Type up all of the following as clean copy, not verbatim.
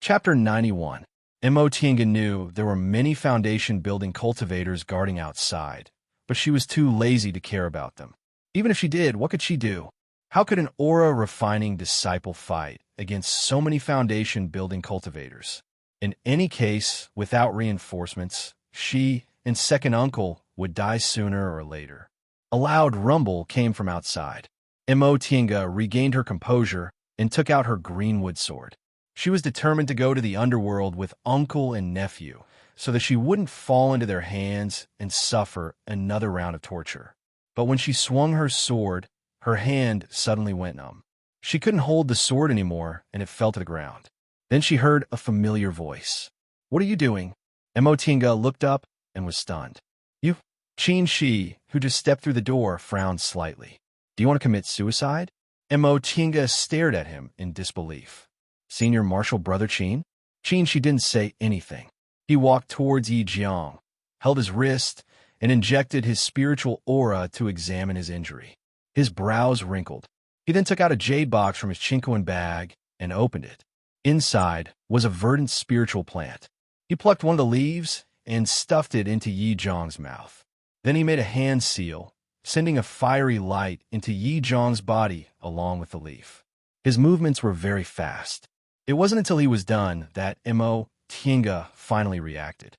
Chapter 91. Motinga knew there were many foundation-building cultivators guarding outside, but she was too lazy to care about them. Even if she did, what could she do? How could an aura-refining disciple fight against so many foundation-building cultivators? In any case, without reinforcements, she and second uncle would die sooner or later. A loud rumble came from outside. Motinga regained her composure and took out her greenwood sword. She was determined to go to the underworld with uncle and nephew so that she wouldn't fall into their hands and suffer another round of torture. But when she swung her sword, her hand suddenly went numb. She couldn't hold the sword anymore, and it fell to the ground. Then she heard a familiar voice. "What are you doing?" Motinga looked up and was stunned. "You?" Qin Shi, who just stepped through the door, frowned slightly. "Do you want to commit suicide?" Motinga stared at him in disbelief. "Senior Marshal Brother Qin?" Qin Shi didn't say anything. He walked towards Yi Jiang, held his wrist, and injected his spiritual aura to examine his injury. His brows wrinkled. He then took out a jade box from his chinkoan bag and opened it. Inside was a verdant spiritual plant. He plucked one of the leaves and stuffed it into Yi Jiang's mouth. Then he made a hand seal, sending a fiery light into Yi Jiang's body along with the leaf. His movements were very fast. It wasn't until he was done that Motinga finally reacted.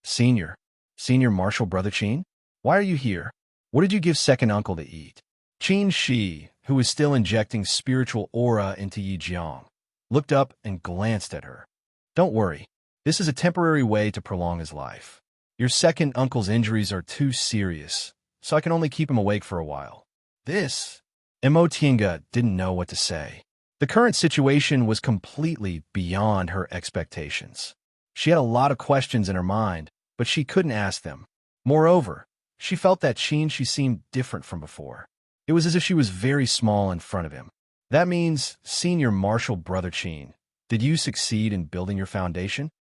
Senior Marshal Brother Qin? Why are you here? What did you give second uncle to eat?" Qin Shi, who was still injecting spiritual aura into Yi Jiang, looked up and glanced at her. "Don't worry. This is a temporary way to prolong his life. Your second uncle's injuries are too serious, so I can only keep him awake for a while." This? Motinga didn't know what to say. The current situation was completely beyond her expectations. She had a lot of questions in her mind, but she couldn't ask them. Moreover, she felt that Qin Shi seemed different from before. It was as if she was very small in front of him. "That means, Senior Marshal Brother Qin, did you succeed in building your foundation?"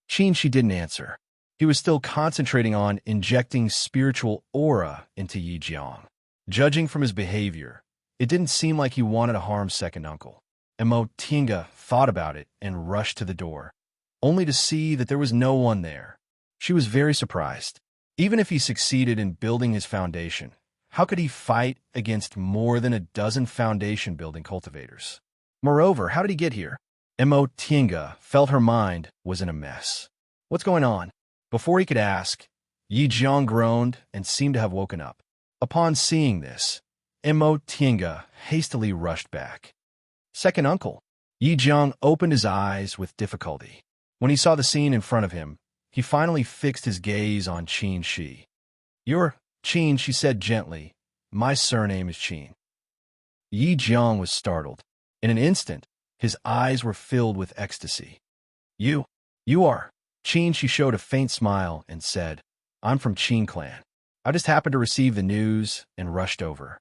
Qin Shi didn't answer. He was still concentrating on injecting spiritual aura into Yi Jiang. Judging from his behavior, it didn't seem like he wanted to harm second uncle. Motinga thought about it and rushed to the door, only to see that there was no one there. She was very surprised. Even if he succeeded in building his foundation, how could he fight against more than a dozen foundation-building cultivators? Moreover, how did he get here? Motinga felt her mind was in a mess. "What's going on?" Before he could ask, Yi Jiang groaned and seemed to have woken up. Upon seeing this, Motinga hastily rushed back. "Second uncle." Yi Jiang opened his eyes with difficulty. When he saw the scene in front of him, he finally fixed his gaze on Qin Shi. "You're Qin," she said gently. "My surname is Qin." Yi Jiang was startled. In an instant, his eyes were filled with ecstasy. You are." Qin Shi showed a faint smile and said, "I'm from Qin clan. I just happened to receive the news and rushed over."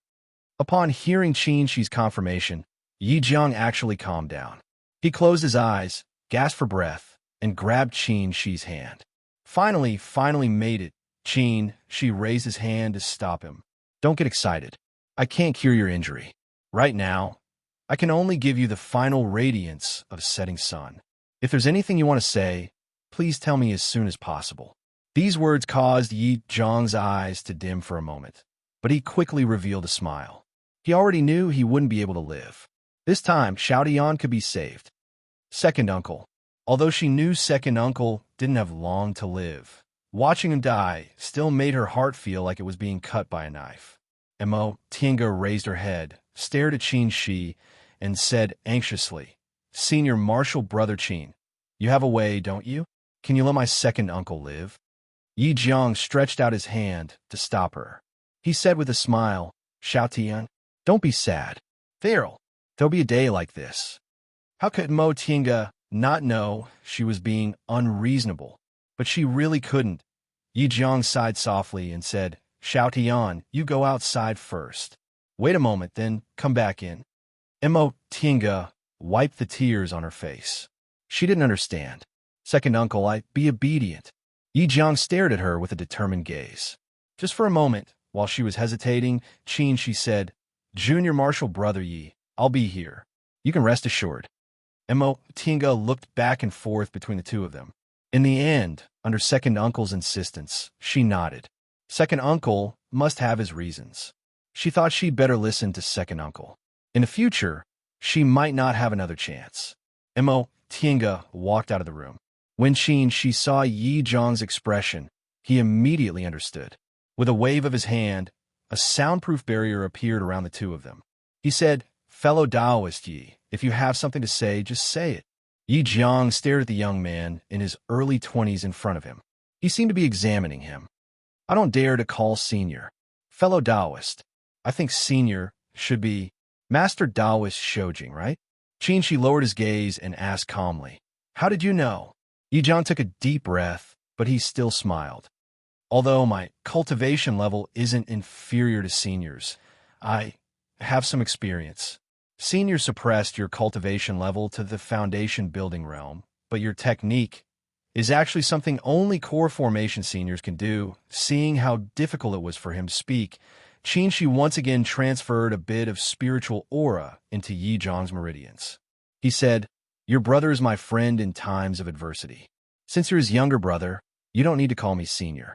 Upon hearing Qin Shi's confirmation, Yi Jiang actually calmed down. He closed his eyes, gasped for breath, and grabbed Qin Shi's hand. Finally made it. Qin Shi raised his hand to stop him. "Don't get excited. I can't cure your injury. Right now, I can only give you the final radiance of setting sun. If there's anything you want to say, please tell me as soon as possible." These words caused Yi Jiang's eyes to dim for a moment, but he quickly revealed a smile. He already knew he wouldn't be able to live. This time, Xiaotian could be saved. Second uncle. Although she knew second uncle didn't have long to live, watching him die still made her heart feel like it was being cut by a knife. Motinga raised her head, stared at Qin Shi, and said anxiously, "Senior Marshal Brother Qin, you have a way, don't you? Can you let my second uncle live?" Yi Jiang stretched out his hand to stop her. He said with a smile, "Xiaotian, don't be sad. There'll be a day like this." How could Motinga not know she was being unreasonable? But she really couldn't. Yi Jiang sighed softly and said, "Xiaotian, you go outside first. Wait a moment, then come back in." Motinga wiped the tears on her face. She didn't understand. "Second uncle, be obedient." Yi Jiang stared at her with a determined gaze. Just for a moment, while she was hesitating, Qin Shi said, "Junior Marshal Brother Yi, I'll be here. You can rest assured." Tinga looked back and forth between the two of them. In the end, under second uncle's insistence, she nodded. Second uncle must have his reasons. She thought she'd better listen to second uncle. In the future, she might not have another chance. Tinga walked out of the room. When she saw Yi Zhang's expression, he immediately understood. With a wave of his hand, a soundproof barrier appeared around the two of them. He said, "Fellow Taoist Yi, if you have something to say, just say it." Yi Jiang stared at the young man in his early 20s in front of him. He seemed to be examining him. "I don't dare to call senior. Fellow Taoist. I think senior should be Master Taoist Shoujing, right?" Qin lowered his gaze and asked calmly, "How did you know?" Yi Jiang took a deep breath, but he still smiled. "Although my cultivation level isn't inferior to seniors, I have some experience. Senior suppressed your cultivation level to the foundation building realm, but your technique is actually something only core formation seniors can do." Seeing how difficult it was for him to speak, Qin once again transferred a bit of spiritual aura into Yi Zhang's meridians. He said, "Your brother is my friend in times of adversity. Since you're his younger brother, you don't need to call me senior."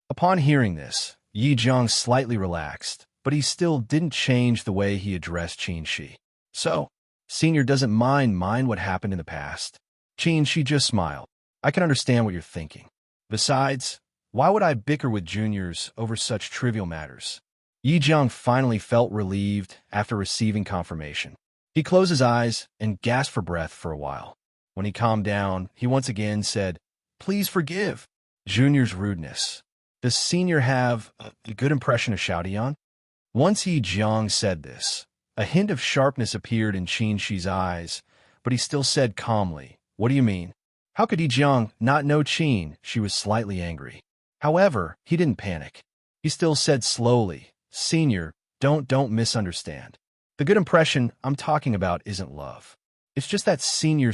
Upon hearing this, Yi Zhang slightly relaxed, but he still didn't change the way he addressed Qin. "So, senior doesn't mind what happened in the past." Qin just smiled. "I can understand what you're thinking. Besides, why would I bicker with juniors over such trivial matters?" Yi Zhang finally felt relieved after receiving confirmation. He closed his eyes and gasped for breath for a while. When he calmed down, he once again said, "Please forgive Junior's rudeness. Does Senior have a good impression of Xiaodian?" Once Yi Jiang said this, a hint of sharpness appeared in Qin's eyes, but he still said calmly, "What do you mean?" How could Yi Jiang not know Qin? She was slightly angry. However, he didn't panic. He still said slowly, "Senior, don't misunderstand. The good impression I'm talking about isn't love. It's just that Senior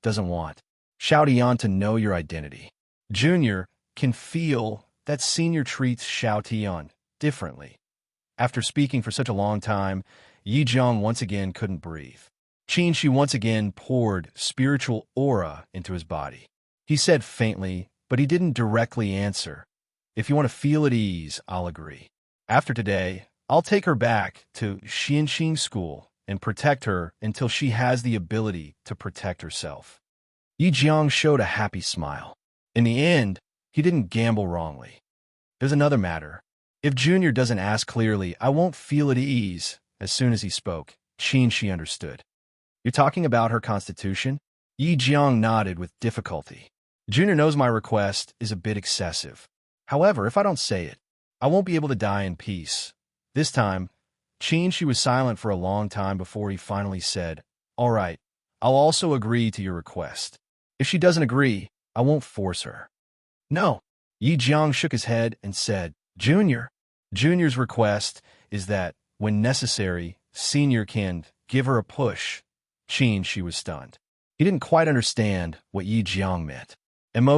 doesn't want Xiaodian to know your identity. Junior can feel that Senior treats Xiaodian differently." After speaking for such a long time, Yi Jiang once again couldn't breathe. Qin once again poured spiritual aura into his body. He said faintly, but he didn't directly answer, "If you want to feel at ease, I'll agree. After today, I'll take her back to Xianxing School and protect her until she has the ability to protect herself." Yi Jiang showed a happy smile. In the end, he didn't gamble wrongly. There's another matter. If Junior doesn't ask clearly, I won't feel at ease. As soon as he spoke, Qin understood. "You're talking about her constitution?" Yi Jiang nodded with difficulty. "Junior knows my request is a bit excessive. However, if I don't say it, I won't be able to die in peace." This time, Qin was silent for a long time before he finally said, "All right, I'll also agree to your request. If she doesn't agree, I won't force her." "No." Yi Jiang shook his head and said, Junior's request is that, when necessary, Senior can give her a push." Qin was stunned. He didn't quite understand what Yi Jiang meant.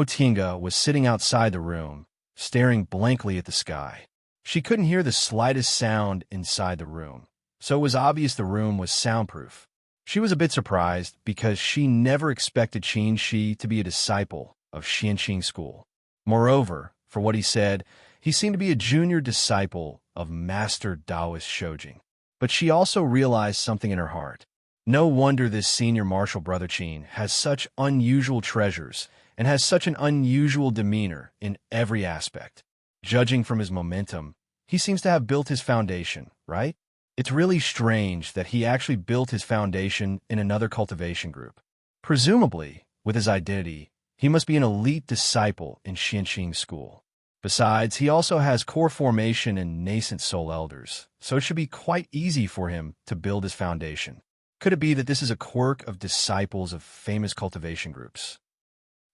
Tinga was sitting outside the room, staring blankly at the sky. She couldn't hear the slightest sound inside the room, so it was obvious the room was soundproof. She was a bit surprised because she never expected Qin to be a disciple of Xianxing School. Moreover, for what he said, he seemed to be a junior disciple of Master Taoist Shoujing. But she also realized something in her heart. No wonder this senior martial brother Qin has such unusual treasures and has such an unusual demeanor in every aspect. Judging from his momentum, he seems to have built his foundation, right? It's really strange that he actually built his foundation in another cultivation group. Presumably, with his identity, he must be an elite disciple in Xianxing School. Besides, he also has core formation and nascent soul elders, so it should be quite easy for him to build his foundation. Could it be that this is a quirk of disciples of famous cultivation groups?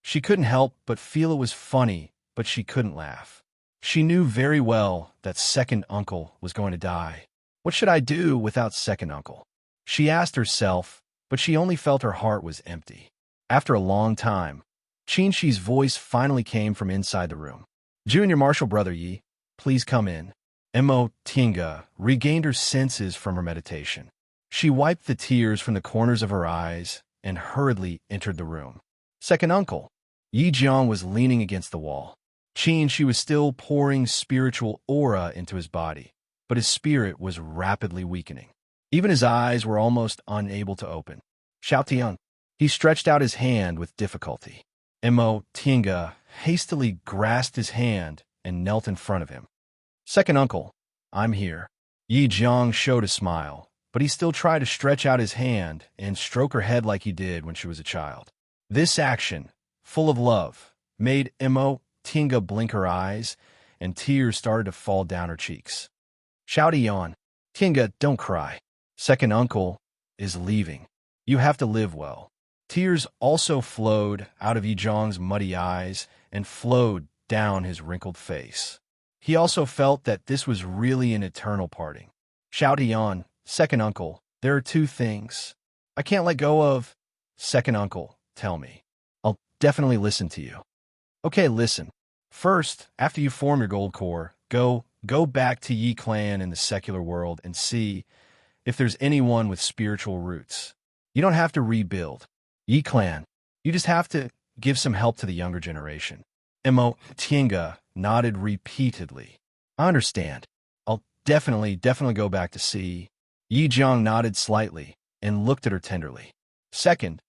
She couldn't help but feel it was funny, but she couldn't laugh. She knew very well that second uncle was going to die. What should I do without second uncle? She asked herself, but she only felt her heart was empty. After a long time, Qin's voice finally came from inside the room. "Junior martial brother Yi, please come in." Tinga regained her senses from her meditation. She wiped the tears from the corners of her eyes and hurriedly entered the room. Second uncle. Yi Jiang was leaning against the wall. She was still pouring spiritual aura into his body, but his spirit was rapidly weakening. Even his eyes were almost unable to open. Xiao Tian. He stretched out his hand with difficulty. Mo Tiange hastily grasped his hand and knelt in front of him. Second uncle, I'm here. Yi Jiang showed a smile, but he still tried to stretch out his hand and stroke her head like he did when she was a child. This action, full of love, made Mo Tiange blink her eyes, and tears started to fall down her cheeks. Xiao Tian. Tiange, don't cry. Second uncle is leaving. You have to live well. Tears also flowed out of Yi Jiang's muddy eyes and flowed down his wrinkled face. He also felt that this was really an eternal parting. Xiao Tian, second uncle, there are two things I can't let go of. Second uncle, tell me. I'll definitely listen to you. Okay, listen. First, after you form your gold core, go back to Yi clan in the secular world and see if there's anyone with spiritual roots. You don't have to rebuild Yi clan. You just have to give some help to the younger generation. Mo Tiange nodded repeatedly. I understand. I'll definitely go back to see. Yi Jiang nodded slightly and looked at her tenderly. Second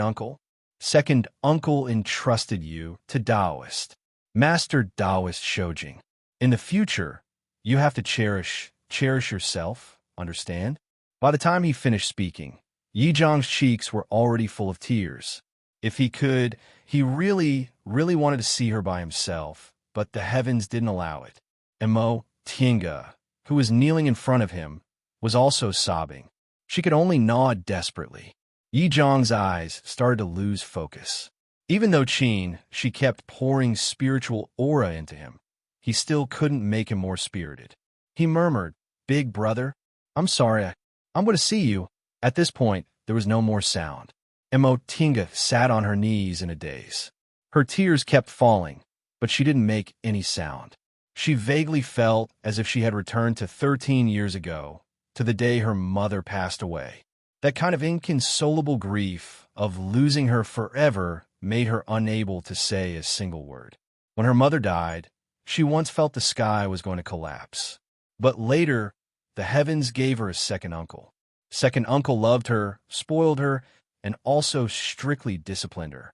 uncle. Second uncle entrusted you to Taoist. Master Taoist Shoujing. In the future, you have to cherish yourself, understand? By the time he finished speaking, Yi Jiang's cheeks were already full of tears. If he could, he really wanted to see her by himself, but the heavens didn't allow it. Mo Tiange, who was kneeling in front of him, was also sobbing. She could only nod desperately. Yi Jiang's eyes started to lose focus. Even though she kept pouring spiritual aura into him, he still couldn't make him more spirited. He murmured, Big brother, I'm sorry, I'm going to see you. At this point, there was no more sound. Mo Tiange sat on her knees in a daze. Her tears kept falling, but she didn't make any sound. She vaguely felt as if she had returned to 13 years ago, to the day her mother passed away. That kind of inconsolable grief of losing her forever made her unable to say a single word. When her mother died, she once felt the sky was going to collapse. But later, the heavens gave her a second uncle. Second uncle loved her, spoiled her, and also strictly disciplined her.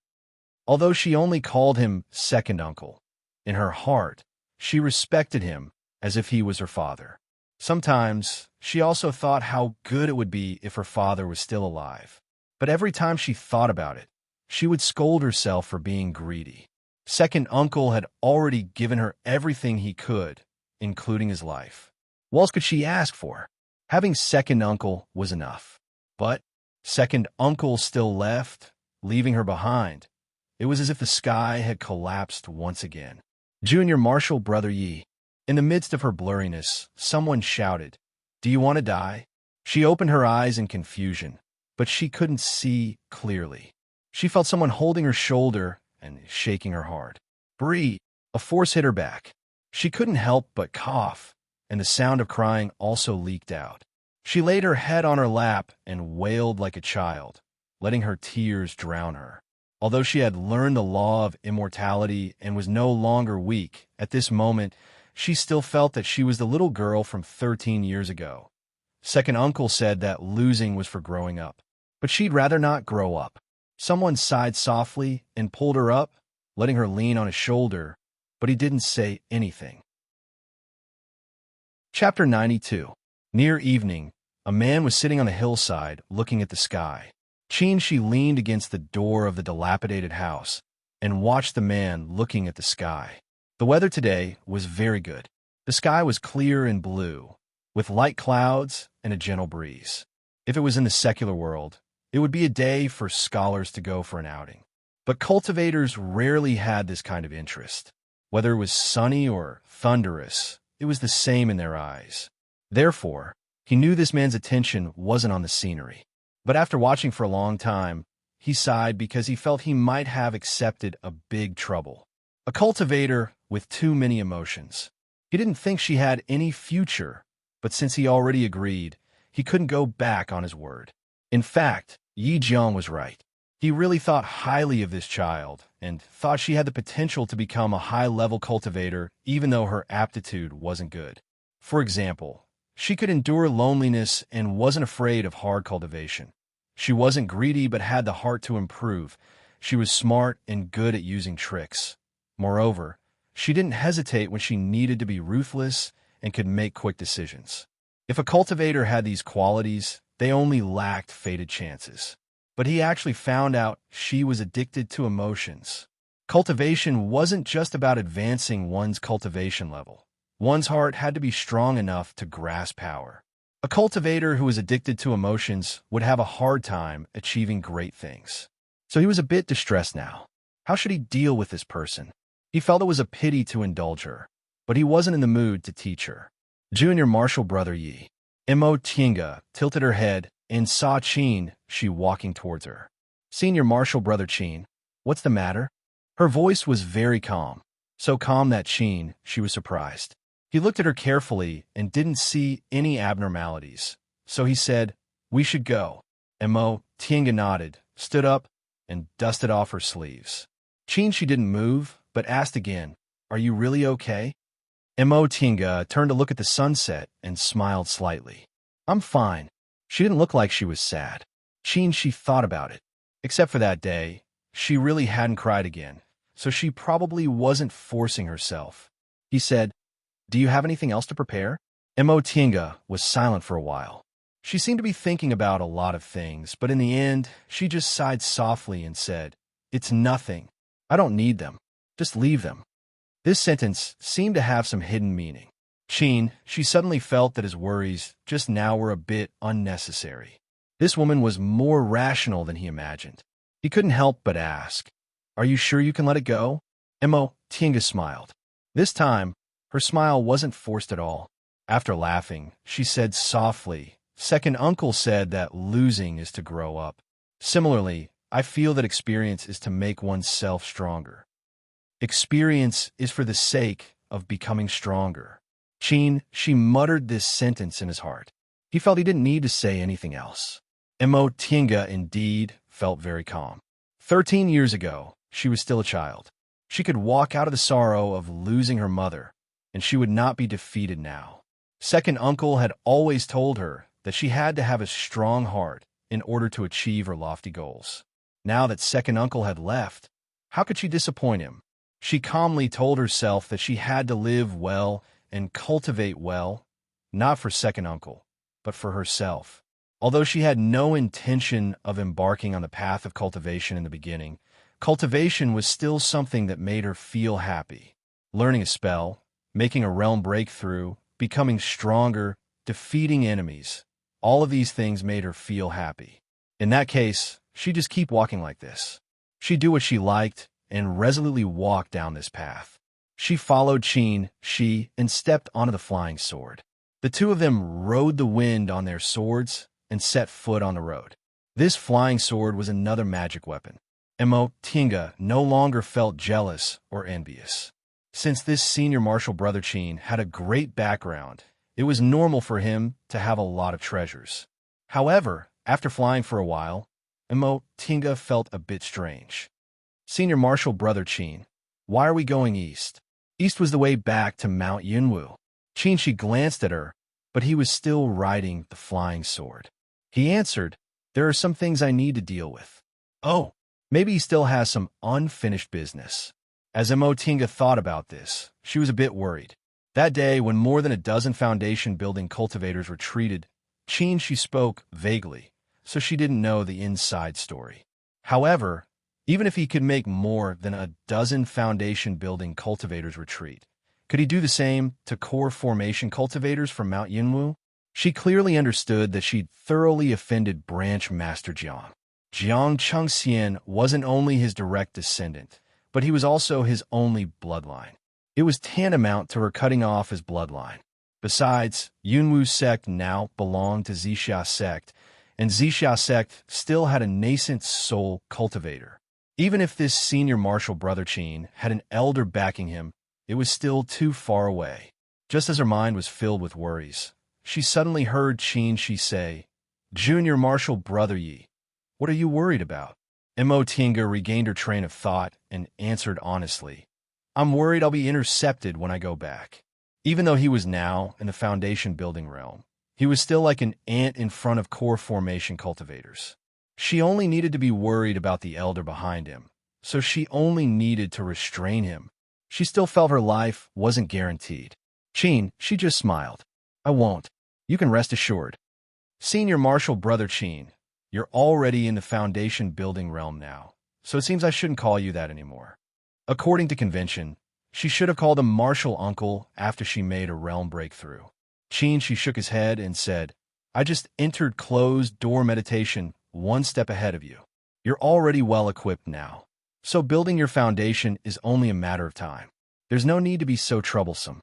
Although she only called him second uncle, in her heart, she respected him as if he was her father. Sometimes, she also thought how good it would be if her father was still alive. But every time she thought about it, she would scold herself for being greedy. Second uncle had already given her everything he could, including his life. What else could she ask for? Having second uncle was enough. But second uncle still left, leaving her behind. It was as if the sky had collapsed once again. Junior Marshal Brother Yi. In the midst of her blurriness, someone shouted, Do you want to die? She opened her eyes in confusion, but she couldn't see clearly. She felt someone holding her shoulder and shaking her hard. Breathe. A force hit her back. She couldn't help but cough, and the sound of crying also leaked out. She laid her head on her lap and wailed like a child, letting her tears drown her. Although she had learned the law of immortality and was no longer weak, at this moment, she still felt that she was the little girl from 13 years ago. Second uncle said that losing was for growing up, but she'd rather not grow up. Someone sighed softly and pulled her up, letting her lean on his shoulder, but he didn't say anything. Chapter 92. Near evening, a man was sitting on a hillside looking at the sky. She leaned against the door of the dilapidated house and watched the man looking at the sky. The weather today was very good. The sky was clear and blue, with light clouds and a gentle breeze. If it was in the secular world, it would be a day for scholars to go for an outing. But cultivators rarely had this kind of interest. Whether it was sunny or thunderous, it was the same in their eyes. Therefore, he knew this man's attention wasn't on the scenery. But after watching for a long time, he sighed because he felt he might have accepted a big trouble. A cultivator with too many emotions. He didn't think she had any future, but since he already agreed, he couldn't go back on his word. In fact, Yi Jiang was right. He really thought highly of this child and thought she had the potential to become a high-level cultivator even though her aptitude wasn't good. For example, she could endure loneliness and wasn't afraid of hard cultivation. She wasn't greedy but had the heart to improve. She was smart and good at using tricks. Moreover, she didn't hesitate when she needed to be ruthless and could make quick decisions. If a cultivator had these qualities, they only lacked fated chances. But he actually found out she was addicted to emotions. Cultivation wasn't just about advancing one's cultivation level. One's heart had to be strong enough to grasp power. A cultivator who was addicted to emotions would have a hard time achieving great things. So he was a bit distressed now. How should he deal with this person? He felt it was a pity to indulge her, but he wasn't in the mood to teach her. Junior Marshall Brother Yi. Mo Tiange tilted her head and saw Qin Shi walking towards her. Senior Marshal Brother Qin, what's the matter? Her voice was very calm, so calm that Qin Shi was surprised. He looked at her carefully and didn't see any abnormalities, so he said, we should go. Mo Tiange nodded, stood up, and dusted off her sleeves. Qin Shi didn't move, but asked again, are you really okay? Mo Tiange turned to look at the sunset and smiled slightly. I'm fine. She didn't look like she was sad. Qin Shi thought about it. Except for that day, she really hadn't cried again, so she probably wasn't forcing herself. He said, do you have anything else to prepare? Mo Tiange was silent for a while. She seemed to be thinking about a lot of things, but in the end, she just sighed softly and said, it's nothing. I don't need them. Just leave them. This sentence seemed to have some hidden meaning. Qin Shi suddenly felt that his worries just now were a bit unnecessary. This woman was more rational than he imagined. He couldn't help but ask, are you sure you can let it go? Mo Tiange smiled. This time, her smile wasn't forced at all. After laughing, she said softly, second uncle said that losing is to grow up. Similarly, I feel that experience is to make oneself stronger. Experience is for the sake of becoming stronger. Qin Shi muttered this sentence in his heart. He felt he didn't need to say anything else. Mo Tiange indeed felt very calm. 13 years ago, she was still a child. She could walk out of the sorrow of losing her mother, and she would not be defeated now. Second uncle had always told her that she had to have a strong heart in order to achieve her lofty goals. Now that second uncle had left, how could she disappoint him? She calmly told herself that she had to live well and cultivate well, not for second uncle, but for herself. Although she had no intention of embarking on the path of cultivation in the beginning, cultivation was still something that made her feel happy. Learning a spell, making a realm breakthrough, becoming stronger, defeating enemies, all of these things made her feel happy. In that case, she'd just keep walking like this. She'd do what she liked and resolutely walk down this path. She followed Qin Shi and stepped onto the flying sword. The two of them rode the wind on their swords and set foot on the road. This flying sword was another magic weapon. Mo Tiange no longer felt jealous or envious. Since this senior martial brother Qin had a great background, it was normal for him to have a lot of treasures. However, after flying for a while, Mo Tiange felt a bit strange. Senior Marshal Brother Qin, why are we going east? East was the way back to Mount Yunwu. Qin Shi glanced at her, but he was still riding the flying sword. He answered, there are some things I need to deal with. Oh, maybe he still has some unfinished business. As Mo Tiange thought about this, she was a bit worried. That day, when more than a dozen foundation-building cultivators retreated, Qin Shi spoke vaguely, so she didn't know the inside story. However, even if he could make more than a dozen foundation-building cultivators retreat, could he do the same to core formation cultivators from Mount Yunwu? She clearly understood that she'd thoroughly offended Branch Master Jiang. Jiang Chengxian wasn't only his direct descendant, but he was also his only bloodline. It was tantamount to her cutting off his bloodline. Besides, Yunwu sect now belonged to Zixia sect, and Zixia sect still had a nascent soul cultivator. Even if this senior martial brother Qin had an elder backing him, it was still too far away. Just as her mind was filled with worries, she suddenly heard Qin Shi say, Junior Marshal Brother Yi, What are you worried about? Tinga regained her train of thought and answered honestly. I'm worried I'll be intercepted when I go back. Even though he was now in the foundation building realm, he was still like an ant in front of core formation cultivators. She only needed to be worried about the elder behind him, so she only needed to restrain him. She still felt her life wasn't guaranteed. She just smiled. I won't. You can rest assured. Senior Marshal Brother Chin, you're already in the foundation building realm now, so it seems I shouldn't call you that anymore. According to convention, she should have called him Marshal Uncle after she made a realm breakthrough. She shook his head and said, I just entered closed door meditation one step ahead of you. You're already well equipped now, so building your foundation is only a matter of time. There's no need to be so troublesome.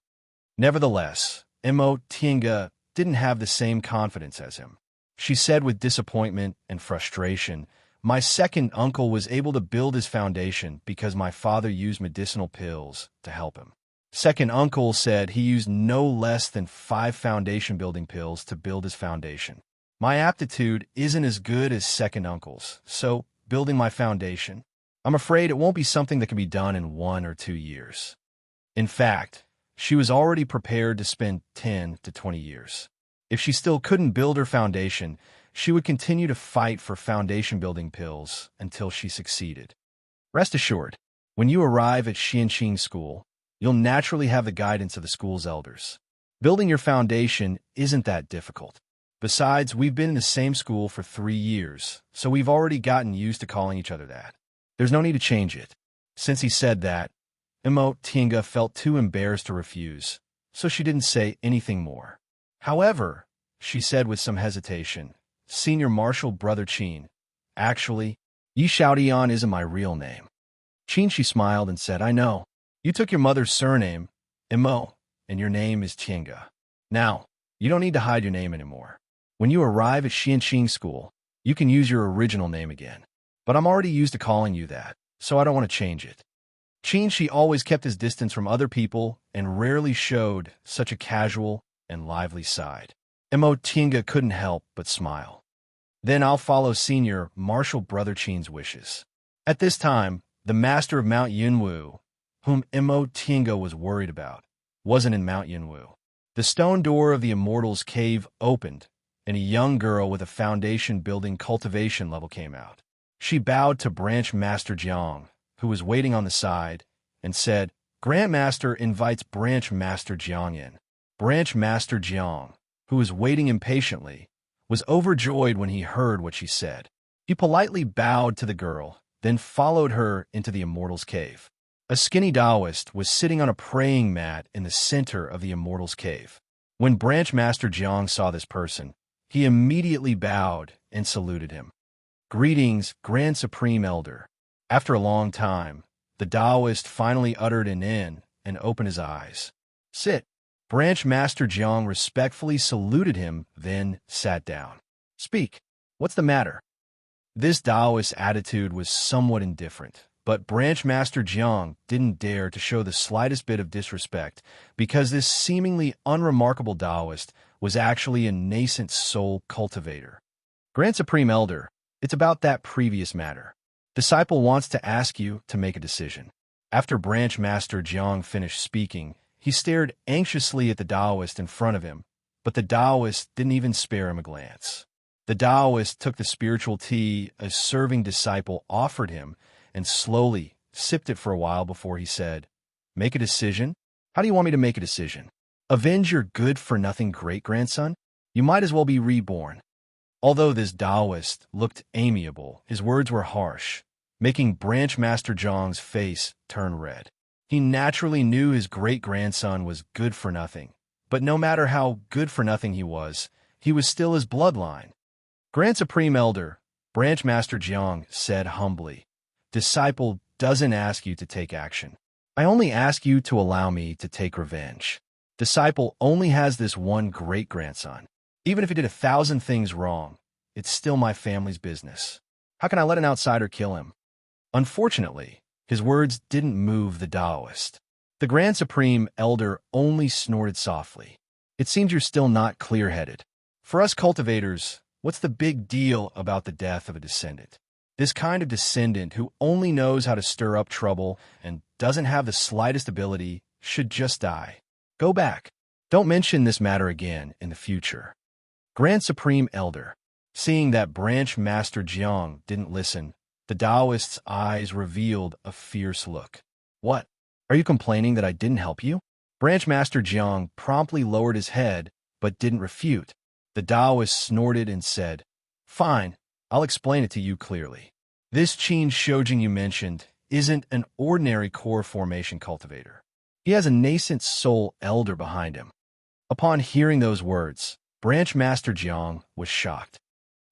Nevertheless, Tinga didn't have the same confidence as him. She said with disappointment and frustration, my second uncle was able to build his foundation because my father used medicinal pills to help him. Second uncle said he used no less than 5 foundation building pills to build his foundation. My aptitude isn't as good as second uncle's, so building my foundation, I'm afraid it won't be something that can be done in 1 or 2 years. In fact, she was already prepared to spend 10 to 20 years. If she still couldn't build her foundation, she would continue to fight for foundation building pills until she succeeded. Rest assured, when you arrive at Xianqing School, you'll naturally have the guidance of the school's elders. Building your foundation isn't that difficult. Besides, we've been in the same school for 3 years, so we've already gotten used to calling each other that. There's no need to change it. Since he said that, Tinga felt too embarrassed to refuse, so she didn't say anything more. However, she said with some hesitation, Senior Marshal Brother Chin, actually, Yi Xiaodian isn't my real name. She smiled and said, I know. You took your mother's surname, Imo, and your name is Tinga. Now, you don't need to hide your name anymore. When you arrive at Xianqing School, you can use your original name again. But I'm already used to calling you that, so I don't want to change it. She always kept his distance from other people and rarely showed such a casual and lively side. Tinga couldn't help but smile. Then I'll follow Senior Marshal Brother Chin's wishes. At this time, the master of Mount Yunwu, whom Tinga was worried about, wasn't in Mount Yunwu. The stone door of the Immortals Cave opened, and a young girl with a foundation building cultivation level came out. She bowed to Branch Master Jiang, who was waiting on the side, and said, Grandmaster invites Branch Master Jiang in. Branch Master Jiang, who was waiting impatiently, was overjoyed when he heard what she said. He politely bowed to the girl, then followed her into the Immortals Cave. A skinny Taoist was sitting on a praying mat in the center of the Immortals Cave. When Branch Master Jiang saw this person, he immediately bowed and saluted him. Greetings, Grand Supreme Elder. After a long time, the Taoist finally uttered an N and opened his eyes. Sit. Branch Master Jiang respectfully saluted him, then sat down. Speak. What's the matter? This Taoist's attitude was somewhat indifferent, but Branch Master Jiang didn't dare to show the slightest bit of disrespect because this seemingly unremarkable Taoist was actually a nascent soul cultivator. Grand Supreme Elder, it's about that previous matter. Disciple wants to ask you to make a decision. After Branch Master Jiang finished speaking, he stared anxiously at the Taoist in front of him, but the Taoist didn't even spare him a glance. The Taoist took the spiritual tea a serving disciple offered him and slowly sipped it for a while before he said, Make a decision? How do you want me to make a decision? Avenge your good-for-nothing great-grandson? You might as well be reborn. Although this Taoist looked amiable, his words were harsh, making Branch Master Jiang's face turn red. He naturally knew his great-grandson was good for nothing, but no matter how good for nothing he was still his bloodline. Grand Supreme Elder, Branch Master Jiang said humbly, Disciple doesn't ask you to take action. I only ask you to allow me to take revenge. Disciple only has this one great-grandson. Even if he did 1,000 things wrong, it's still my family's business. How can I let an outsider kill him? Unfortunately, his words didn't move the Taoist. The Grand Supreme Elder only snorted softly. It seems you're still not clear-headed. For us cultivators, What's the big deal about the death of a descendant? This kind of descendant who only knows how to stir up trouble and doesn't have the slightest ability should just die. Go back. Don't mention this matter again in the future. Grand Supreme Elder. Seeing that Branch Master Jiang didn't listen, the Taoist's eyes revealed a fierce look. What? Are you complaining that I didn't help you? Branch Master Jiang promptly lowered his head, but didn't refute. The Taoist snorted and said, Fine, I'll explain it to you clearly. This Qin Shoujing you mentioned isn't an ordinary core formation cultivator. He has a nascent soul elder behind him. Upon hearing those words, Branch Master Jiang was shocked.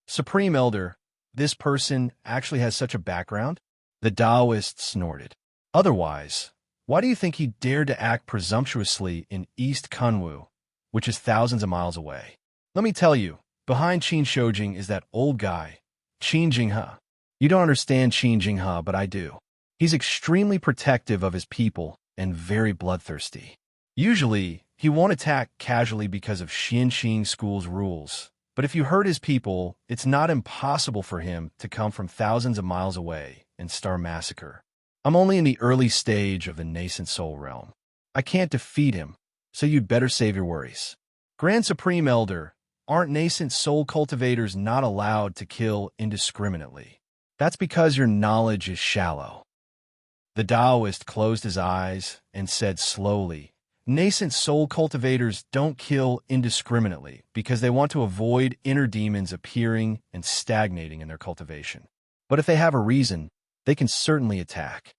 Supreme Elder, this person actually has such a background? The Taoist snorted. Otherwise, why do you think he dared to act presumptuously in East Kunwu, which is thousands of miles away? Let me tell you, behind Qin Shoujing is that old guy, Qin Jinghe. You don't understand Qin Jinghe, but I do. He's extremely protective of his people and very bloodthirsty. Usually, he won't attack casually because of Xianxing School's rules, but if you hurt his people, it's not impossible for him to come from thousands of miles away and start massacre. I'm only in the early stage of the nascent soul realm. I can't defeat him, so you'd better save your worries. Grand Supreme Elder, aren't nascent soul cultivators not allowed to kill indiscriminately? That's because your knowledge is shallow. The Taoist closed his eyes and said slowly, Nascent soul cultivators don't kill indiscriminately because they want to avoid inner demons appearing and stagnating in their cultivation. But if they have a reason, they can certainly attack.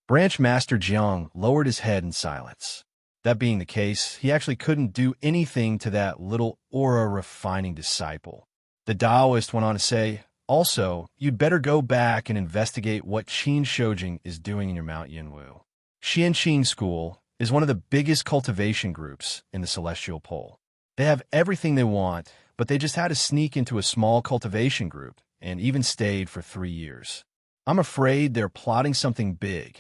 Branch Master Jiang lowered his head in silence. That being the case, he actually couldn't do anything to that little aura-refining disciple. The Taoist went on to say, Also, you'd better go back and investigate what Qin Shoujing is doing in your Mount Yinwu. Xianxing School is one of the biggest cultivation groups in the Celestial Pole. They have everything they want, but they just had to sneak into a small cultivation group and even stayed for 3 years. I'm afraid they're plotting something big.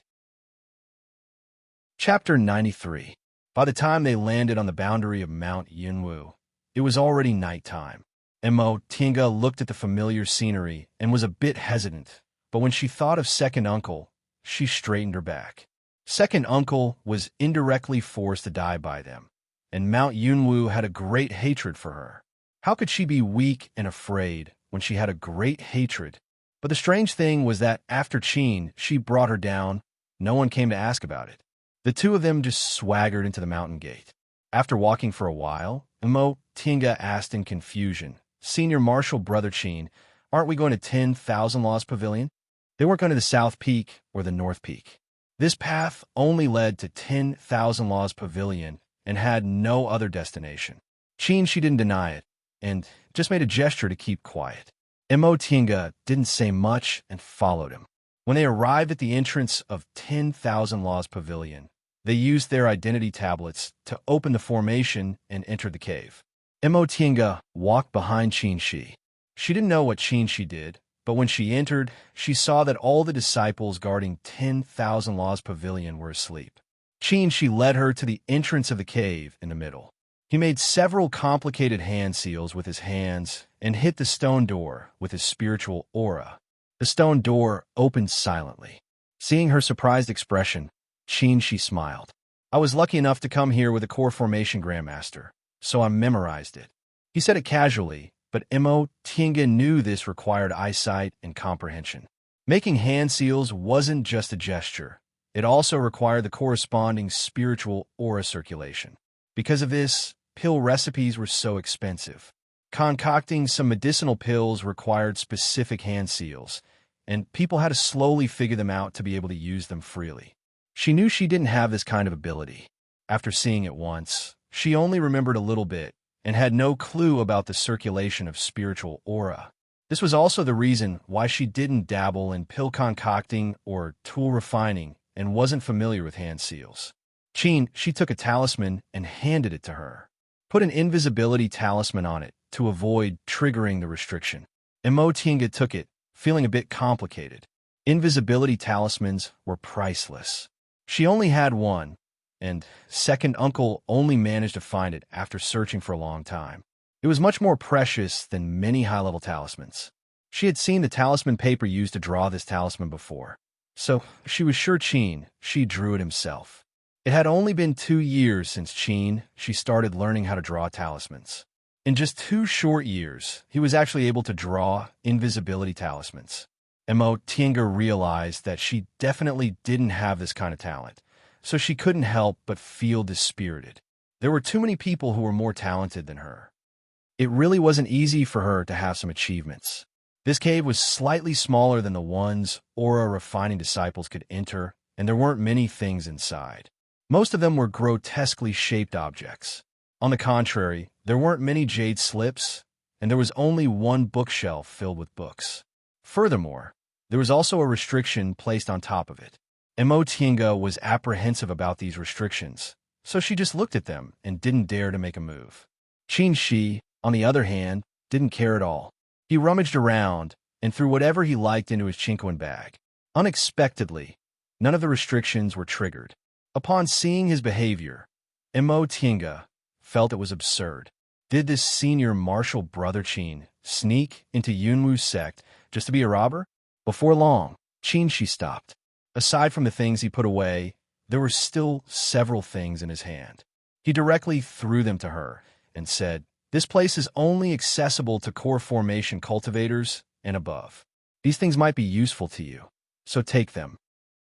Chapter 93. By the time they landed on the boundary of Mount Yinwu, it was already nighttime. Mo Tinga looked at the familiar scenery and was a bit hesitant, but when she thought of Second Uncle, she straightened her back. Second Uncle was indirectly forced to die by them, and Mount Yunwu had a great hatred for her. How could she be weak and afraid when she had a great hatred? But the strange thing was that after Qin, she brought her down, no one came to ask about it. The two of them just swaggered into the mountain gate. After walking for a while, Mo Tinga asked in confusion, Senior Marshal Brother Qin, aren't we going to 10,000 Laws Pavilion? They weren't going to the South Peak or the North Peak. This path only led to 10,000 Laws Pavilion and had no other destination. Qin, she didn't deny it, and just made a gesture to keep quiet. Mo Tinga didn't say much and followed him. When they arrived at the entrance of 10,000 Laws Pavilion, they used their identity tablets to open the formation and entered the cave. Mo Tinga walked behind Qin Shi. She didn't know what Qin Shi did, but when she entered, she saw that all the disciples guarding 10,000 Laws Pavilion were asleep. Qin Shi led her to the entrance of the cave in the middle. He made several complicated hand seals with his hands and hit the stone door with his spiritual aura. The stone door opened silently. Seeing her surprised expression, Qin Shi smiled. I was lucky enough to come here with a core formation Grandmaster, so I memorized it. He said it casually, but Mo Tinga knew this required eyesight and comprehension. Making hand seals wasn't just a gesture. It also required the corresponding spiritual aura circulation. Because of this, pill recipes were so expensive. Concocting some medicinal pills required specific hand seals, and people had to slowly figure them out to be able to use them freely. She knew she didn't have this kind of ability. After seeing it once, she only remembered a little bit and had no clue about the circulation of spiritual aura. This was also the reason why she didn't dabble in pill concocting or tool refining and wasn't familiar with hand seals. Qin, she took a talisman and handed it to her. Put an invisibility talisman on it to avoid triggering the restriction. Mo Tinga took it, feeling a bit complicated. Invisibility talismans were priceless. She only had one, and Second Uncle only managed to find it after searching for a long time. It was much more precious than many high-level talismans. She had seen the talisman paper used to draw this talisman before, so she was sure she drew it himself. It had only been 2 years since she started learning how to draw talismans. In just 2 short years, he was actually able to draw invisibility talismans. Tienga realized that she definitely didn't have this kind of talent, so she couldn't help but feel dispirited. There were too many people who were more talented than her. It really wasn't easy for her to have some achievements. This cave was slightly smaller than the ones aura refining disciples could enter, and there weren't many things inside. Most of them were grotesquely shaped objects. On the contrary, there weren't many jade slips, and there was only one bookshelf filled with books. Furthermore, there was also a restriction placed on top of it. Tienga was apprehensive about these restrictions, so she just looked at them and didn't dare to make a move. Shi, on the other hand, didn't care at all. He rummaged around and threw whatever he liked into his chinquin bag. Unexpectedly, none of the restrictions were triggered. Upon seeing his behavior, Tienga felt it was absurd. Did this senior martial brother Qin sneak into Yunwu's sect just to be a robber? Before long, Shi stopped. Aside from the things he put away, there were still several things in his hand. He directly threw them to her and said, "This place is only accessible to core formation cultivators and above. These things might be useful to you, so take them."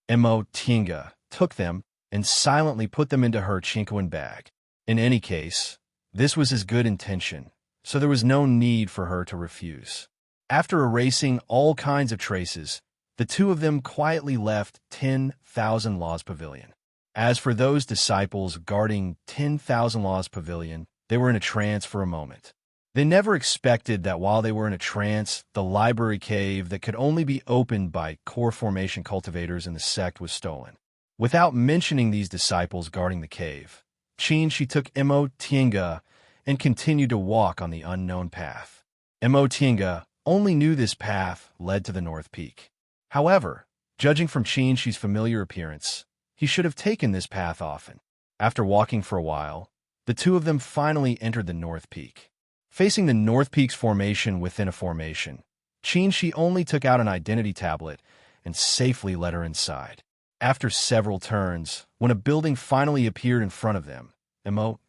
Tienga took them and silently put them into her chinquin bag. In any case, this was his good intention, so there was no need for her to refuse. After erasing all kinds of traces, the two of them quietly left 10,000 Laws Pavilion. As for those disciples guarding 10,000 Laws Pavilion, they were in a trance for a moment. They never expected that while they were in a trance, the library cave that could only be opened by core formation cultivators in the sect was stolen. Without mentioning these disciples guarding the cave, she took Tienga and continued to walk on the unknown path. Tienga only knew this path led to the North Peak. However, judging from she's familiar appearance, he should have taken this path often. After walking for a while, the two of them finally entered the North Peak. Facing the North Peak's formation within a formation, she only took out an identity tablet and safely let her inside. After several turns, when a building finally appeared in front of them,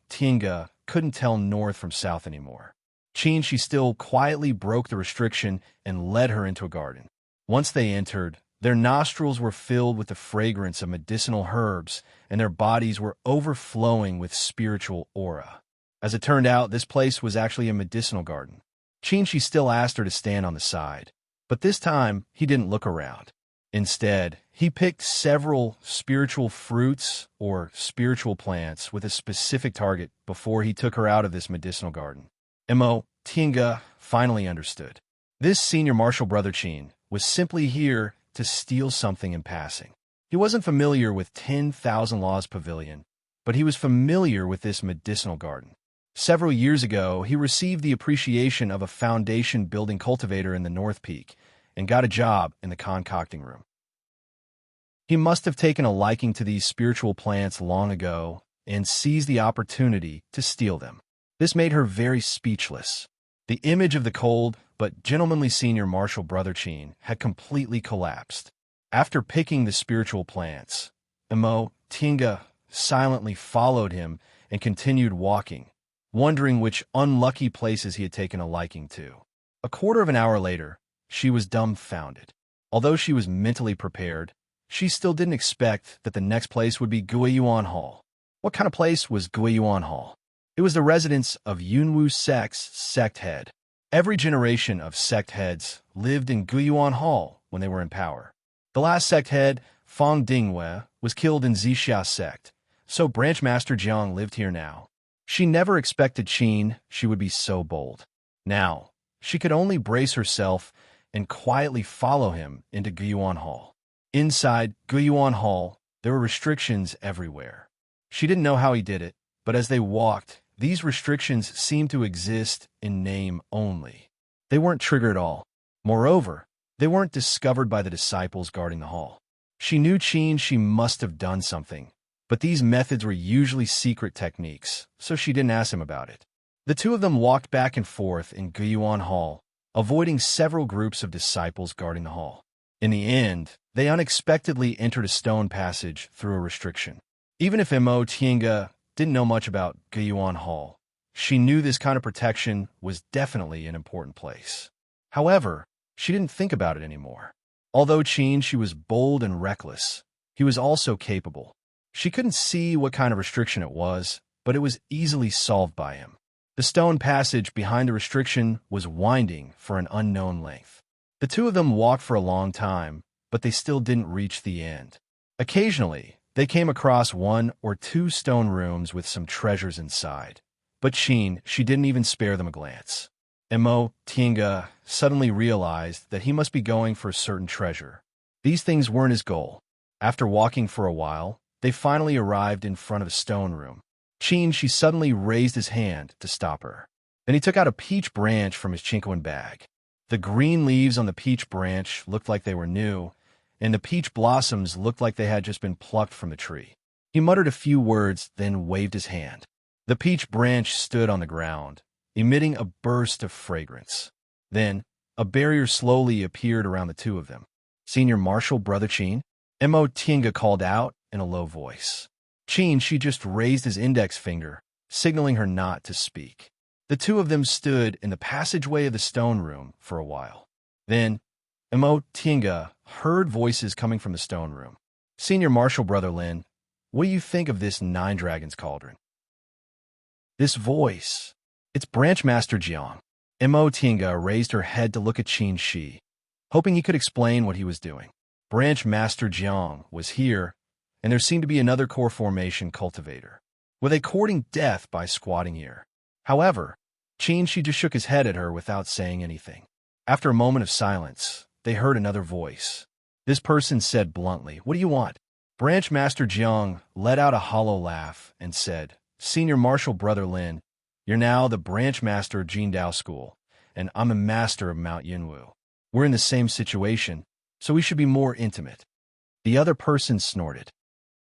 Tienga couldn't tell north from south anymore. She still quietly broke the restriction and led her into a garden. Once they entered, their nostrils were filled with the fragrance of medicinal herbs, and their bodies were overflowing with spiritual aura. As it turned out, this place was actually a medicinal garden. She still asked her to stand on the side, but this time he didn't look around. Instead, he picked several spiritual fruits or spiritual plants with a specific target before he took her out of this medicinal garden. Tienga finally understood. This senior martial brother Qin was simply here to steal something in passing. He wasn't familiar with 10,000 Laws Pavilion, but he was familiar with this medicinal garden. Several years ago, he received the appreciation of a foundation building cultivator in the North Peak and got a job in the concocting room. He must have taken a liking to these spiritual plants long ago and seized the opportunity to steal them. This made her very speechless. The image of the cold but gentlemanly senior martial brother Qin had completely collapsed. After picking the spiritual plants, Tienga silently followed him and continued walking, wondering which unlucky places he had taken a liking to. A quarter of an hour later, she was dumbfounded. Although she was mentally prepared, she still didn't expect that the next place would be Guiyuan Hall. What kind of place was Guiyuan Hall? It was the residence of Yunwu Sect's sect head. Every generation of sect heads lived in Guiyuan Hall when they were in power. The last sect head, Fang Dingwei, was killed in Zixia sect, so Branch Master Jiang lived here now. She never expected she would be so bold. Now, she could only brace herself and quietly follow him into Guiyuan Hall. Inside Guiyuan Hall, there were restrictions everywhere. She didn't know how he did it, but as they walked, these restrictions seemed to exist in name only. They weren't triggered at all. Moreover, they weren't discovered by the disciples guarding the hall. She knew she must have done something, but these methods were usually secret techniques, so she didn't ask him about it. The two of them walked back and forth in Guyuan Hall, avoiding several groups of disciples guarding the hall. In the end, they unexpectedly entered a stone passage through a restriction. Even if Mo Tienga didn't know much about Guyuan Hall, she knew this kind of protection was definitely an important place. However, she didn't think about it anymore. Although she was bold and reckless, he was also capable. She couldn't see what kind of restriction it was, but it was easily solved by him. The stone passage behind the restriction was winding for an unknown length. The two of them walked for a long time, but they still didn't reach the end. Occasionally, they came across one or two stone rooms with some treasures inside, but she didn't even spare them a glance. Mo Tienga suddenly realized that he must be going for a certain treasure. These things weren't his goal. After walking for a while, they finally arrived in front of a stone room. She suddenly raised his hand to stop her. Then he took out a peach branch from his Chinquan bag. The green leaves on the peach branch looked like they were new, and the peach blossoms looked like they had just been plucked from the tree. He muttered a few words, then waved his hand. The peach branch stood on the ground, emitting a burst of fragrance. Then, a barrier slowly appeared around the two of them. "Senior Marshal, Brother Chin?" Mo Tienga called out in a low voice. She just raised his index finger, signaling her not to speak. The two of them stood in the passageway of the stone room for a while. Then, Mo Tienga heard voices coming from the stone room. "Senior Marshal, Brother Lin, what do you think of this Nine Dragons cauldron?" This voice, it's Branch Master Jiang. Mo Tienga raised her head to look at Qin Shi, hoping he could explain what he was doing. Branch Master Jiang was here, and there seemed to be another core formation cultivator. Were they courting death by squatting here? However, Qin Shi just shook his head at her without saying anything. After a moment of silence, they heard another voice. This person said bluntly, "What do you want?" Branch Master Jiang let out a hollow laugh and said, "Senior Marshal Brother Lin, you're now the Branch Master of Jindao School, and I'm a master of Mount Yunwu. We're in the same situation, so we should be more intimate." The other person snorted.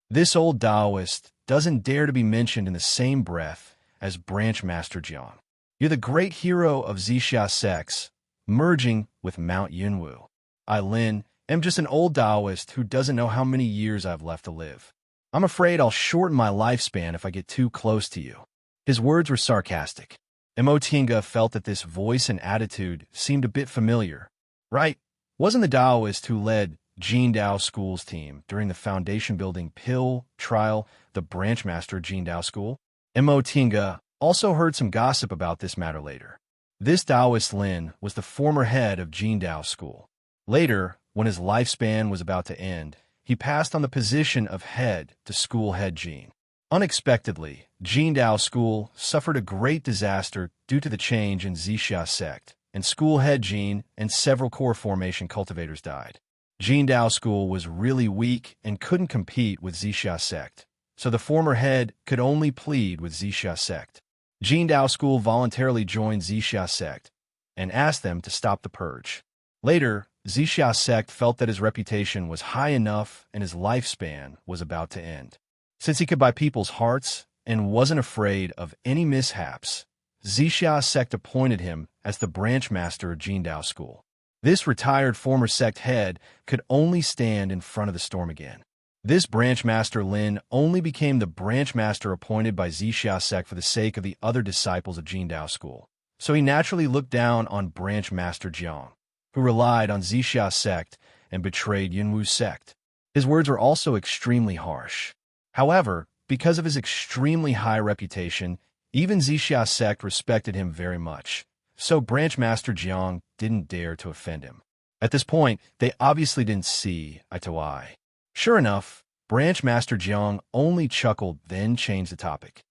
This old Taoist doesn't dare to be mentioned in the same breath as Branch Master Jiang. You're the great hero of Zixia sects, merging with Mount Yunwu. I, Lin, am just an old Taoist who doesn't know how many years I've left to live. I'm afraid I'll shorten my lifespan if I get too close to you. His words were sarcastic. Mo Tienga felt that this voice and attitude seemed a bit familiar. Right? Wasn't the Taoist who led Jindao School's team during the foundation building pill trial the Branch Master of Jindao School? Mo Tienga also heard some gossip about this matter later. This Taoist Lin was the former head of Jindao School. Later, when his lifespan was about to end, he passed on the position of head to school head Jin. Unexpectedly, Jindao School suffered a great disaster due to the change in Zixia sect, and school head Jin and several core formation cultivators died. Jindao School was really weak and couldn't compete with Zixia sect, so the former head could only plead with Zixia sect. Jindao School voluntarily joined Zixia sect and asked them to stop the purge. Later, Zixia sect felt that his reputation was high enough and his lifespan was about to end. Since he could buy people's hearts and wasn't afraid of any mishaps, Zixia sect appointed him as the branch master of Jindao School. This retired former sect head could only stand in front of the storm again. This branch master Lin only became the branch master appointed by Zixia sect for the sake of the other disciples of Jindao School. So he naturally looked down on branch master Jiang, who relied on Zixia sect and betrayed Yunwu sect. His words were also extremely harsh. However, because of his extremely high reputation, even Zixia sect respected him very much. So Branch Master Jiang didn't dare to offend him. At this point, they obviously didn't see eye to eye. Sure enough, Branch Master Jiang only chuckled, then changed the topic.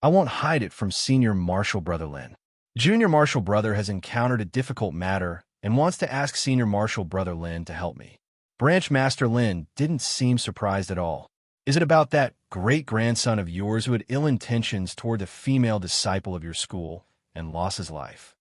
"I won't hide it from Senior Marshal Brother Lin. Junior Marshal Brother has encountered a difficult matter and wants to ask Senior Marshal Brother Lin to help me." Branch Master Lin didn't seem surprised at all. "Is it about that great-grandson of yours who had ill intentions toward the female disciple of your school and lost his life?"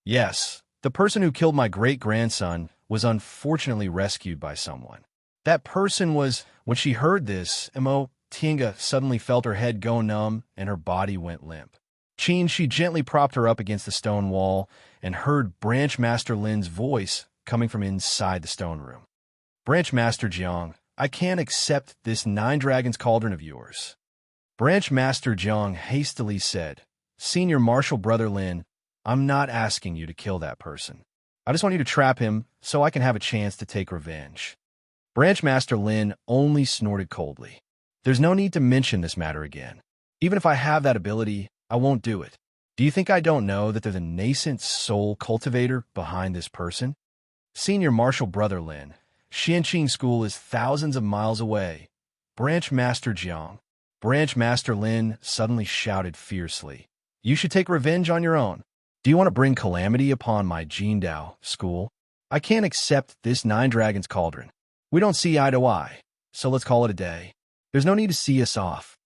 "Yes, the person who killed my great-grandson was unfortunately rescued by someone. That person was..." When she heard this, Mo Tienga suddenly felt her head go numb and her body went limp. She gently propped her up against the stone wall and heard Branch Master Lin's voice coming from inside the stone room. Branch Master Jiang, I can't accept this 9 dragons cauldron of yours. Branch Master Jiang hastily said, Senior Marshal Brother Lin, I'm not asking you to kill that person. I just want you to trap him so I can have a chance to take revenge. Branch Master Lin only snorted coldly. There's no need to mention this matter again. Even if I have that ability, I won't do it. Do you think I don't know that there's a nascent soul cultivator behind this person? Senior Marshal Brother Lin, Xianqing School is thousands of miles away. Branch Master Jiang. Branch Master Lin suddenly shouted fiercely. You should take revenge on your own. Do you want to bring calamity upon my Jindao school? I can't accept this 9 dragons cauldron. We don't see eye to eye, so let's call it a day. There's no need to see us off.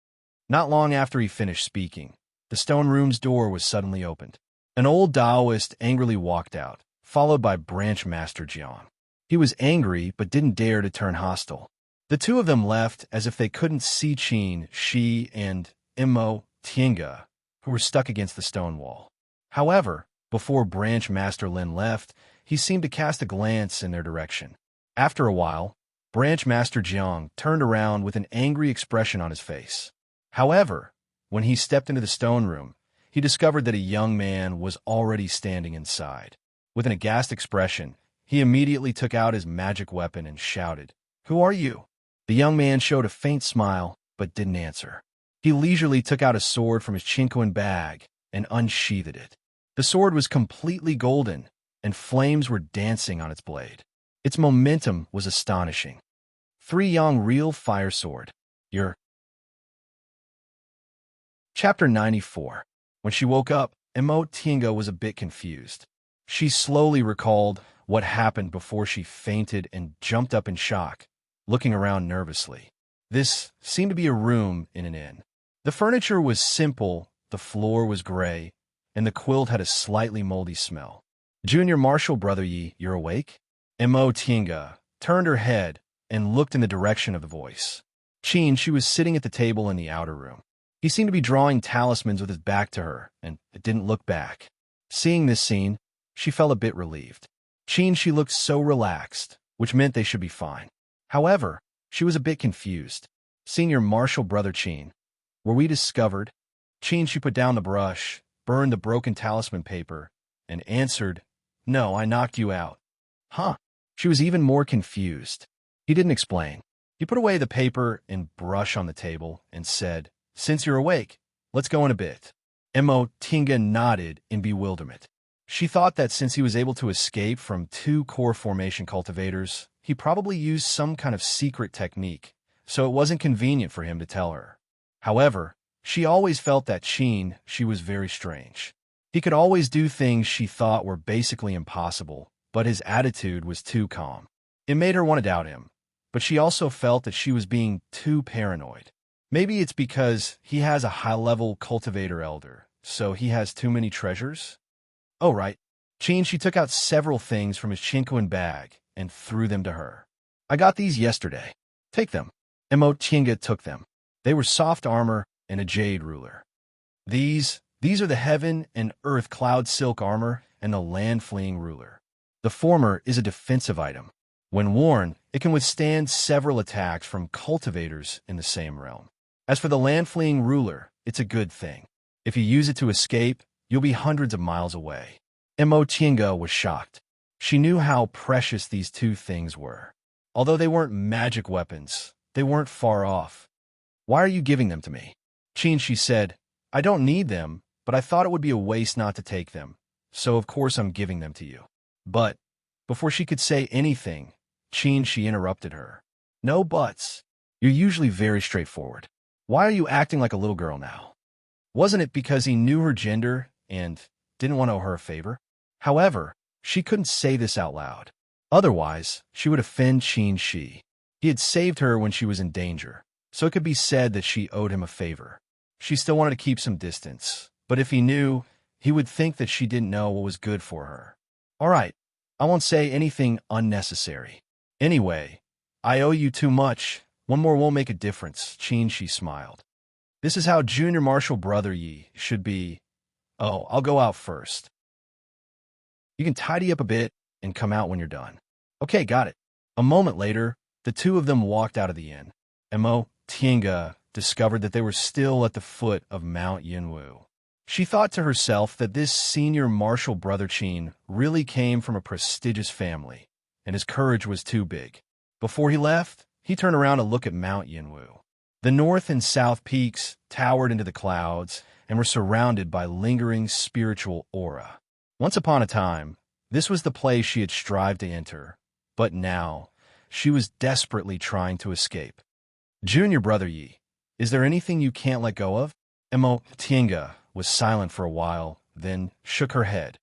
Not long after he finished speaking, the stone room's door was suddenly opened. An old Taoist angrily walked out, followed by Branch Master Jiang. He was angry but didn't dare to turn hostile. The two of them left as if they couldn't see Qin, Shi, and Imo Tiange, who were stuck against the stone wall. However, before Branch Master Lin left, he seemed to cast a glance in their direction. After a while, Branch Master Jiang turned around with an angry expression on his face. However, when he stepped into the stone room, he discovered that a young man was already standing inside. With an aghast expression, he immediately took out his magic weapon and shouted, Who are you? The young man showed a faint smile, but didn't answer. He leisurely took out a sword from his chinquin bag and unsheathed it. The sword was completely golden, and flames were dancing on its blade. Its momentum was astonishing. 3 Yang Real Fire Sword. Chapter 94. When she woke up, Imo Tiange was a bit confused. She slowly recalled what happened before she fainted and jumped up in shock, looking around nervously. This seemed to be a room in an inn. The furniture was simple, the floor was gray, and the quilt had a slightly moldy smell. Junior Marshal Brother Yi, you're awake? Imo Tiange turned her head and looked in the direction of the voice. Qin, she was sitting at the table in the outer room. He seemed to be drawing talismans with his back to her, and it didn't look back. Seeing this scene, she felt a bit relieved. Qin, she looked so relaxed, which meant they should be fine. However, she was a bit confused. Senior Marshal Brother Qin, were we discovered? Qin, she put down the brush, burned the broken talisman paper, and answered, No, I knocked you out. Huh? She was even more confused. He didn't explain. He put away the paper and brush on the table and said, Since you're awake, let's go in a bit. Imo Tiange nodded in bewilderment. She thought that since he was able to escape from 2 core formation cultivators, he probably used some kind of secret technique, so it wasn't convenient for him to tell her. However, she always felt that Qin, she was very strange. He could always do things she thought were basically impossible, but his attitude was too calm. It made her want to doubt him, but she also felt that she was being too paranoid. Maybe it's because he has a high-level cultivator elder, so he has too many treasures? Oh, right. Qin, she took out several things from his chinquin bag and threw them to her. I got these yesterday. Take them. Imo Tiange took them. They were soft armor and a jade ruler. These are the heaven and earth cloud silk armor and the land fleeing ruler. The former is a defensive item. When worn, it can withstand several attacks from cultivators in the same realm. As for the land fleeing ruler, it's a good thing. If you use it to escape, you'll be hundreds of miles away. Imo Tiange was shocked. She knew how precious these 2 things were. Although they weren't magic weapons, they weren't far off. Why are you giving them to me? Qin, she said, I don't need them, but I thought it would be a waste not to take them, so of course I'm giving them to you. But, before she could say anything, Qin, she interrupted her. No buts. You're usually very straightforward. Why are you acting like a little girl now? Wasn't it because he knew her gender and didn't want to owe her a favor? However, she couldn't say this out loud. Otherwise, she would offend Qin Shi. He had saved her when she was in danger, so it could be said that she owed him a favor. She still wanted to keep some distance, but if he knew, he would think that she didn't know what was good for her. All right, I won't say anything unnecessary. Anyway, I owe you too much. One more won't make a difference, Qin, she smiled. This is how Junior Marshal Brother Yi should be. Oh, I'll go out first. You can tidy up a bit and come out when you're done. Okay, got it. A moment later, the two of them walked out of the inn. Mo Tienga discovered that they were still at the foot of Mount Yinwu. She thought to herself that this senior martial brother Qin really came from a prestigious family, and his courage was too big. Before he left, he turned around to look at Mount Yinwu. The north and south peaks towered into the clouds and were surrounded by lingering spiritual aura. Once upon a time, this was the place she had strived to enter, but now she was desperately trying to escape. Junior brother Yi, is there anything you can't let go of? Mo Tienga was silent for a while, then shook her head.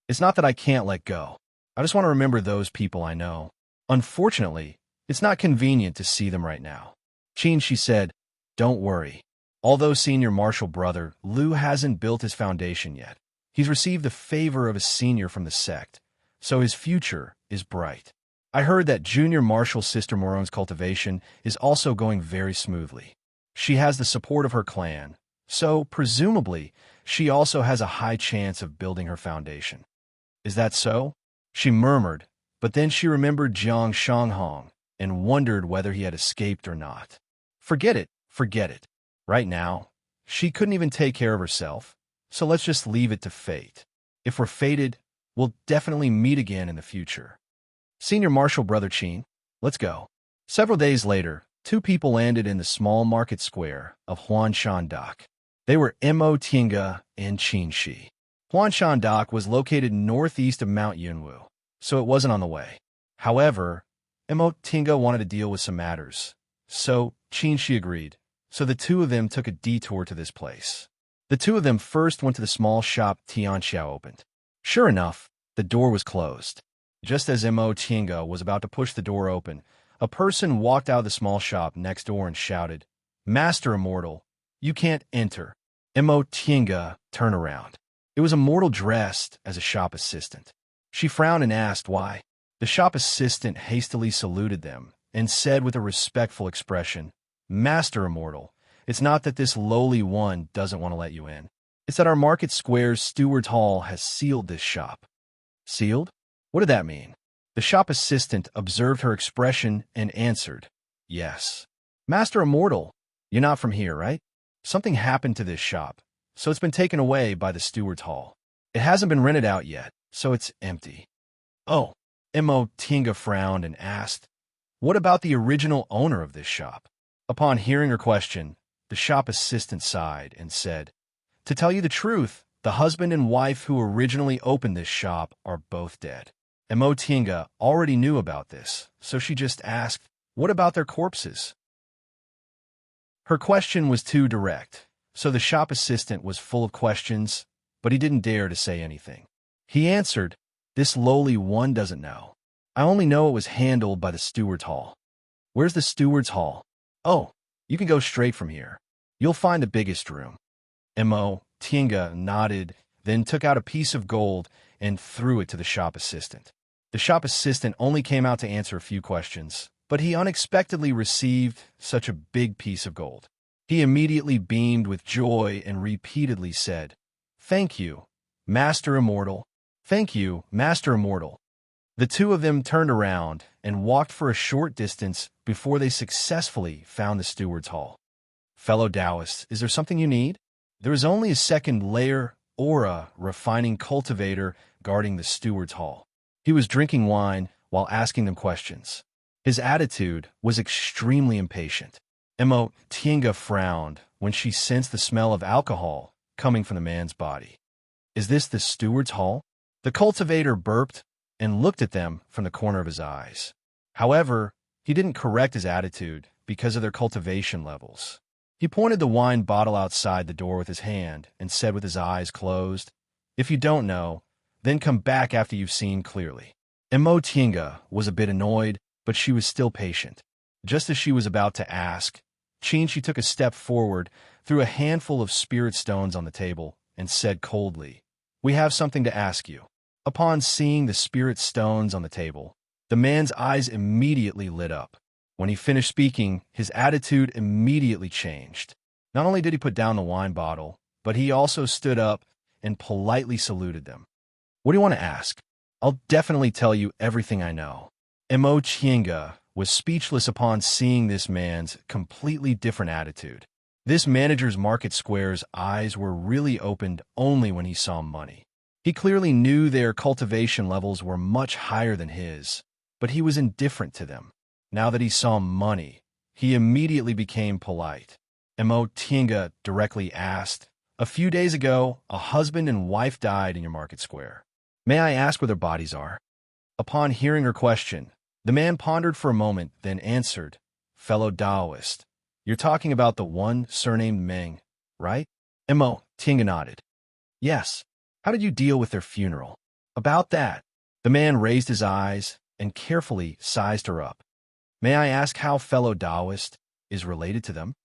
It's not that I can't let go. I just want to remember those people I know. Unfortunately, it's not convenient to see them right now. Qin, she said, don't worry. Although senior martial brother, Liu hasn't built his foundation yet. He's received the favor of a senior from the sect, so his future is bright. I heard that junior martial sister Moron's cultivation is also going very smoothly. She has the support of her clan, so presumably she also has a high chance of building her foundation. Is that so? She murmured, but then she remembered Jiang Shanghong and wondered whether he had escaped or not. Forget it, forget it. Right now, she couldn't even take care of herself, so let's just leave it to fate. If we're fated, we'll definitely meet again in the future. Senior martial brother Qin, let's go. Several days later, two people landed in the small market square of Huanshan Dock. They were Mo Tienga and Qin Shi. Huanshan Dock was located northeast of Mount Yunwu, so it wasn't on the way. However, Mo Tienga wanted to deal with some matters, so Qin Shi agreed. So the two of them took a detour to this place. The two of them first went to the small shop Tianxiao opened. Sure enough, the door was closed. Just as Mo Tienga was about to push the door open, a person walked out of the small shop next door and shouted, Master Immortal, you can't enter. Mo Tienga turned around. It was a mortal dressed as a shop assistant. She frowned and asked why. The shop assistant hastily saluted them and said with a respectful expression, Master Immortal, it's not that this lowly one doesn't want to let you in. It's that our market square's steward's hall has sealed this shop. Sealed? What did that mean? The shop assistant observed her expression and answered, Yes. Master Immortal, you're not from here, right? Something happened to this shop, so it's been taken away by the steward's hall. It hasn't been rented out yet, so it's empty. Oh, Mo Tienga frowned and asked, What about the original owner of this shop? Upon hearing her question, the shop assistant sighed and said, To tell you the truth, the husband and wife who originally opened this shop are both dead. Mo Tienga already knew about this, so she just asked, What about their corpses? Her question was too direct, so the shop assistant was full of questions, but he didn't dare to say anything. He answered, This lowly one doesn't know. I only know it was handled by the steward's hall. Where's the steward's hall? Oh, you can go straight from here. You'll find the biggest room. Mo Tienga nodded, then took out a piece of gold and threw it to the shop assistant. The shop assistant only came out to answer a few questions, but he unexpectedly received such a big piece of gold. He immediately beamed with joy and repeatedly said, Thank you, Master Immortal. Thank you, Master Immortal. The two of them turned around and walked for a short distance before they successfully found the steward's hall. Fellow Taoists, is there something you need? There is only a second layer, aura, refining cultivator guarding the steward's hall. He was drinking wine while asking them questions. His attitude was extremely impatient. Mo Tienga frowned when she sensed the smell of alcohol coming from the man's body. Is this the steward's hall? The cultivator burped and looked at them from the corner of his eyes. However, he didn't correct his attitude because of their cultivation levels. He pointed the wine bottle outside the door with his hand and said with his eyes closed, If you don't know, then come back after you've seen clearly. Mo Tienga was a bit annoyed, but she was still patient. Just as she was about to ask, Qin Shi took a step forward, threw a handful of spirit stones on the table, and said coldly, We have something to ask you. Upon seeing the spirit stones on the table, the man's eyes immediately lit up. When he finished speaking, his attitude immediately changed. Not only did he put down the wine bottle, but he also stood up and politely saluted them. What do you want to ask? I'll definitely tell you everything I know. Mo Tienga was speechless upon seeing this man's completely different attitude. This manager's market square's eyes were really opened only when he saw money. He clearly knew their cultivation levels were much higher than his, but he was indifferent to them. Now that he saw money, he immediately became polite. Mo Tienga directly asked, "A few days ago, a husband and wife died in your market square. May I ask where their bodies are?" Upon hearing her question, the man pondered for a moment, then answered, "Fellow Taoist, you're talking about the one surnamed Meng, right?" Mo Tienga nodded. "Yes. How did you deal with their funeral?" "About that." The man raised his eyes and carefully sized her up. "May I ask how fellow Taoist is related to them?"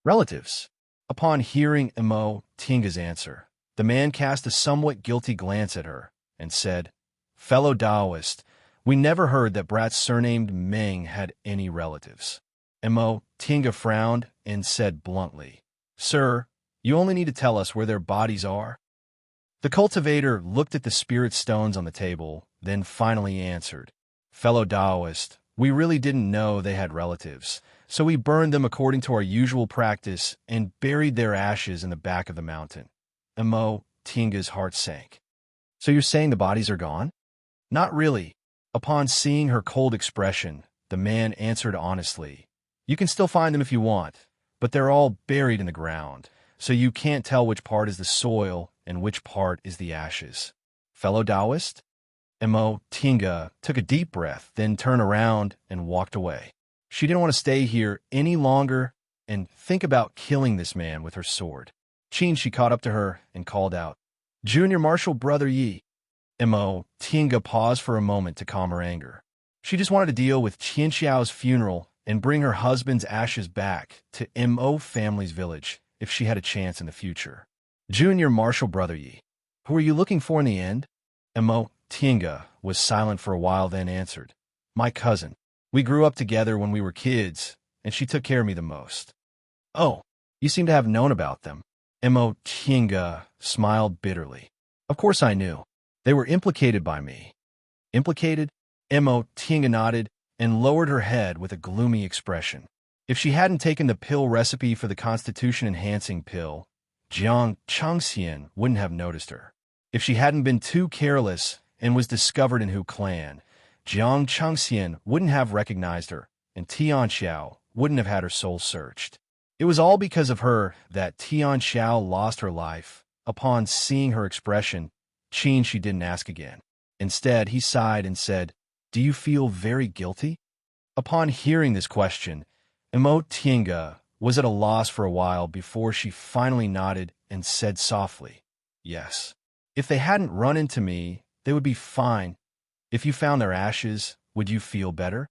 "Relatives." Upon hearing Mo Tienga's answer, the man cast a somewhat guilty glance at her and said, "Fellow Taoist, we never heard that brats surnamed Meng had any relatives." Mo Tienga frowned and said bluntly, "Sir, you only need to tell us where their bodies are." The cultivator looked at the spirit stones on the table, then finally answered, "Fellow Taoist, we really didn't know they had relatives, so we burned them according to our usual practice and buried their ashes in the back of the mountain." Mo Tienga's heart sank. "So you're saying the bodies are gone?" "Not really." Upon seeing her cold expression, the man answered honestly, "You can still find them if you want, but they're all buried in the ground, so you can't tell which part is the soil and which part is the ashes." "Fellow Taoist?" Mo Tienga took a deep breath, then turned around and walked away. She didn't want to stay here any longer and think about killing this man with her sword. She caught up to her and called out, "Junior Marshal Brother Yi." Mo Tienga paused for a moment to calm her anger. She just wanted to deal with Qianxiao's funeral and bring her husband's ashes back to Mo family's village if she had a chance in the future. "Junior Marshal Brother Yi, who are you looking for in the end?" Mo Tienga was silent for a while, then answered, "My cousin. We grew up together when we were kids, and she took care of me the most." "Oh, you seem to have known about them." Mo Tienga smiled bitterly. "Of course I knew. They were implicated by me." "Implicated?" Mo Tienga nodded and lowered her head with a gloomy expression. If she hadn't taken the pill recipe for the constitution-enhancing pill, Jiang Changxian wouldn't have noticed her. If she hadn't been too careless and was discovered in Hu Clan, Jiang Changxian wouldn't have recognized her, and Tianxiao wouldn't have had her soul searched. It was all because of her that Tianxiao lost her life. Upon seeing her expression, she didn't ask again. Instead, he sighed and said, "Do you feel very guilty?" Upon hearing this question, Mo Tienga was at a loss for a while before she finally nodded and said softly, "Yes. If they hadn't run into me, they would be fine. If you found their ashes, would you feel better?"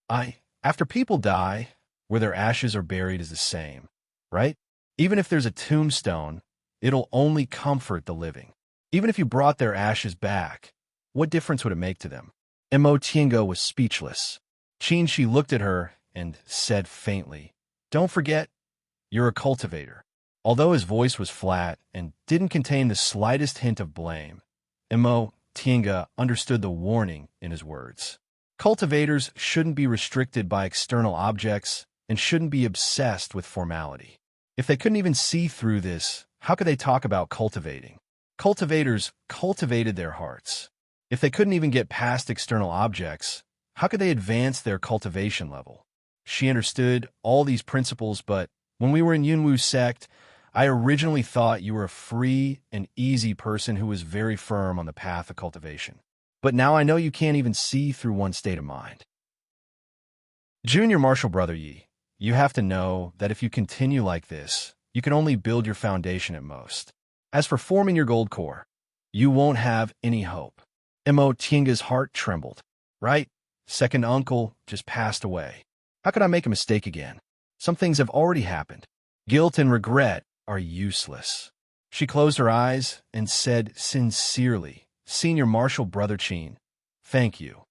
After people die, where their ashes are buried is the same, right? Even if there's a tombstone, it'll only comfort the living. Even if you brought their ashes back, what difference would it make to them? Mo Tienga was speechless. She looked at her and said faintly, "Don't forget, you're a cultivator." Although his voice was flat and didn't contain the slightest hint of blame, Mo Tienga understood the warning in his words. Cultivators shouldn't be restricted by external objects and shouldn't be obsessed with formality. If they couldn't even see through this, how could they talk about cultivating? Cultivators cultivated their hearts. If they couldn't even get past external objects, how could they advance their cultivation level? She understood all these principles, but when we were in Yunwu sect, I originally thought you were a free and easy person who was very firm on the path of cultivation. But now I know you can't even see through one state of mind. Junior Marshal Brother Yi, you have to know that if you continue like this, you can only build your foundation at most. As for forming your gold core, you won't have any hope. Mo Tienga's heart trembled. Right? Second uncle just passed away. How could I make a mistake again? Some things have already happened. Guilt and regret are useless. She closed her eyes and said sincerely, "Senior Marshal Brother Qin, thank you."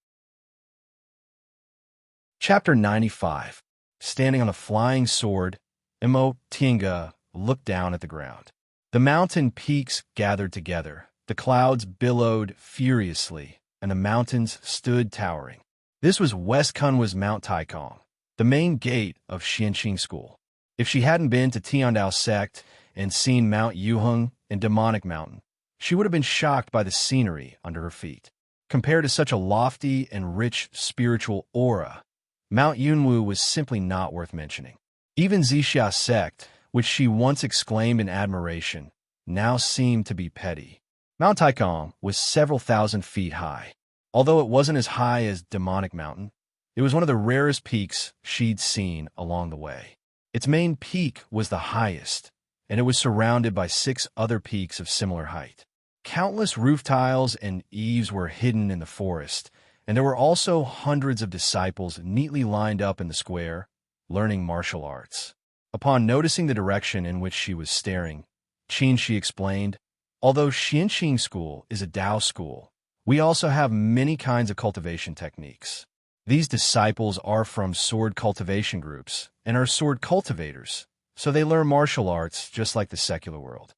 Chapter 95. Standing on a flying sword, Mo Tienga looked down at the ground. The mountain peaks gathered together, the clouds billowed furiously, and the mountains stood towering. This was West Kunwa's Mount Taikong, the main gate of Xianqing School. If she hadn't been to Tiandao Sect and seen Mount Yuheng and Demonic Mountain, she would have been shocked by the scenery under her feet. Compared to such a lofty and rich spiritual aura, Mount Yunwu was simply not worth mentioning. Even Zixia Sect, which she once exclaimed in admiration, now seemed to be petty. Mount Taikong was several thousand feet high. Although it wasn't as high as Demonic Mountain, it was one of the rarest peaks she'd seen along the way. Its main peak was the highest, and it was surrounded by 6 other peaks of similar height. Countless roof tiles and eaves were hidden in the forest, and there were also hundreds of disciples neatly lined up in the square, learning martial arts. Upon noticing the direction in which she was staring, Qin explained, "Although Xianqing School is a Dao school, we also have many kinds of cultivation techniques. These disciples are from sword cultivation groups and are sword cultivators, so they learn martial arts just like the secular world."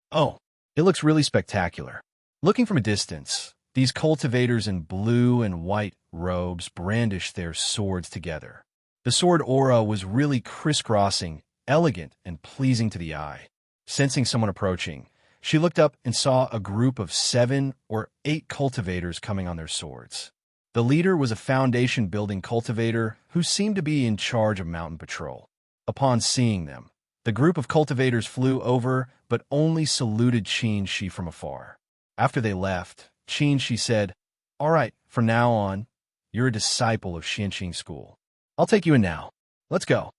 Oh, it looks really spectacular. Looking from a distance, these cultivators in blue and white robes brandished their swords together. The sword aura was really crisscrossing, elegant, and pleasing to the eye. Sensing someone approaching, she looked up and saw a group of 7 or 8 cultivators coming on their swords. The leader was a foundation-building cultivator who seemed to be in charge of mountain patrol. Upon seeing them, the group of cultivators flew over but only saluted Qin from afar. After they left, Qin said, "All right, from now on, you're a disciple of Xianqing School. I'll take you in now. Let's go."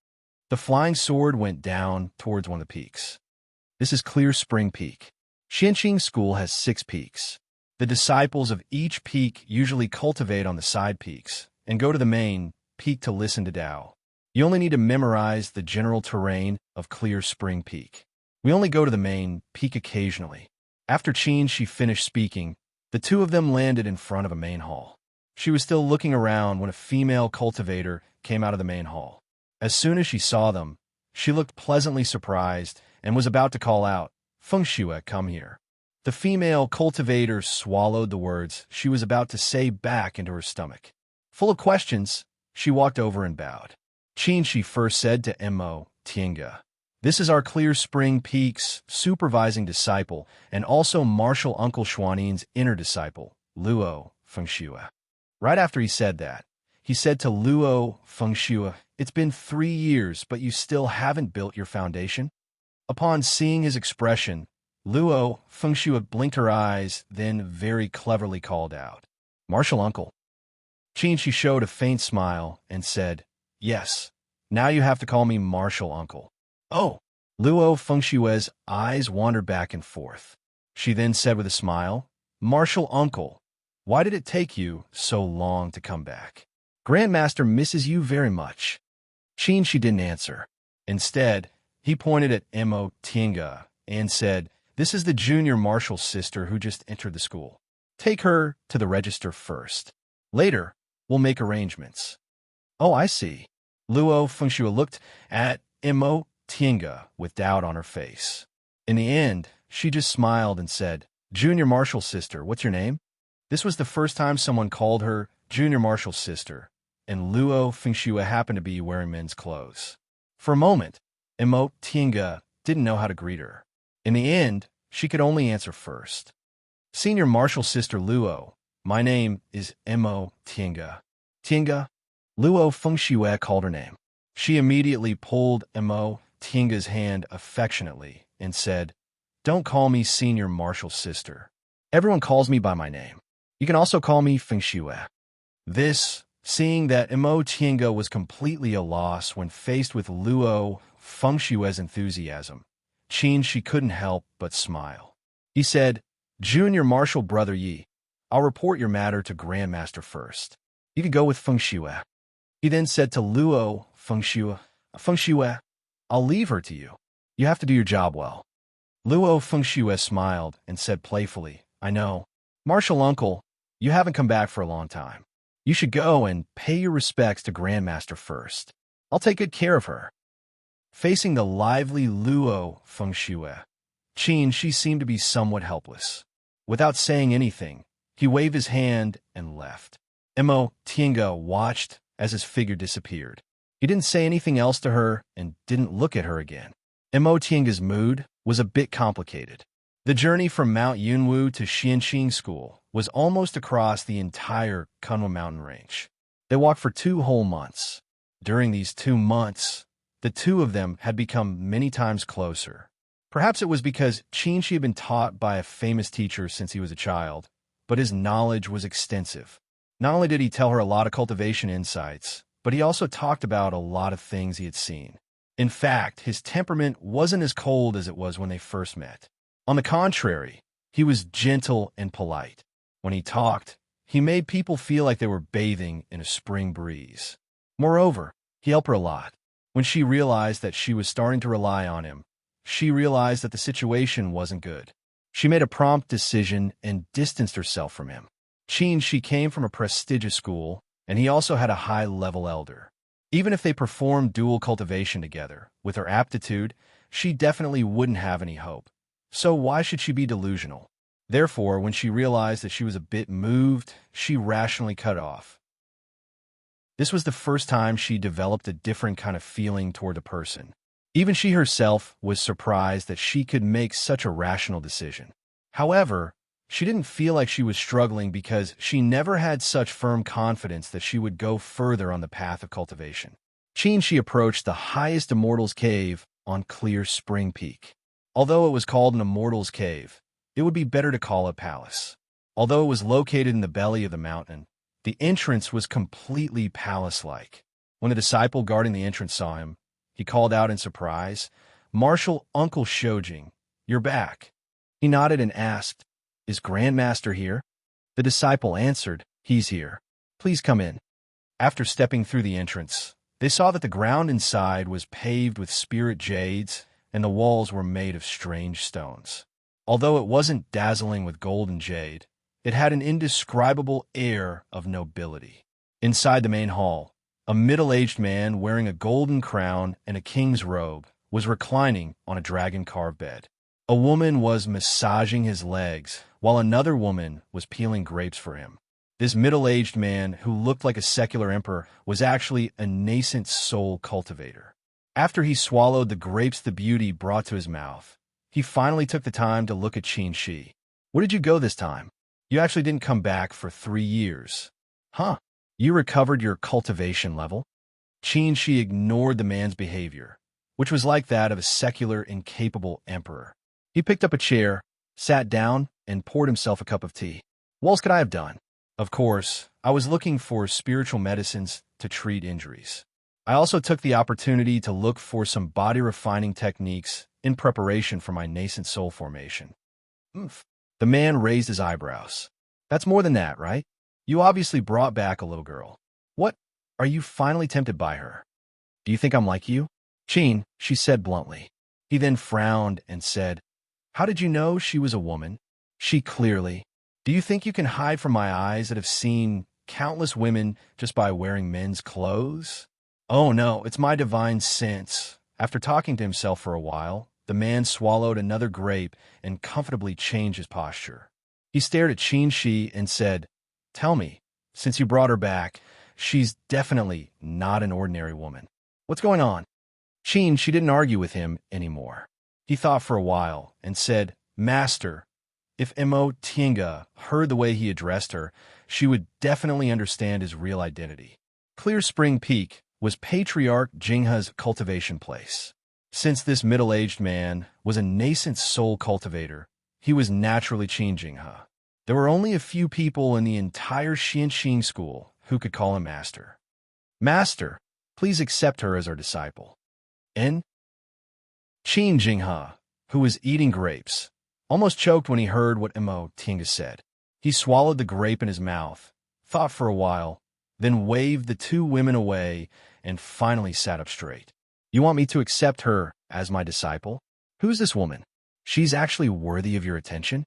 The flying sword went down towards one of the peaks. This is Clear Spring Peak. Xianqing School has 6 peaks. The disciples of each peak usually cultivate on the side peaks and go to the main peak to listen to Tao. You only need to memorize the general terrain of Clear Spring Peak. We only go to the main peak occasionally. After Qin finished speaking, the 2 of them landed in front of a main hall. She was still looking around when a female cultivator came out of the main hall. As soon as she saw them, she looked pleasantly surprised and was about to call out, "Feng Xue, come here." The female cultivator swallowed the words she was about to say back into her stomach. Full of questions, she walked over and bowed. Qin first said to Mo Tiange, "This is our Clear Spring Peak's supervising disciple and also Martial Uncle Xuanin's inner disciple, Luo Fengxue." Right after he said that, he said to Luo Fengxue, "It's been 3 years, but you still haven't built your foundation?" Upon seeing his expression, Luo Fengxue blinked her eyes, then very cleverly called out, "Martial Uncle." Qin showed a faint smile and said, "Yes, now you have to call me Martial Uncle." "Oh." Luo Fengxue's eyes wandered back and forth. She then said with a smile, "Martial Uncle, why did it take you so long to come back? Grandmaster misses you very much." Qin didn't answer. Instead, he pointed at Mo Tiange and said, "This is the junior martial sister who just entered the school. Take her to the register first. Later, we'll make arrangements." "Oh, I see." Luo Fengxue looked at Mo Tiange with doubt on her face. In the end, she just smiled and said, "Junior martial sister, what's your name?" This was the first time someone called her junior martial sister, and Luo Fengxue happened to be wearing men's clothes. For a moment, Mo Tiange didn't know how to greet her. In the end, she could only answer first. "Senior martial sister Luo, my name is Mo Tiange." "Tiange?" Luo Fengxue called her name. She immediately pulled Mo Tiange's hand affectionately and said, "Don't call me senior martial sister. Everyone calls me by my name. You can also call me Fengxue." This, seeing that Mo Tiange was completely at a loss when faced with Luo Fengxue's enthusiasm, Qin couldn't help but smile. He said, "Junior martial brother Yi, I'll report your matter to Grandmaster first. You can go with Fengxue." He then said to Luo Fengxue, "Fengxue, I'll leave her to you. You have to do your job well." Luo Fengxue smiled and said playfully, "I know. Martial Uncle, you haven't come back for a long time. You should go and pay your respects to Grandmaster first. I'll take good care of her." Facing the lively Luo Fengxue, She seemed to be somewhat helpless. Without saying anything, he waved his hand and left. Tienga watched as his figure disappeared. He didn't say anything else to her and didn't look at her again. Tienga's mood was a bit complicated. The journey from Mount Yunwu to Xianxing School was almost across the entire Kunwa mountain range. They walked for 2 whole months. During these 2 months, the two of them had become many times closer. Perhaps it was because Qin had been taught by a famous teacher since he was a child, but his knowledge was extensive. Not only did he tell her a lot of cultivation insights, but he also talked about a lot of things he had seen. In fact, his temperament wasn't as cold as it was when they first met. On the contrary, he was gentle and polite. When he talked, he made people feel like they were bathing in a spring breeze. Moreover, he helped her a lot. When she realized that she was starting to rely on him, she realized that the situation wasn't good. She made a prompt decision and distanced herself from him. She came from a prestigious school, and he also had a high-level elder. Even if they performed dual cultivation together, with her aptitude, she definitely wouldn't have any hope. So why should she be delusional? Therefore, when she realized that she was a bit moved, she rationally cut off. This was the first time she developed a different kind of feeling toward the person. Even she herself was surprised that she could make such a rational decision. However, she didn't feel like she was struggling because she never had such firm confidence that she would go further on the path of cultivation. She approached the highest Immortal's Cave on Clear Spring Peak. Although it was called an Immortal's Cave, it would be better to call it Palace. Although it was located in the belly of the mountain, the entrance was completely palace-like. When the disciple guarding the entrance saw him, he called out in surprise, "Marshal Uncle Shojing, you're back." He nodded and asked, "Is Grandmaster here?" The disciple answered, "He's here. Please come in." After stepping through the entrance, they saw that the ground inside was paved with spirit jades and the walls were made of strange stones. Although it wasn't dazzling with gold and jade, it had an indescribable air of nobility. Inside the main hall, a middle-aged man wearing a golden crown and a king's robe was reclining on a dragon-carved bed. A woman was massaging his legs, while another woman was peeling grapes for him. This middle-aged man, who looked like a secular emperor, was actually a nascent soul cultivator. After he swallowed the grapes the beauty brought to his mouth, he finally took the time to look at Qin Shi. "Where did you go this time? You actually didn't come back for 3 years. Huh? You recovered your cultivation level?" Qin Shi ignored the man's behavior, which was like that of a secular, incapable emperor. He picked up a chair, sat down, and poured himself a cup of tea. "What else could I have done? Of course, I was looking for spiritual medicines to treat injuries. I also took the opportunity to look for some body-refining techniques in preparation for my nascent soul formation." "Oomph." The man raised his eyebrows. "That's more than that, right? You obviously brought back a little girl. What? Are you finally tempted by her? Do you think I'm like you?" "Qin," she said bluntly. He then frowned and said, "How did you know she was a woman?" She clearly, "Do you think you can hide from my eyes that have seen countless women just by wearing men's clothes?" "Oh no, it's my divine sense." After talking to himself for a while, the man swallowed another grape and comfortably changed his posture. He stared at Qin Shi and said, "Tell me, since you brought her back, she's definitely not an ordinary woman. What's going on?" She didn't argue with him anymore. He thought for a while and said, "Master, if Tienga heard the way he addressed her, she would definitely understand his real identity." Clear Spring Peak was Patriarch Jinghe's cultivation place. Since this middle-aged man was a nascent soul cultivator, he was naturally Qin Jinghe. There were only a few people in the entire Xianxing school who could call him master. "Master, please accept her as our disciple." Qin Jinghe, who was eating grapes, almost choked when he heard what Tienga said. He swallowed the grape in his mouth, thought for a while, then waved the two women away and finally sat up straight. "You want me to accept her as my disciple? Who's this woman? She's actually worthy of your attention?"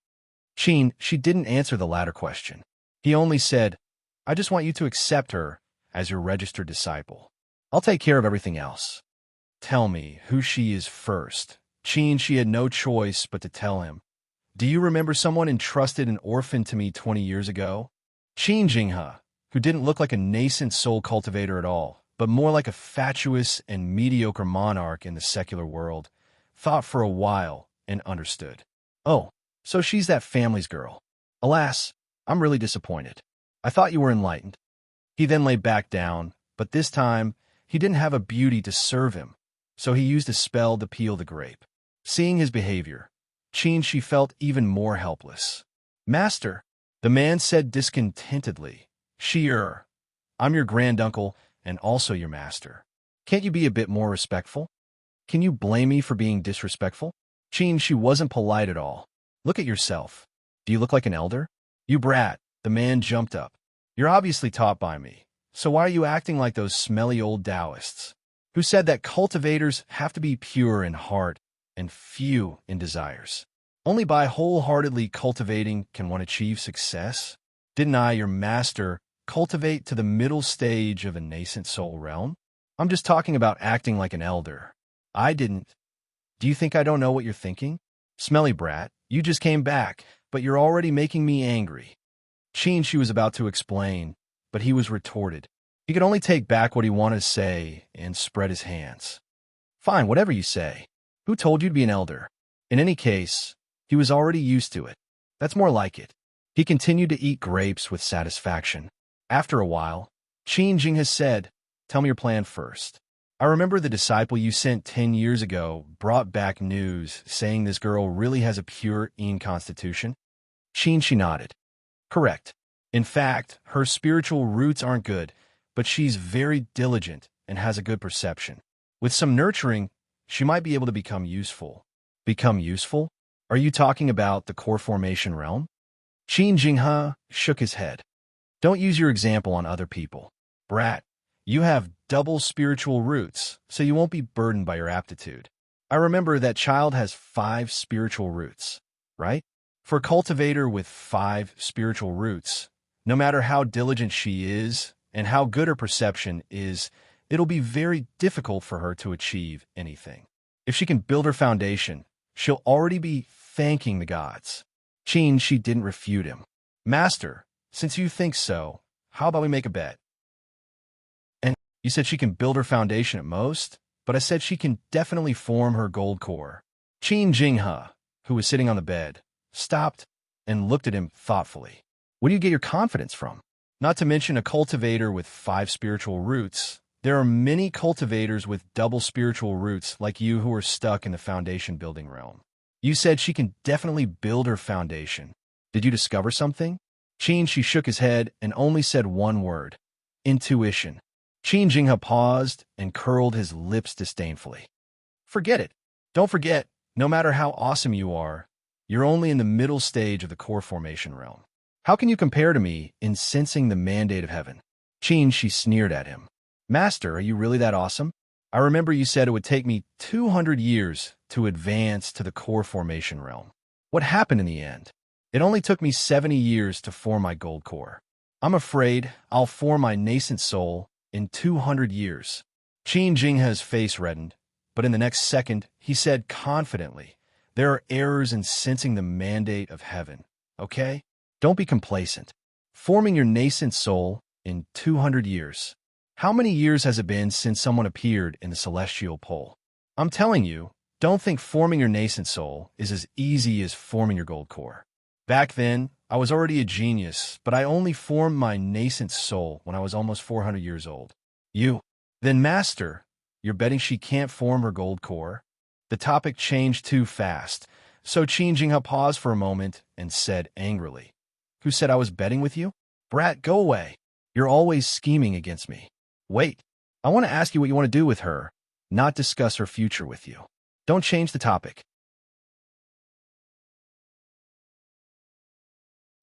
She didn't answer the latter question. He only said, "I just want you to accept her as your registered disciple. I'll take care of everything else. Tell me who she is first, She had no choice but to tell him. Do you remember someone entrusted an orphan to me 20 years ago? Jinghe, who didn't look like a nascent soul cultivator at all, but more like a fatuous and mediocre monarch in the secular world, thought for a while and understood. Oh, so she's that family's girl. Alas, I'm really disappointed. I thought you were enlightened. He then lay back down, but this time he didn't have a beauty to serve him, so he used a spell to peel the grape. Seeing his behavior, she felt even more helpless. Master, the man said discontentedly, I'm your granduncle and also your master. Can't you be a bit more respectful? Can you blame me for being disrespectful? She wasn't polite at all. Look at yourself. Do you look like an elder? You brat, the man jumped up. You're obviously taught by me, so why are you acting like those smelly old Taoists, who said that cultivators have to be pure in heart and few in desires? Only by wholeheartedly cultivating can one achieve success. Didn't I, your master, cultivate to the middle stage of a nascent soul realm? I'm just talking about acting like an elder. I didn't. Do you think I don't know what you're thinking? Smelly brat, you just came back, but you're already making me angry. She was about to explain, but he was retorted. He could only take back what he wanted to say and spread his hands. Fine, whatever you say. Who told you to be an elder? In any case, he was already used to it. That's more like it. He continued to eat grapes with satisfaction. After a while, Jing has said, tell me your plan first. I remember the disciple you sent 10 years ago brought back news saying this girl really has a pure constitution. She nodded. Correct. In fact, her spiritual roots aren't good, but she's very diligent and has a good perception. With some nurturing, she might be able to become useful. Become useful? Are you talking about the core formation realm? Jinghe shook his head. Don't use your example on other people. Brat, you have double spiritual roots, so you won't be burdened by your aptitude. I remember that child has 5 spiritual roots, right? For a cultivator with 5 spiritual roots, no matter how diligent she is and how good her perception is, it'll be very difficult for her to achieve anything. If she can build her foundation, she'll already be thanking the gods. She didn't refute him. Master, since you think so, how about we make a bet? And you said she can build her foundation at most, but I said she can definitely form her gold core. Jinghe, who was sitting on the bed, stopped and looked at him thoughtfully. Where do you get your confidence from? Not to mention a cultivator with 5 spiritual roots. There are many cultivators with double spiritual roots like you who are stuck in the foundation building realm. You said she can definitely build her foundation. Did you discover something? She shook his head and only said one word. Intuition. Jinghe paused and curled his lips disdainfully. Forget it. Don't forget, no matter how awesome you are, you're only in the middle stage of the core formation realm. How can you compare to me in sensing the mandate of heaven? She sneered at him. Master, are you really that awesome? I remember you said it would take me 200 years to advance to the core formation realm. What happened in the end? It only took me 70 years to form my gold core. I'm afraid I'll form my nascent soul in 200 years. Jinghe's face reddened, but in the next second, he said confidently, there are errors in sensing the mandate of heaven, okay? Don't be complacent. Forming your nascent soul in 200 years. How many years has it been since someone appeared in the celestial pole? I'm telling you, don't think forming your nascent soul is as easy as forming your gold core. Back then, I was already a genius, but I only formed my nascent soul when I was almost 400 years old. Then Master, you're betting she can't form her gold core? The topic changed too fast, so Jinghe paused for a moment and said angrily, Who said I was betting with you? Brat, go away. You're always scheming against me. Wait, I want to ask you what you want to do with her, not discuss her future with you. Don't change the topic.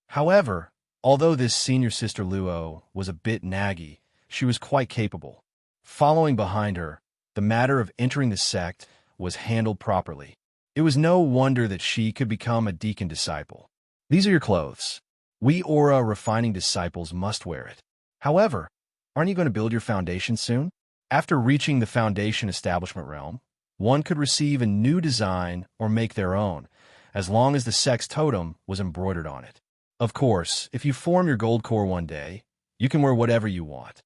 However, although this senior sister Luo was a bit naggy, she was quite capable. Following behind her, the matter of entering the sect was handled properly. It was no wonder that she could become a deacon disciple. These are your clothes. We aura refining disciples must wear it. However, aren't you going to build your foundation soon? After reaching the foundation establishment realm, One could receive a new design or make their own, as long as the sect's totem was embroidered on it. Of course, if you form your gold core one day, you can wear whatever you want.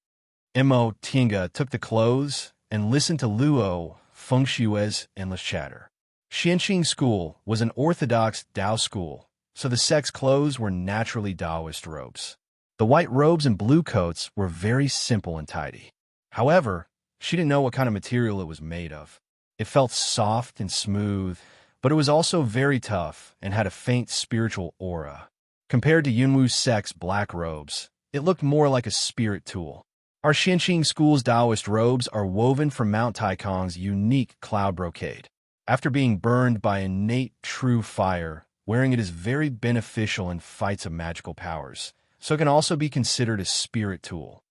Mo Tinga took the clothes and listened to Luo Fengshue's endless chatter. Xianqing School was an orthodox Dao school, so the sect's clothes were naturally Taoist robes. The white robes and blue coats were very simple and tidy. However, she didn't know what kind of material it was made of. It felt soft and smooth, but it was also very tough and had a faint spiritual aura. Compared to Yunwu sect's black robes, it looked more like a spirit tool. Our Xianqing School's Taoist robes are woven from Mount Taikong's unique cloud brocade. After being burned by innate true fire, wearing it is very beneficial in fights of magical powers, so it can also be considered a spirit tool.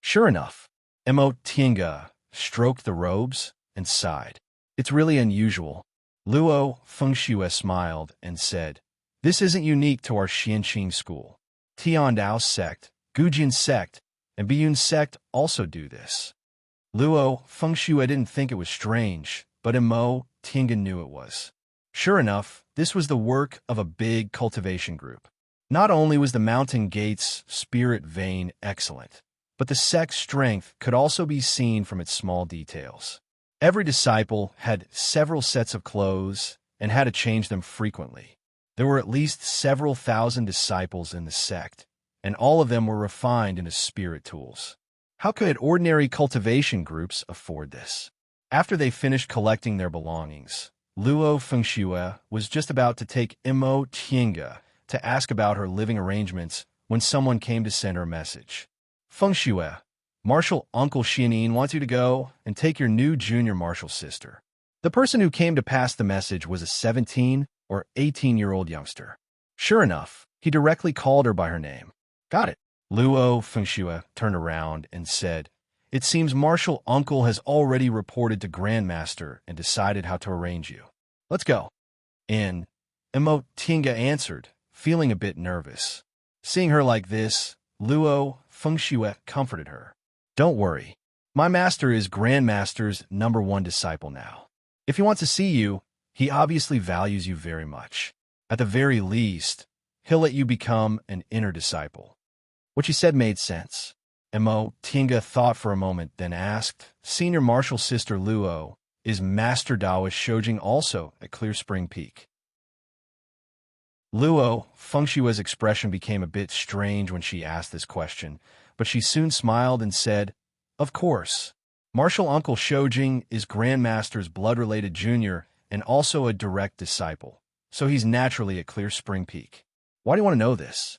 Sure enough, Mo Tinga stroked the robes and sighed. It's really unusual. Luo Fengshue smiled and said, "This isn't unique to our Xianqing School. Tiandao sect, Gujin sect, and Biyun sect also do this." Luo Fengshue didn't think it was strange, but Mo Tinga knew it was. Sure enough, this was the work of a big cultivation group. Not only was the Mountain Gate's spirit vein excellent, but the sect's strength could also be seen from its small details. Every disciple had several sets of clothes and had to change them frequently. There were at least several thousand disciples in the sect, and all of them were refined into spirit tools. How could ordinary cultivation groups afford this? After they finished collecting their belongings, Luo Fengshue was just about to take Mo Tinga to ask about her living arrangements when someone came to send her a message. "Fengshue, Marshal Uncle Xianin wants you to go and take your new junior marshal sister." The person who came to pass the message was a 17 or 18-year-old youngster. Sure enough, he directly called her by her name. "Got it." Luo Fengshue turned around and said, "It seems Marshal Uncle has already reported to Grandmaster and decided how to arrange you. Let's go." And Mo Tinga answered, feeling a bit nervous. Seeing her like this, Luo Fengshue comforted her. "Don't worry. My master is Grandmaster's #1 disciple now. If he wants to see you, he obviously values you very much. At the very least, he'll let you become an inner disciple." What she said made sense. Mo Tinga thought for a moment, then asked, "Senior Marshal Sister Luo, is Master Taoist Shojing also at Clear Spring Peak?" Luo Fengshue's expression became a bit strange when she asked this question, but she soon smiled and said, "Of course. Marshal Uncle Shojing is Grandmaster's blood-related junior and also a direct disciple, so he's naturally at Clear Spring Peak. Why do you want to know this?"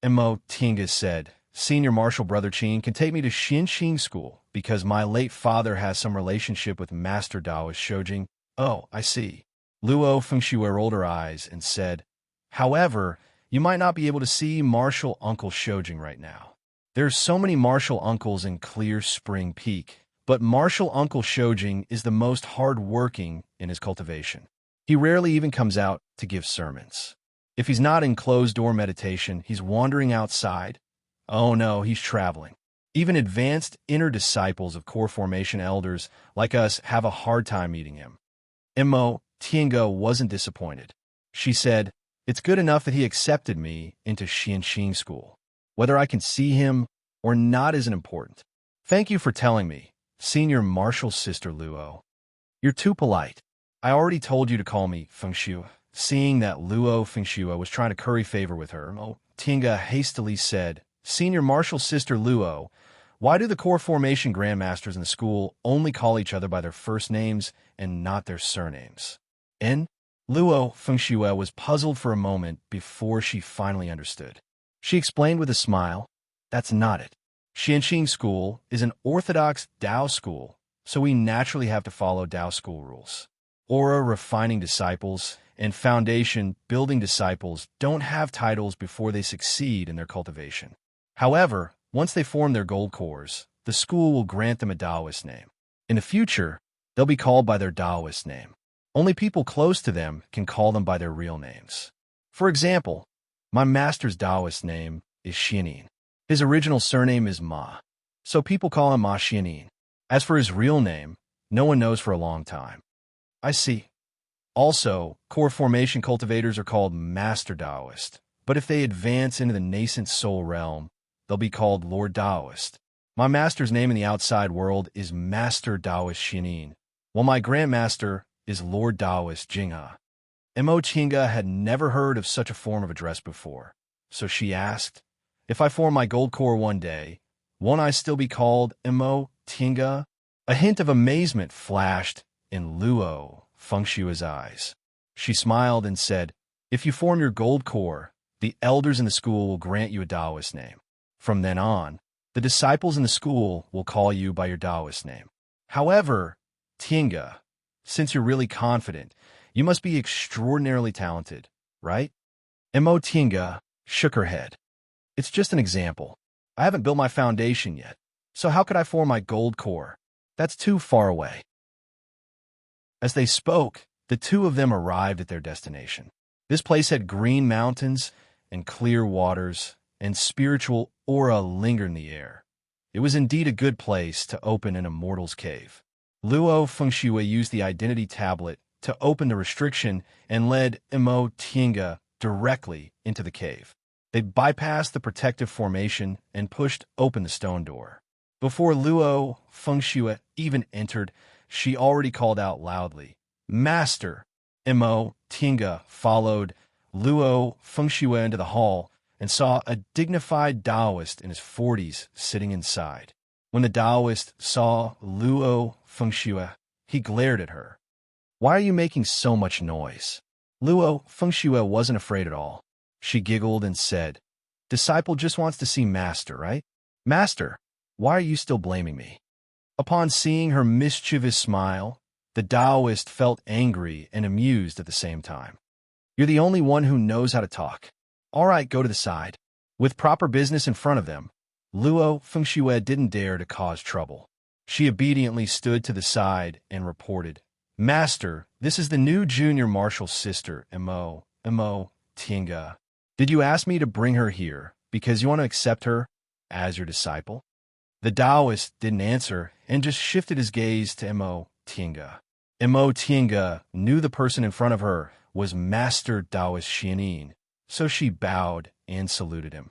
Mo Tinga said, "Senior Marshal Brother Qin can take me to Xianqing School because my late father has some relationship with Master Taoist Shojing." "Oh, I see." Luo Fengshue rolled her eyes and said, "However, you might not be able to see Marshal Uncle Shojing right now. There's so many Marshal Uncles in Clear Spring Peak, but Marshal Uncle Shojing is the most hard-working in his cultivation. He rarely even comes out to give sermons. If he's not in closed-door meditation, he's wandering outside. Oh no, he's traveling. Even advanced inner disciples of core formation elders like us have a hard time meeting him." Mo Tinga wasn't disappointed. She said, "It's good enough that he accepted me into Xianqing School. Whether I can see him or not isn't important. Thank you for telling me, Senior Marshal Sister Luo. You're too polite. I already told you to call me Fengshue." Seeing that Luo Fengshue was trying to curry favor with her, Mo Tinga hastily said, "Senior Marshal Sister Luo, why do the core formation grandmasters in the school only call each other by their first names and not their surnames?" And Luo Fengshue was puzzled for a moment before she finally understood. She explained with a smile, "That's not it. Xianqing School is an orthodox Dao school, so we naturally have to follow Dao school rules. Aura refining disciples and foundation building disciples don't have titles before they succeed in their cultivation. However, once they form their gold cores, the school will grant them a Taoist name. In the future, they'll be called by their Taoist name. Only people close to them can call them by their real names. For example, my master's Taoist name is Xianin. His original surname is Ma, so people call him Ma Xianin. As for his real name, no one knows for a long time. I see. Also, core formation cultivators are called Master Taoist, but if they advance into the nascent soul realm, they'll be called Lord Taoist. My master's name in the outside world is Master Taoist Xianin, while my grandmaster is Lord Taoist Jinghe. Mo Tinga had never heard of such a form of address before, so she asked, "If I form my gold core one day, won't I still be called Mo Tinga?" A hint of amazement flashed in Luo Fengshua's eyes. She smiled and said, "If you form your gold core, the elders in the school will grant you a Taoist name. From then on, the disciples in the school will call you by your Taoist name. However, Tinga, since you're really confident, you must be extraordinarily talented, right?" Mo Tinga shook her head. "It's just an example. I haven't built my foundation yet, so how could I form my gold core? That's too far away." As they spoke, the two of them arrived at their destination. This place had green mountains and clear waters, and spiritual aura lingered in the air. It was indeed a good place to open an immortal's cave. Luo Fengshue used the identity tablet to open the restriction and led Mo Tinga directly into the cave. They bypassed the protective formation and pushed open the stone door. Before Luo Fengshue even entered, she already called out loudly, "Master!" Mo Tinga followed Luo Fengshue into the hall and saw a dignified Taoist in his 40s sitting inside. When the Taoist saw Luo Fengshue, he glared at her. "Why are you making so much noise?" Luo Fengshue wasn't afraid at all. She giggled and said, "Disciple just wants to see Master, right? Master, why are you still blaming me?" Upon seeing her mischievous smile, the Taoist felt angry and amused at the same time. "You're the only one who knows how to talk. All right, go to the side." With proper business in front of them, Luo Fengshue didn't dare to cause trouble. She obediently stood to the side and reported, "Master, this is the new junior marshal's sister, Mo Tinga. Did you ask me to bring her here because you want to accept her as your disciple?" The Taoist didn't answer and just shifted his gaze to Mo Tinga. Mo Tinga knew the person in front of her was Master Taoist Xianin, so she bowed and saluted him.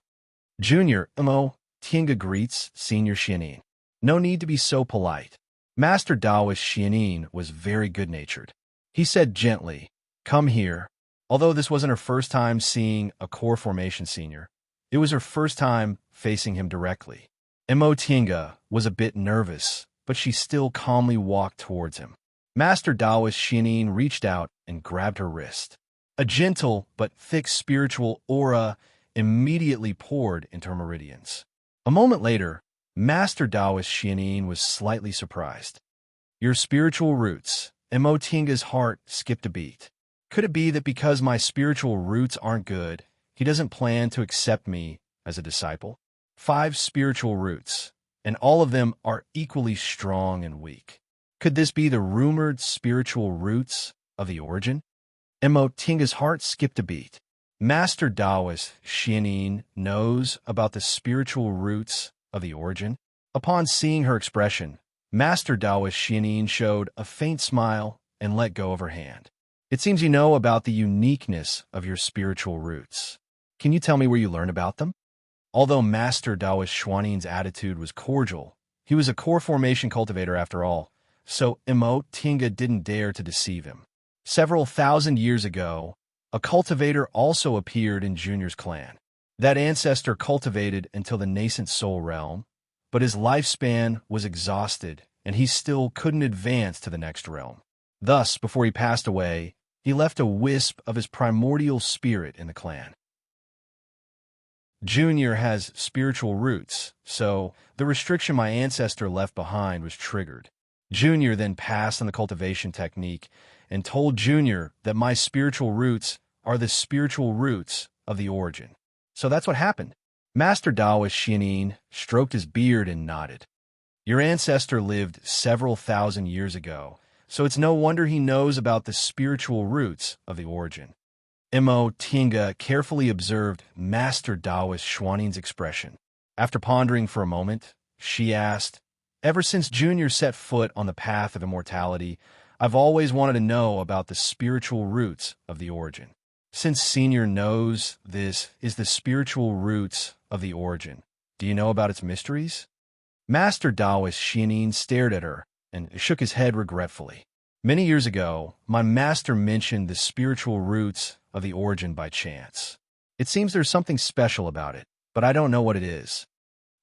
"Junior Mo Tinga greets Senior Xianin. No need to be so polite." Master Taoist Xianin was very good-natured. He said gently, "Come here." Although this wasn't her first time seeing a core formation senior, it was her first time facing him directly. Mo Tinga was a bit nervous, but she still calmly walked towards him. Master Taoist Xianin reached out and grabbed her wrist. A gentle but thick spiritual aura immediately poured into her meridians. A moment later, Master Taoist Xianin was slightly surprised. "Your spiritual roots." Mo Tinga's heart skipped a beat. Could it be that because my spiritual roots aren't good, he doesn't plan to accept me as a disciple? 5 spiritual roots, and all of them are equally strong and weak. Could this be the rumored spiritual roots of the origin? Mo Tinga's heart skipped a beat. Master Taoist Xianin knows about the spiritual roots of the origin. Upon seeing her expression, Master Taoist Xianin showed a faint smile and let go of her hand. "It seems you know about the uniqueness of your spiritual roots. Can you tell me where you learned about them?" Although Master Taoist Xuanin's attitude was cordial, he was a core formation cultivator after all, so Mo Tinga didn't dare to deceive him. Several thousand years ago, a cultivator also appeared in Junior's clan. That ancestor cultivated until the nascent soul realm, but his lifespan was exhausted and he still couldn't advance to the next realm. Thus, before he passed away, he left a wisp of his primordial spirit in the clan. Junior has spiritual roots, so the restriction my ancestor left behind was triggered. Junior then passed on the cultivation technique and told Junior that my spiritual roots are the spiritual roots of the origin. So that's what happened. Master Taoist Xianin stroked his beard and nodded. "Your ancestor lived several thousand years ago, so it's no wonder he knows about the spiritual roots of the origin." Mo Tinga carefully observed Master Taoist Xuanin's expression. After pondering for a moment, she asked, "Ever since Junior set foot on the path of immortality, I've always wanted to know about the spiritual roots of the origin. Since Senior knows this is the spiritual roots of the origin, do you know about its mysteries? Master Taoist Xianin stared at her and shook his head regretfully. Many years ago, my master mentioned the spiritual roots of the origin by chance. It seems there's something special about it, but I don't know what it is.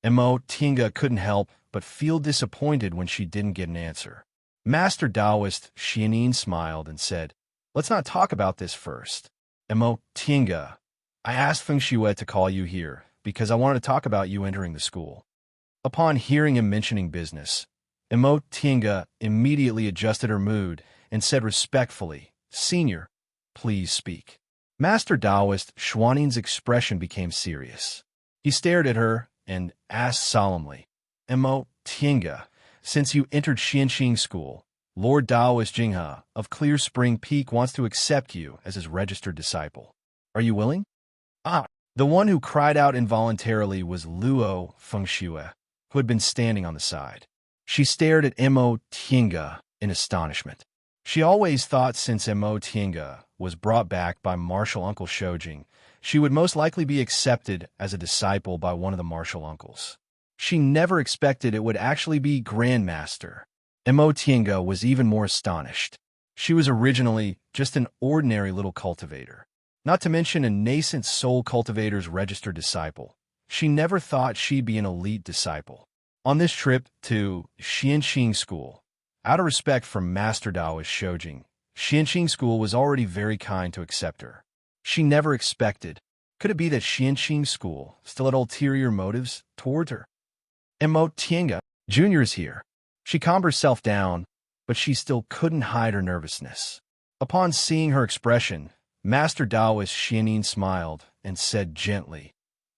Mo Tinga couldn't help but feel disappointed when she didn't get an answer. Master Taoist Xianin smiled and said, "Let's not talk about this first. Mo Tinga, I asked Feng Shui to call you here because I wanted to talk about you entering the school." Upon hearing him mentioning business, Mo Tinga immediately adjusted her mood and said respectfully, "Senior, please speak." Master Taoist Xuanin's expression became serious. He stared at her and asked solemnly, "Mo Tinga, since you entered Xianxing School, Lord Taoist Jinghe of Clear Spring Peak wants to accept you as his registered disciple. Are you willing?" The one who cried out involuntarily was Luo Feng Shui, who had been standing on the side. She stared at Mo Tinga in astonishment. She always thought since Mo Tinga was brought back by martial uncle Shoujing, she would most likely be accepted as a disciple by one of the martial uncles. She never expected it would actually be Grandmaster. Mo Tinga was even more astonished. She was originally just an ordinary little cultivator, not to mention a nascent soul cultivator's registered disciple. She never thought she'd be an elite disciple. On this trip to Xianxing School, out of respect for Master Taoist Shoujing, Xianxing School was already very kind to accept her. She never expected. Could it be that Xianxing School still had ulterior motives towards her? Mo Tinga, Junior is here. She calmed herself down, but she still couldn't hide her nervousness. Upon seeing her expression, Master Taoist Xianin smiled and said gently,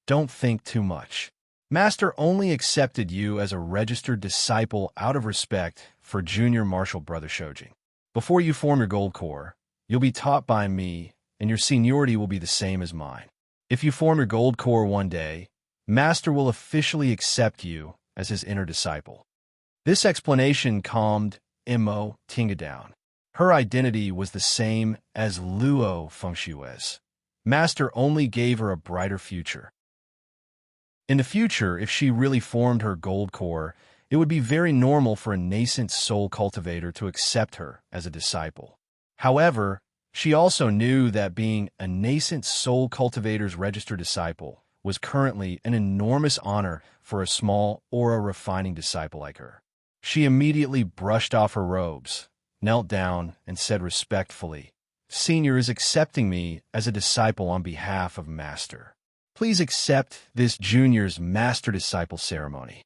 "Don't think too much. Master only accepted you as a registered disciple out of respect for Junior Martial Brother Shoujing. Before you form your gold core, you'll be taught by me, and your seniority will be the same as mine. If you form your gold core one day, Master will officially accept you as his inner disciple." This explanation calmed Mo Tinga down. Her identity was the same as Luo Feng Shui's. Master only gave her a brighter future. In the future, if she really formed her gold core, it would be very normal for a nascent soul cultivator to accept her as a disciple. However, she also knew that being a nascent soul cultivator's registered disciple was currently an enormous honor for a small aura refining disciple like her. She immediately brushed off her robes, knelt down, and said respectfully, "Senior is accepting me as a disciple on behalf of Master. Please accept this Junior's Master-Disciple ceremony."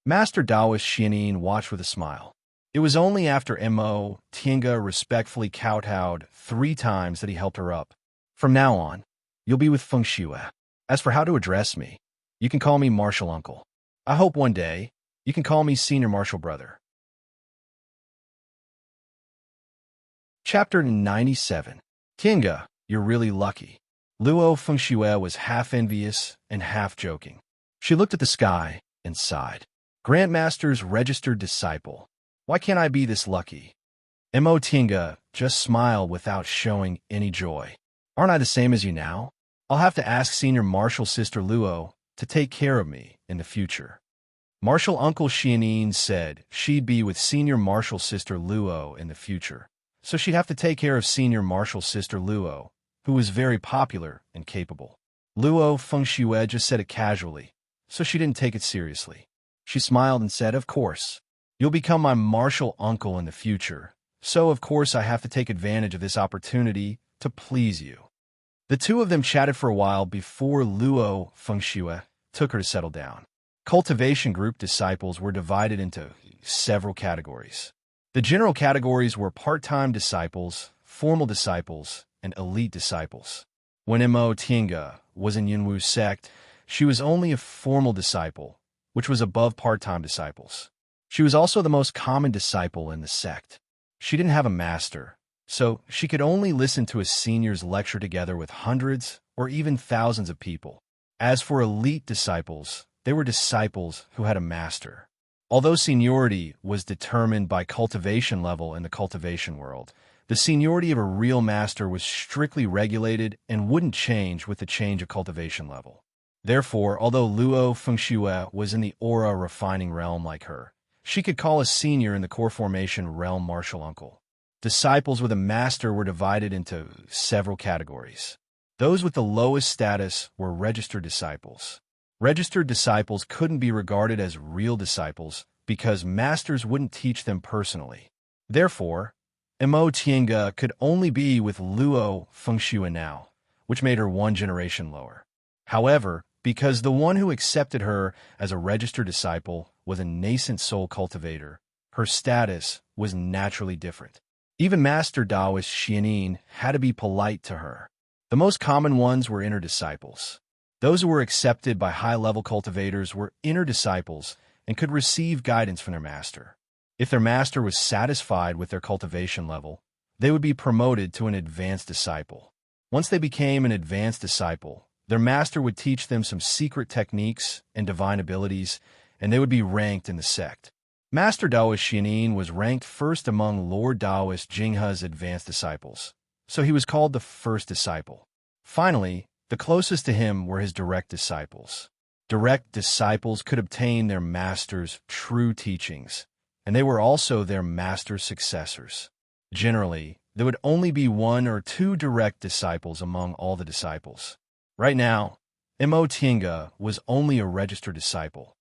Master Taoist Xianin watched with a smile. It was only after Mo Tinga respectfully kowtowed 3 times that he helped her up. "From now on, you'll be with Feng Shui. As for how to address me, you can call me Martial Uncle. I hope one day you can call me Senior Martial Brother." Chapter 97. Tinga, you're really lucky. Luo Feng Shui was half envious and half joking. She looked at the sky and sighed. "Grandmaster's registered disciple. Why can't I be this lucky?" Mo Tinga just smiled without showing any joy. "Aren't I the same as you now? I'll have to ask Senior Martial Sister Luo to take care of me in the future." Martial Uncle Xianin said she'd be with Senior Martial Sister Luo in the future, so she'd have to take care of Senior Martial Sister Luo, who was very popular and capable. Luo Feng Shui just said it casually, so she didn't take it seriously. She smiled and said, "Of course. You'll become my martial uncle in the future, so of course I have to take advantage of this opportunity to please you." The two of them chatted for a while before Luo Feng Shui took her to settle down. Cultivation group disciples were divided into several categories. The general categories were part-time disciples, formal disciples, and elite disciples. When Mo Tinga was in Yunwu's sect, she was only a formal disciple, which was above part-time disciples. She was also the most common disciple in the sect. She didn't have a master, so she could only listen to a senior's lecture together with hundreds or even thousands of people. As for elite disciples, they were disciples who had a master. Although seniority was determined by cultivation level in the cultivation world, the seniority of a real master was strictly regulated and wouldn't change with the change of cultivation level. Therefore, although Luo Fengxue was in the aura refining realm like her, she could call a senior in the core formation realm martial uncle. Disciples with a master were divided into several categories. Those with the lowest status were registered disciples. Registered disciples couldn't be regarded as real disciples because masters wouldn't teach them personally. Therefore, Mo Tiange could only be with Luo Fengxue now, which made her one generation lower. However, because the one who accepted her as a registered disciple was a nascent soul cultivator, her status was naturally different. Even Master Taoist Xianin had to be polite to her. The most common ones were inner disciples. Those who were accepted by high-level cultivators were inner disciples and could receive guidance from their master. If their master was satisfied with their cultivation level, they would be promoted to an advanced disciple. Once they became an advanced disciple, their master would teach them some secret techniques and divine abilities, and they would be ranked in the sect. Master Taoist Xianin was ranked first among Lord Taoist Jinghe's advanced disciples, so he was called the first disciple. Finally, the closest to him were his direct disciples. Direct disciples could obtain their master's true teachings, and they were also their master's successors. Generally, there would only be one or two direct disciples among all the disciples. Right now, Mo Tiange was only a registered disciple.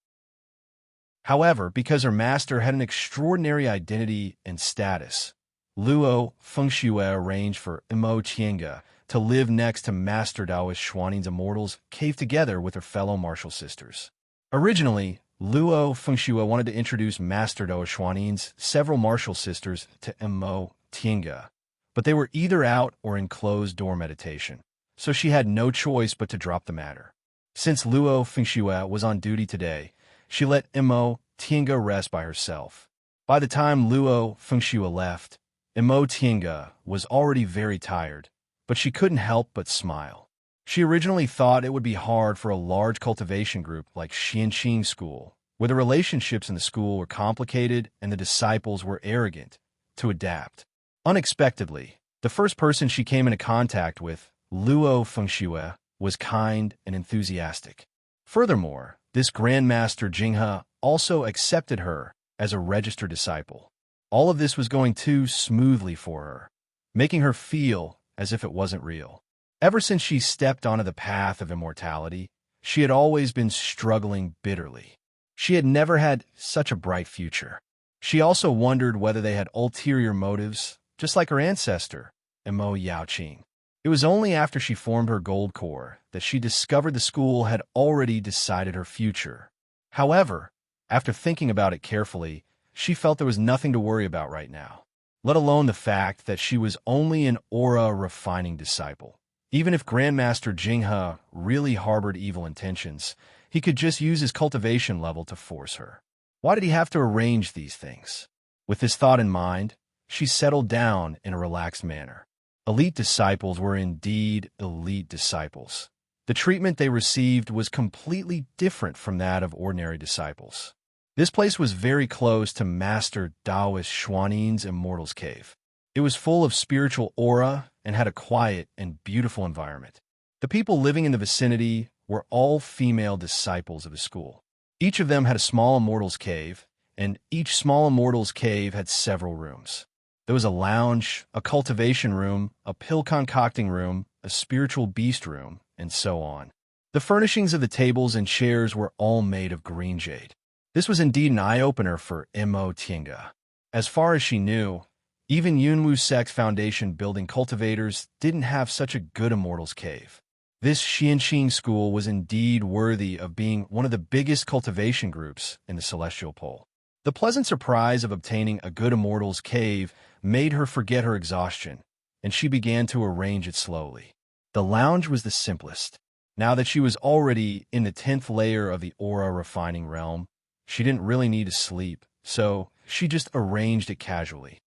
However, because her master had an extraordinary identity and status, Luo Fengxue arranged for Mo Tiange to live next to Master Taoist Xuanin's immortals cave together with her fellow martial sisters. Originally, Luo Fengxue wanted to introduce Master Taoist Xuanin's several martial sisters to Mo Tiange, but they were either out or in closed-door meditation, so she had no choice but to drop the matter. Since Luo Fengxue was on duty today, she let Mo Tiange rest by herself. By the time Luo Fengxue left, Mo Tiange was already very tired, but she couldn't help but smile. She originally thought it would be hard for a large cultivation group like Xianqing School, where the relationships in the school were complicated and the disciples were arrogant, to adapt. Unexpectedly, the first person she came into contact with, Luo Fengxue, was kind and enthusiastic. Furthermore, this Grandmaster Jinghe also accepted her as a registered disciple. All of this was going too smoothly for her, making her feel as if it wasn't real. Ever since she stepped onto the path of immortality, she had always been struggling bitterly. She had never had such a bright future. She also wondered whether they had ulterior motives, just like her ancestor, Mo Yaoqing. It was only after she formed her gold core that she discovered the school had already decided her future. However, after thinking about it carefully, she felt there was nothing to worry about right now, let alone the fact that she was only an aura-refining disciple. Even if Grandmaster Jinghe really harbored evil intentions, he could just use his cultivation level to force her. Why did he have to arrange these things? With this thought in mind, she settled down in a relaxed manner. Elite disciples were indeed elite disciples. The treatment they received was completely different from that of ordinary disciples. This place was very close to Master Taoist Xuanin's Immortals Cave. It was full of spiritual aura and had a quiet and beautiful environment. The people living in the vicinity were all female disciples of the school. Each of them had a small Immortals Cave, and each small Immortals Cave had several rooms. There was a lounge, a cultivation room, a pill concocting room, a spiritual beast room, and so on. The furnishings of the tables and chairs were all made of green jade. This was indeed an eye-opener for Mo Tiange. As far as she knew, even Yunwu Sect Foundation building cultivators didn't have such a good Immortals Cave. This Xianqing school was indeed worthy of being one of the biggest cultivation groups in the Celestial Pole. The pleasant surprise of obtaining a good Immortals Cave made her forget her exhaustion, and she began to arrange it slowly. The lounge was the simplest. Now that she was already in the 10th layer of the aura refining realm, she didn't really need to sleep, so she just arranged it casually.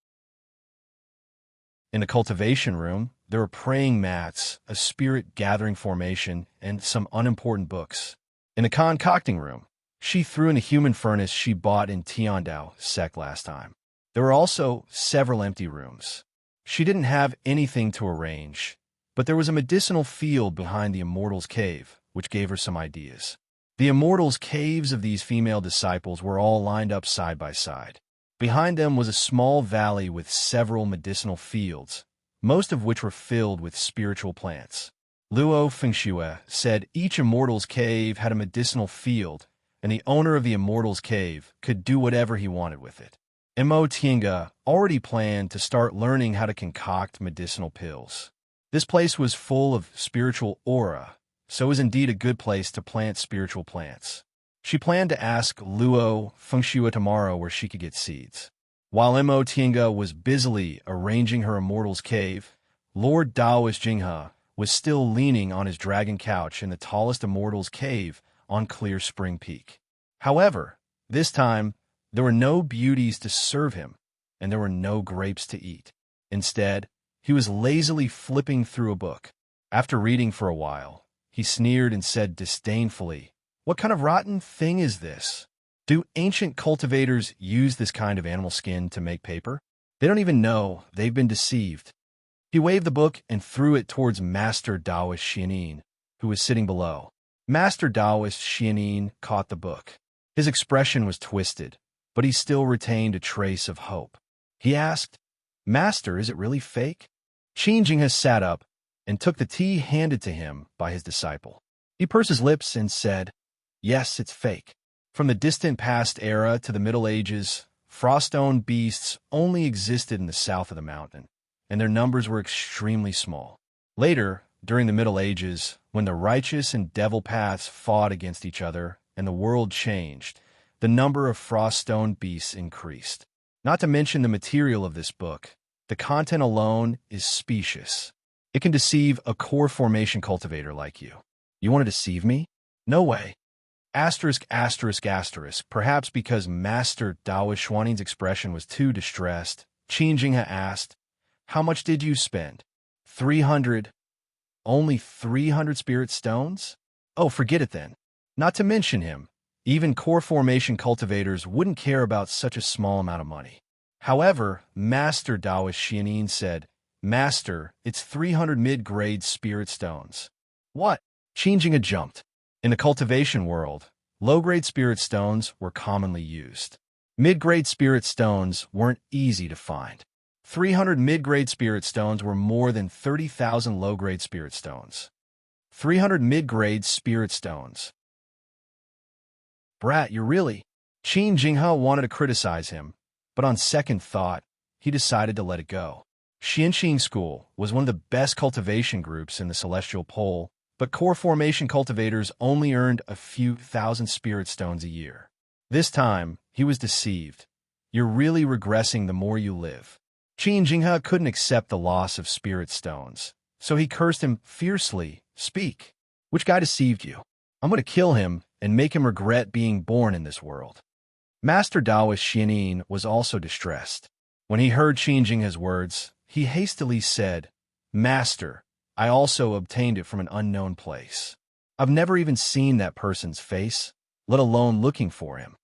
In the cultivation room, there were praying mats, a spirit gathering formation, and some unimportant books. In the concocting room, she threw in a human furnace she bought in Tiandao Sec last time. There were also several empty rooms. She didn't have anything to arrange, but there was a medicinal field behind the Immortals' Cave, which gave her some ideas. The Immortals' Caves of these female disciples were all lined up side by side. Behind them was a small valley with several medicinal fields, most of which were filled with spiritual plants. Luo Fengxue said each Immortals' Cave had a medicinal field, and the owner of the Immortals' Cave could do whatever he wanted with it. Mo Tiange already planned to start learning how to concoct medicinal pills. This place was full of spiritual aura, so it was indeed a good place to plant spiritual plants. She planned to ask Luo Fengxue tomorrow where she could get seeds. While Mo Tiange was busily arranging her Immortals' Cave, Lord Daoist Jinghe was still leaning on his dragon couch in the tallest Immortals' Cave on Clear Spring Peak. However, this time, there were no beauties to serve him, and there were no grapes to eat. Instead, he was lazily flipping through a book. After reading for a while, he sneered and said disdainfully, "What kind of rotten thing is this? Do ancient cultivators use this kind of animal skin to make paper? They don't even know they've been deceived." He waved the book and threw it towards Master Daoist Xianin, who was sitting below. Master Daoist Xianin caught the book. His expression was twisted, but he still retained a trace of hope. He asked, "Master, is it really fake?" Qin Jinghe sat up and took the tea handed to him by his disciple. He pursed his lips and said, "Yes, it's fake." From the distant past era to the Middle Ages, frost-stone beasts only existed in the south of the mountain, and their numbers were extremely small. Later, during the Middle Ages, when the righteous and devil paths fought against each other and the world changed, the number of frost-stone beasts increased. Not to mention the material of this book, the content alone is specious. It can deceive a core formation cultivator like you. You want to deceive me? No way. Asterisk, asterisk, asterisk. Perhaps because Master Daoist Xuanin's expression was too distressed, Qin Jinghe asked, "How much did you spend?" 300. Only 300 spirit stones? Oh, forget it then. Not to mention him. Even core formation cultivators wouldn't care about such a small amount of money. However, Master Daoist Xianin said, "Master, it's 300 mid-grade spirit stones." What? Qin Jinghe jumped. In the cultivation world, low-grade spirit stones were commonly used. Mid-grade spirit stones weren't easy to find. 300 mid-grade spirit stones were more than 30,000 low-grade spirit stones. 300 mid-grade spirit stones. Brat, you're really... Qin Jinghe wanted to criticize him, but on second thought, he decided to let it go. Xianxing School was one of the best cultivation groups in the Celestial Pole, but core formation cultivators only earned a few thousand spirit stones a year. This time, he was deceived. You're really regressing the more you live. Qin Jinghe couldn't accept the loss of spirit stones, so he cursed him fiercely. Speak. Which guy deceived you? I'm going to kill him and make him regret being born in this world. Master Daoist Xianin was also distressed. When he heard Qin Jinghe's words, he hastily said, "Master, I also obtained it from an unknown place. I've never even seen that person's face, let alone looking for him."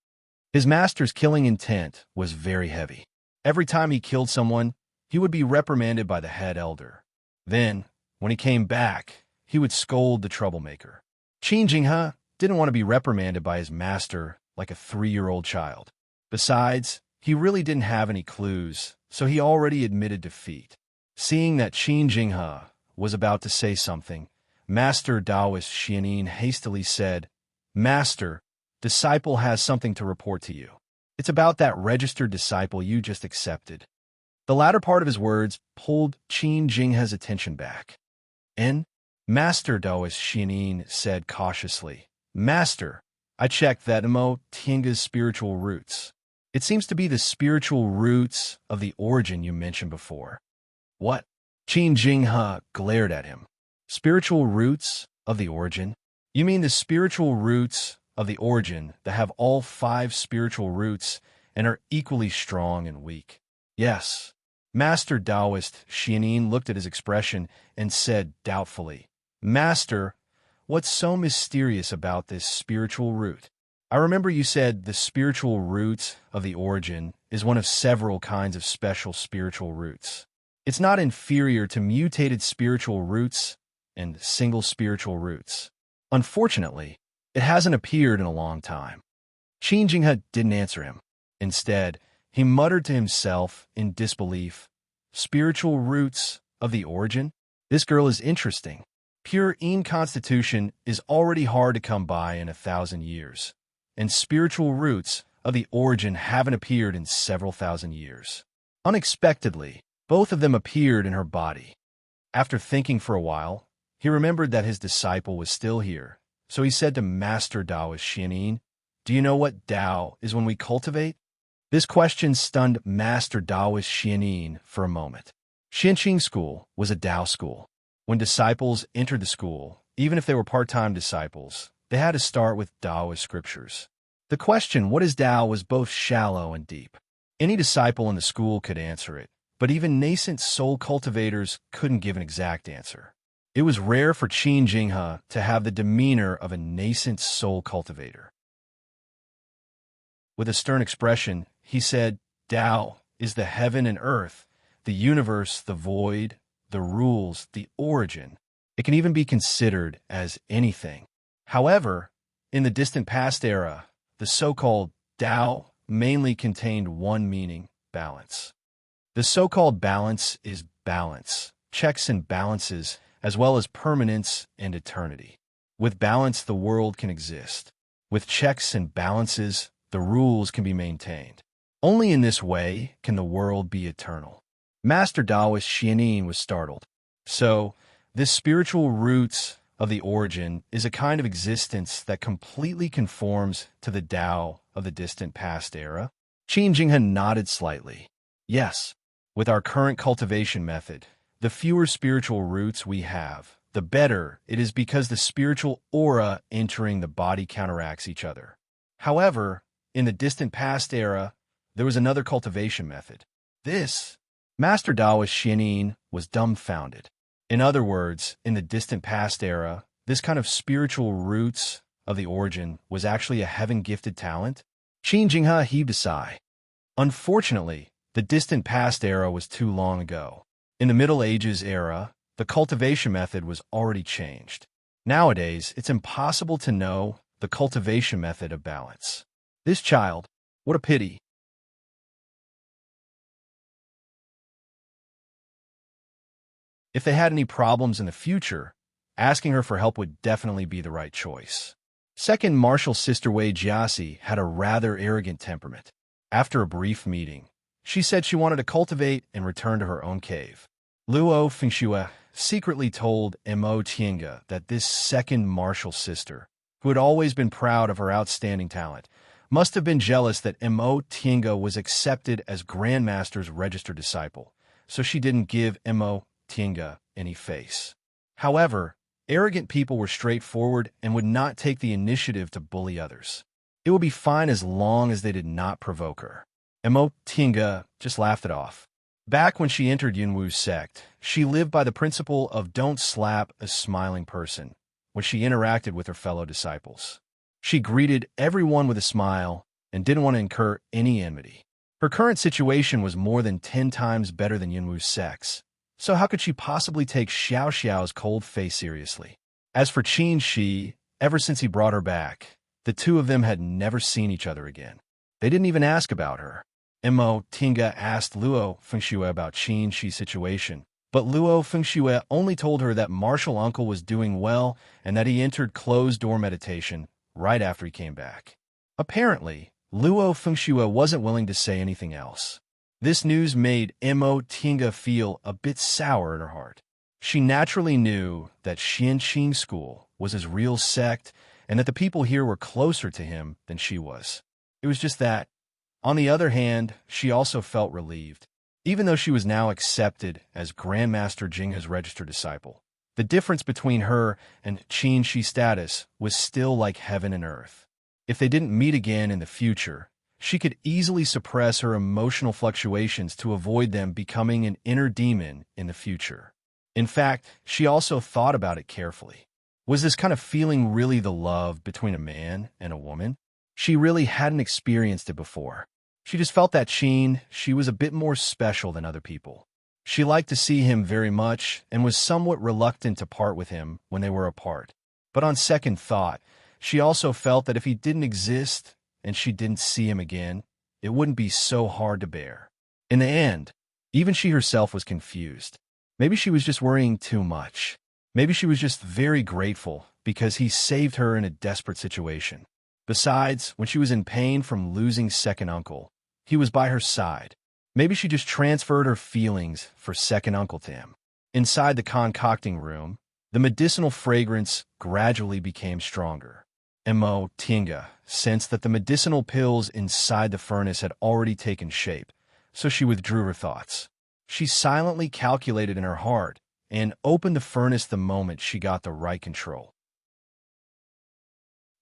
His master's killing intent was very heavy. Every time he killed someone, he would be reprimanded by the head elder. Then, when he came back, he would scold the troublemaker. Qin Jinghe didn't want to be reprimanded by his master like a 3-year-old child. Besides, he really didn't have any clues, so he already admitted defeat. Seeing that Qin Jinghe was about to say something, Master Daoist Xianin hastily said, "Master, disciple has something to report to you. It's about that registered disciple you just accepted." The latter part of his words pulled Qin Jinghe's attention back. Master Daoist Xianin said cautiously, "Master, I checked that Mo Tiange's spiritual roots. It seems to be the spiritual roots of the origin you mentioned before." What? Qin Jinghe glared at him. Spiritual roots of the origin? You mean the spiritual roots of the origin that have all 5 spiritual roots and are equally strong and weak? Yes. Master Daoist Xianin looked at his expression and said doubtfully, "Master, what's so mysterious about this spiritual root?" I remember you said the spiritual root of the origin is one of several kinds of special spiritual roots. It's not inferior to mutated spiritual roots and single spiritual roots. Unfortunately, it hasn't appeared in a long time. Qin Jinghe didn't answer him. Instead, he muttered to himself in disbelief, "Spiritual roots of the origin? This girl is interesting. Pure Yin constitution is already hard to come by in 1,000 years, and spiritual roots of the origin haven't appeared in several thousand years." Unexpectedly, both of them appeared in her body. After thinking for a while, he remembered that his disciple was still here, so he said to Master Taoist Xianyin, "Do you know what Tao is when we cultivate?" This question stunned Master Taoist Xianyin for a moment. Xianqing School was a Tao school. When disciples entered the school, even if they were part-time disciples, they had to start with Taoist scriptures. The question, "What is Tao?" was both shallow and deep. Any disciple in the school could answer it, but even nascent soul cultivators couldn't give an exact answer. It was rare for Qin Jinghe to have the demeanor of a nascent soul cultivator. With a stern expression, he said, "Tao is the heaven and earth, the universe, the void, the rules, the origin. It can even be considered as anything." However, in the distant past era, the so-called Tao mainly contained one meaning: balance. The so-called balance is balance, checks and balances, as well as permanence and eternity. With balance, the world can exist. With checks and balances, the rules can be maintained. Only in this way can the world be eternal. Master Taoist Xianyin was startled. So, this spiritual roots of the origin is a kind of existence that completely conforms to the Tao of the distant past era? Qin Jinghe nodded slightly. Yes, with our current cultivation method, the fewer spiritual roots we have, the better it is, because the spiritual aura entering the body counteracts each other. However, in the distant past era, there was another cultivation method. This, Master Taoist Xianyin was dumbfounded. In other words, in the distant past era, this kind of spiritual roots of the origin was actually a heaven-gifted talent? Qin Jinghe heaved a sigh. Unfortunately, the distant past era was too long ago. In the Middle Ages era, the cultivation method was already changed. Nowadays, it's impossible to know the cultivation method of balance. This child, what a pity. If they had any problems in the future, asking her for help would definitely be the right choice. Second martial sister Wei Jiasi had a rather arrogant temperament. After a brief meeting, she said she wanted to cultivate and return to her own cave. Luo Fengxue secretly told Mo Tiange that this second martial sister, who had always been proud of her outstanding talent, must have been jealous that Mo Tiange was accepted as Grandmaster's registered disciple, so she didn't give Mo Tiange any face. However, arrogant people were straightforward and would not take the initiative to bully others. It would be fine as long as they did not provoke her. Mo Tiange just laughed it off. Back when she entered Yunwu's sect, she lived by the principle of don't slap a smiling person when she interacted with her fellow disciples. She greeted everyone with a smile and didn't want to incur any enmity. Her current situation was more than 10 times better than Yunwu's sect's. So how could she possibly take Xiao Xiao's cold face seriously? As for Qin Shi, ever since he brought her back, the two of them had never seen each other again. They didn't even ask about her. Mo Tiange asked Luo Fengxue about Qin Shi's situation, but Luo Fengxue only told her that martial uncle was doing well and that he entered closed-door meditation right after he came back. Apparently, Luo Fengxue wasn't willing to say anything else. This news made Mo Tiange feel a bit sour in her heart. She naturally knew that Xianqing School was his real sect and that the people here were closer to him than she was. It was just that. On the other hand, she also felt relieved. Even though she was now accepted as Grandmaster Jinghe's registered disciple, the difference between her and Qin Shi's status was still like heaven and earth. If they didn't meet again in the future, she could easily suppress her emotional fluctuations to avoid them becoming an inner demon in the future. In fact, she also thought about it carefully. Was this kind of feeling really the love between a man and a woman? She really hadn't experienced it before. She just felt that she was a bit more special than other people. She liked to see him very much and was somewhat reluctant to part with him when they were apart. But on second thought, she also felt that if he didn't exist and she didn't see him again, it wouldn't be so hard to bear. In the end, even she herself was confused. Maybe she was just worrying too much. Maybe she was just very grateful because he saved her in a desperate situation. Besides, when she was in pain from losing second uncle, he was by her side. Maybe she just transferred her feelings for second uncle to him. Inside the concocting room, the medicinal fragrance gradually became stronger. Tinga sensed that the medicinal pills inside the furnace had already taken shape, so she withdrew her thoughts. She silently calculated in her heart and opened the furnace the moment she got the right control.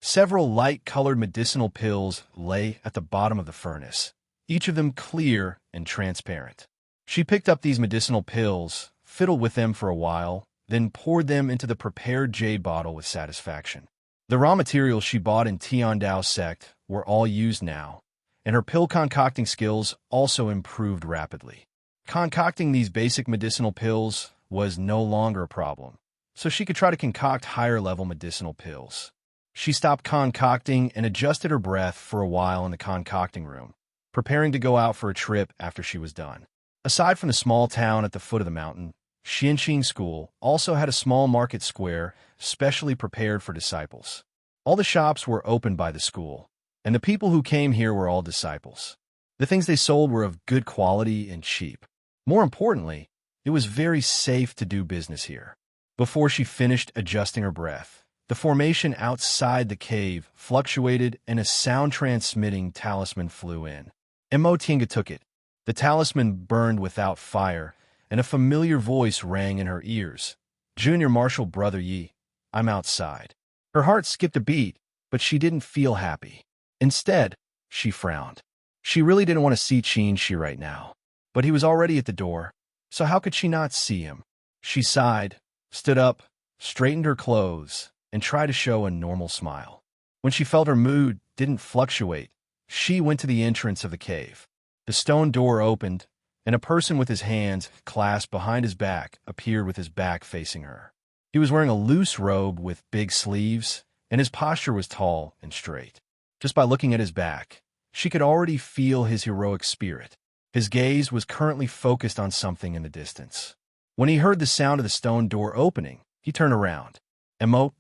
Several light-colored medicinal pills lay at the bottom of the furnace, each of them clear and transparent. She picked up these medicinal pills, fiddled with them for a while, then poured them into the prepared jade bottle with satisfaction. The raw materials she bought in Tiandao sect were all used now, and her pill concocting skills also improved rapidly. Concocting these basic medicinal pills was no longer a problem, so she could try to concoct higher-level medicinal pills. She stopped concocting and adjusted her breath for a while in the concocting room, preparing to go out for a trip after she was done. Aside from the small town at the foot of the mountain, Xianxing School also had a small market square specially prepared for disciples. All the shops were opened by the school, and the people who came here were all disciples. The things they sold were of good quality and cheap. More importantly, it was very safe to do business here. Before she finished adjusting her breath, the formation outside the cave fluctuated and a sound-transmitting talisman flew in. Tinga took it. The talisman burned without fire, and a familiar voice rang in her ears. "Junior Marshal Brother Yi, I'm outside." Her heart skipped a beat, but she didn't feel happy. Instead, she frowned. She really didn't want to see Qin right now. But he was already at the door, so how could she not see him? She sighed, stood up, straightened her clothes, and tried to show a normal smile. When she felt her mood didn't fluctuate, she went to the entrance of the cave. The stone door opened, and a person with his hands clasped behind his back appeared with his back facing her. He was wearing a loose robe with big sleeves, and his posture was tall and straight. Just by looking at his back, she could already feel his heroic spirit. His gaze was currently focused on something in the distance. When he heard the sound of the stone door opening, he turned around.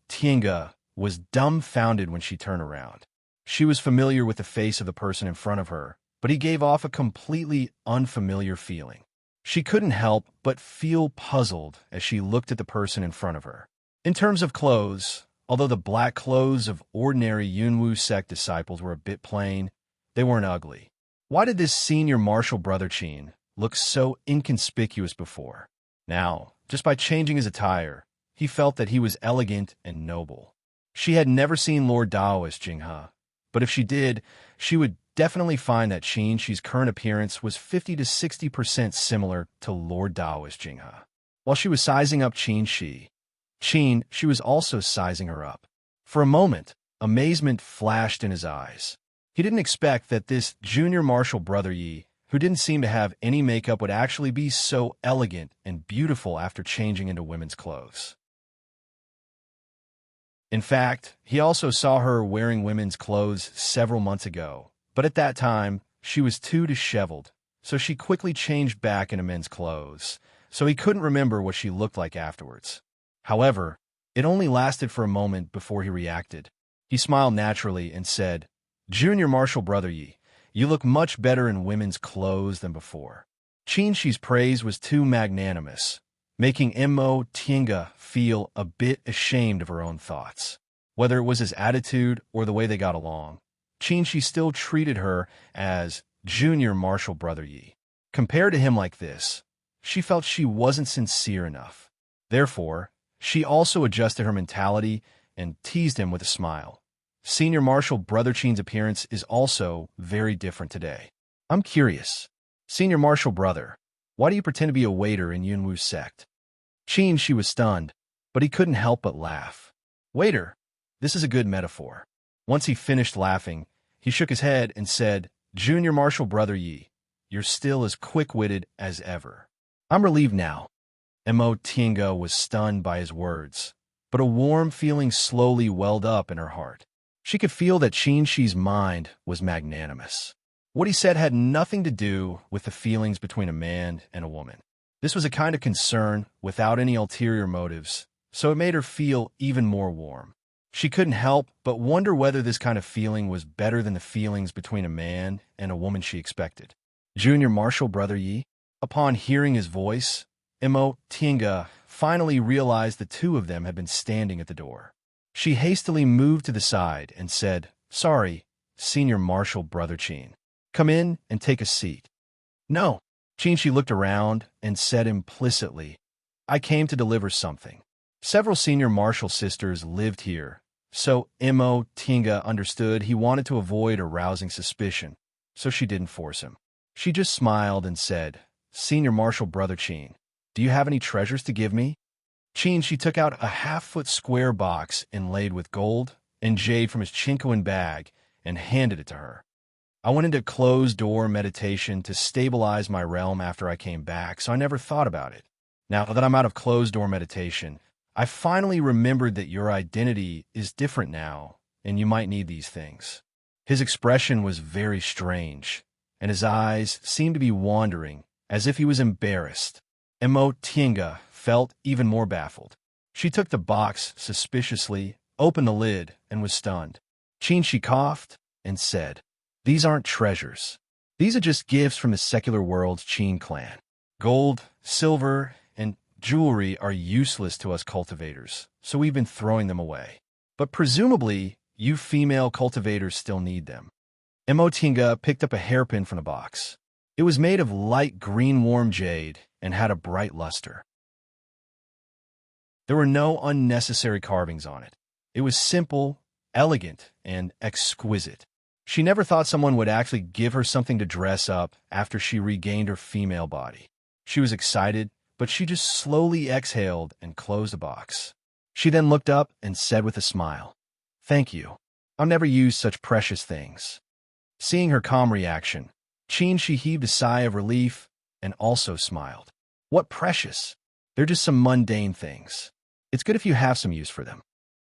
Tinga was dumbfounded when she turned around. She was familiar with the face of the person in front of her, but he gave off a completely unfamiliar feeling. She couldn't help but feel puzzled as she looked at the person in front of her. In terms of clothes, although the black clothes of ordinary Yunwu sect disciples were a bit plain, they weren't ugly. Why did this senior martial brother Qin look so inconspicuous before? Now, just by changing his attire, he felt that he was elegant and noble. She had never seen Lord Daoist Jinghe, but if she did, she would definitely find that Qin's current appearance was 50 to 60% similar to Lord Daoist Jinghe. While she was sizing up Qin, she was also sizing her up. For a moment, amazement flashed in his eyes. He didn't expect that this junior martial brother Yi, who didn't seem to have any makeup, would actually be so elegant and beautiful after changing into women's clothes. In fact, he also saw her wearing women's clothes several months ago, but at that time, she was too disheveled, so she quickly changed back into men's clothes, so he couldn't remember what she looked like afterwards. However, it only lasted for a moment before he reacted. He smiled naturally and said, "Junior martial brother Yi, you look much better in women's clothes than before." Qin's praise was too magnanimous, making Tinga feel a bit ashamed of her own thoughts. Whether it was his attitude or the way they got along, Qin still treated her as junior martial brother Yi. Compared to him like this, she felt she wasn't sincere enough. Therefore, she also adjusted her mentality and teased him with a smile. Senior Marshal Brother Qin's appearance is also very different today. I'm curious. Senior Marshal Brother, why do you pretend to be a waiter in Yunwu's sect? She was stunned, but he couldn't help but laugh. Waiter, this is a good metaphor. Once he finished laughing, He shook his head and said, Junior Marshal Brother Yi, you're still as quick-witted as ever. I'm relieved now. Mo Tiange was stunned by his words, but a warm feeling slowly welled up in her heart. She could feel that Qin Shi's mind was magnanimous. What he said had nothing to do with the feelings between a man and a woman. This was a kind of concern without any ulterior motives, so it made her feel even more warm. She couldn't help but wonder whether this kind of feeling was better than the feelings between a man and a woman she expected. Junior Marshal Brother Yi? Upon hearing his voice, Mo Tiange finally realized the two of them had been standing at the door. She hastily moved to the side and said, Sorry, Senior Marshal Brother Qin. Come in and take a seat. No. Qin Shi looked around and said implicitly, I came to deliver something. Several senior marshal sisters lived here, so Mo Tiange understood he wanted to avoid arousing suspicion, so she didn't force him. She just smiled and said, Senior Marshal Brother Qin, do you have any treasures to give me? Qin Shi took out a half-foot square box inlaid with gold and jade from his Chinkoan bag and handed it to her. I went into closed-door meditation to stabilize my realm after I came back, so I never thought about it. Now that I'm out of closed-door meditation, I finally remembered that your identity is different now, and you might need these things. His expression was very strange, and his eyes seemed to be wandering, as if he was embarrassed. Mo Tiange felt even more baffled. She took the box suspiciously, opened the lid, and was stunned. Qin Shi coughed and said, These aren't treasures. These are just gifts from the secular world's Qin clan. Gold, silver, and jewelry are useless to us cultivators, so we've been throwing them away. But presumably, you female cultivators still need them. Mo Tiange picked up a hairpin from the box. It was made of light green warm jade and had a bright luster. There were no unnecessary carvings on it. It was simple, elegant, and exquisite. She never thought someone would actually give her something to dress up after she regained her female body. She was excited, but she just slowly exhaled and closed the box. She then looked up and said with a smile, Thank you. I'll never use such precious things. Seeing her calm reaction, Qin Shi heaved a sigh of relief and also smiled. What precious? They're just some mundane things. It's good if you have some use for them.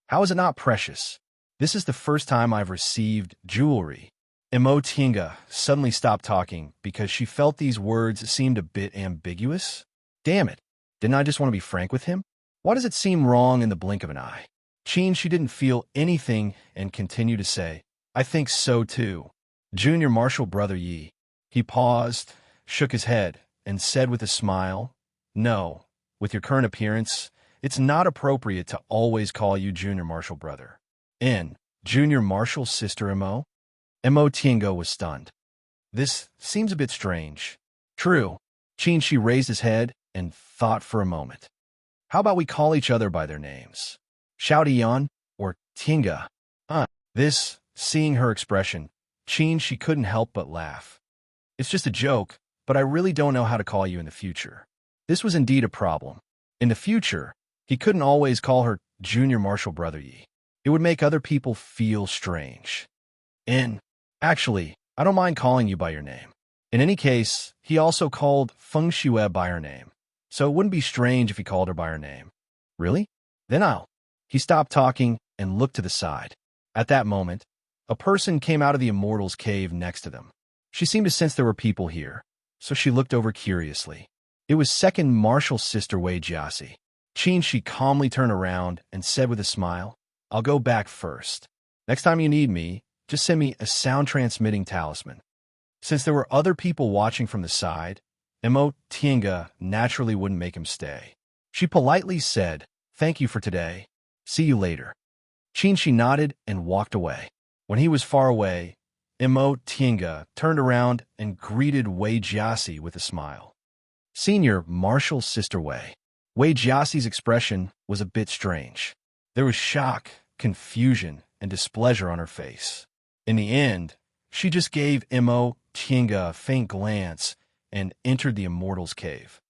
How is it not precious? This is the first time I've received jewelry. Mo Tiange suddenly stopped talking because she felt these words seemed a bit ambiguous. Damn it, didn't I just want to be frank with him? Why does it seem wrong in the blink of an eye? Qin Shi didn't feel anything and continued to say, I think so too. Junior Marshal Brother Yi. He paused, shook his head, and said with a smile, No, with your current appearance, it's not appropriate to always call you Junior Marshal Brother. Junior Marshal Sister Mo? Mo Tiange was stunned. This seems a bit strange. True. Qin Shi raised his head and thought for a moment. How about we call each other by their names? Xiaodian or Tiange? Seeing her expression, Qin Shi couldn't help but laugh. It's just a joke, but I really don't know how to call you in the future. This was indeed a problem. In the future, he couldn't always call her Junior Marshal Brother Yi. It would make other people feel strange. Actually, I don't mind calling you by your name. In any case, he also called Feng Xue by her name, so it wouldn't be strange if he called her by her name. Really? Then I'll. He stopped talking and looked to the side. At that moment, a person came out of the Immortal's cave next to them. She seemed to sense there were people here, so she looked over curiously. It was second Marshal Sister Wei Jiasi. Qin Shi calmly turned around and said with a smile, I'll go back first. Next time you need me, just send me a sound-transmitting talisman. Since there were other people watching from the side, Mo Tiange naturally wouldn't make him stay. She politely said, Thank you for today. See you later. Qin Shi nodded and walked away. When he was far away, Mo Tiange turned around and greeted Wei Jiasi with a smile. Senior Marshal Sister Wei. Wei Jiasi's expression was a bit strange. There was shock, confusion, and displeasure on her face. In the end, she just gave Mo Tiange a faint glance and entered the Immortal's cave.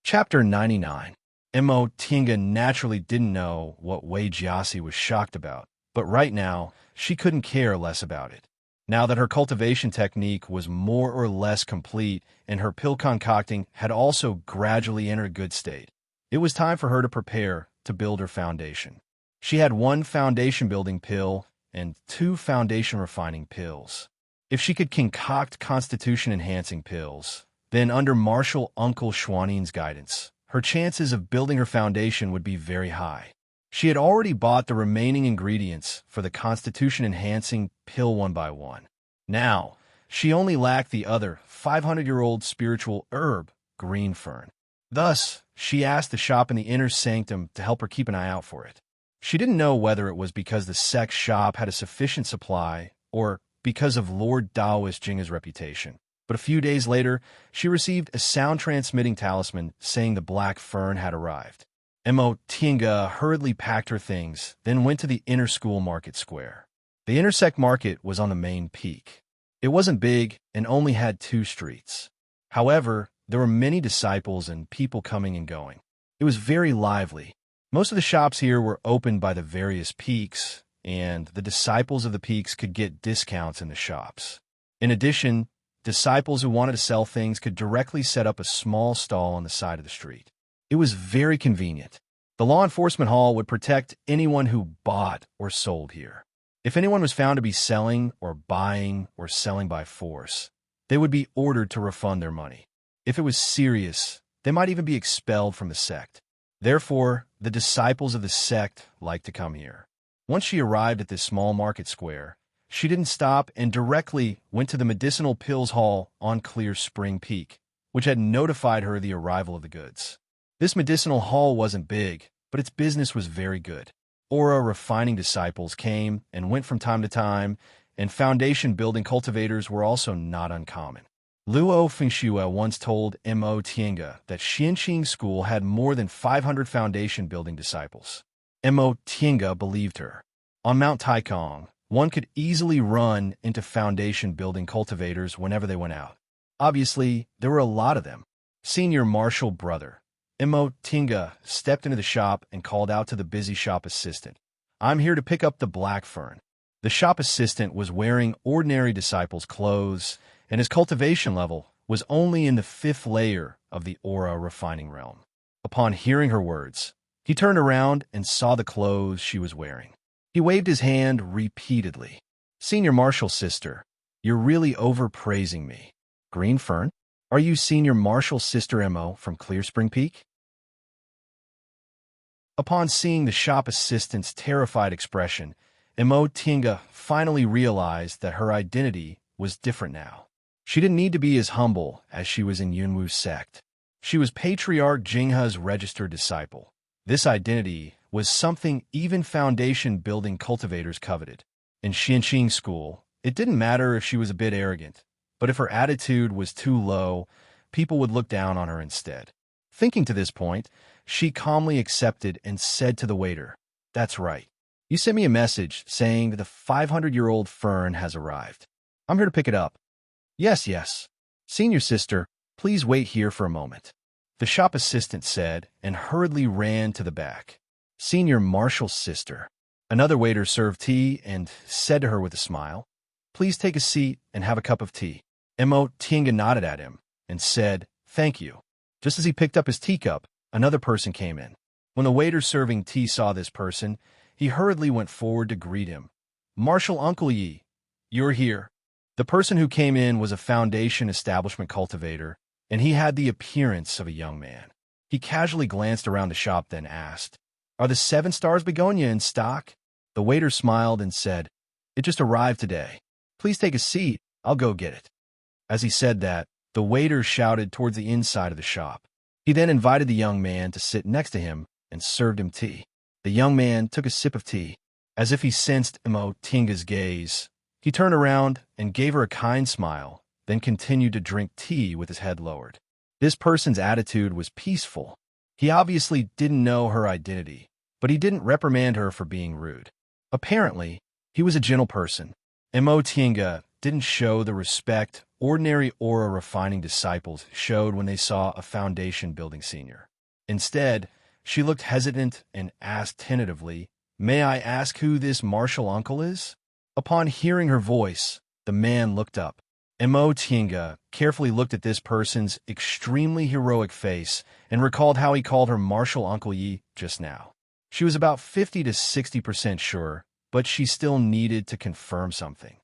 Chapter 99. Mo Tinga naturally didn't know what Wei Jiasi was shocked about, but right now, she couldn't care less about it. Now that her cultivation technique was more or less complete and her pill concocting had also gradually entered a good state, it was time for her to prepare to build her foundation. She had 1 foundation building pill and 2 foundation refining pills. If she could concoct constitution enhancing pills, then under Marshal Uncle Schwanin's guidance, her chances of building her foundation would be very high. She had already bought the remaining ingredients for the constitution-enhancing pill one by one. Now, she only lacked the other 500-year-old spiritual herb, green fern. Thus, she asked the shop in the inner sanctum to help her keep an eye out for it. She didn't know whether it was because the sect's shop had a sufficient supply or because of Lord Daoist Jinga's reputation. But a few days later, she received a sound-transmitting talisman saying the black fern had arrived. Mo Tinga hurriedly packed her things, then went to the inner school market square. The intersect market was on the main peak. It wasn't big and only had 2 streets. However, there were many disciples and people coming and going. It was very lively. Most of the shops here were opened by the various peaks, and the disciples of the peaks could get discounts in the shops. In addition, disciples who wanted to sell things could directly set up a small stall on the side of the street. It was very convenient. The law enforcement hall would protect anyone who bought or sold here. If anyone was found to be selling or buying or selling by force, they would be ordered to refund their money. If it was serious, they might even be expelled from the sect. Therefore, the disciples of the sect liked to come here. Once she arrived at this small market square, she didn't stop and directly went to the medicinal pills hall on Clear Spring Peak, which had notified her of the arrival of the goods. This medicinal hall wasn't big, but its business was very good. Aura refining disciples came and went from time to time, and foundation building cultivators were also not uncommon. Luo Fengshua once told Mo Tiange that Xianqing School had more than 500 foundation building disciples. Mo Tiange believed her. On Mount Taikong, one could easily run into foundation building cultivators whenever they went out. Obviously, there were a lot of them. Senior Marshal Brother Mo Tinga stepped into the shop and called out to the busy shop assistant, "I'm here to pick up the black fern." The shop assistant was wearing ordinary disciples' clothes, and his cultivation level was only in the 5th layer of the aura refining realm. Upon hearing her words, he turned around and saw the clothes she was wearing. He waved his hand repeatedly. "Senior Marshal Sister, you're really overpraising me." "Green fern? Are you Senior Marshal Sister Mo from Clear Spring Peak?" Upon seeing the shop assistant's terrified expression, Mo Tinga finally realized that her identity was different now. She didn't need to be as humble as she was in Yunwu's sect. She was Patriarch Jinghe's registered disciple. This identity was something even foundation-building cultivators coveted. In Xianqing School, it didn't matter if she was a bit arrogant, but if her attitude was too low, people would look down on her instead. Thinking to this point, she calmly accepted and said to the waiter, "That's right. You sent me a message saying that the 500-year-old fern has arrived. I'm here to pick it up." Yes. "Senior sister, please wait here for a moment," the shop assistant said and hurriedly ran to the back. "Senior Marshal's sister." Another waiter served tea and said to her with a smile, "Please take a seat and have a cup of tea." Mo Tinga nodded at him and said, "Thank you." Just as he picked up his teacup, another person came in. When the waiter serving tea saw this person, he hurriedly went forward to greet him. "Marshal Uncle Yi, you're here." The person who came in was a foundation establishment cultivator, and he had the appearance of a young man. He casually glanced around the shop, then asked, "Are the 7 Stars Begonia in stock?" The waiter smiled and said, "It just arrived today. Please take a seat. I'll go get it." As he said that, the waiter shouted towards the inside of the shop. He then invited the young man to sit next to him and served him tea. The young man took a sip of tea. As if he sensed Mo Tinga's gaze, he turned around and gave her a kind smile, then continued to drink tea with his head lowered. This person's attitude was peaceful. He obviously didn't know her identity, but he didn't reprimand her for being rude. Apparently, he was a gentle person. Mo Tinga didn't show the respect ordinary aura refining disciples showed when they saw a foundation building senior. Instead, She looked hesitant and asked tentatively, "May I ask who this martial uncle is?" Upon hearing her voice, the man looked up. Mo Tienga carefully looked at this person's extremely heroic face and recalled how he called her martial uncle Yi just now. She was about 50 to 60% sure, but she still needed to confirm something.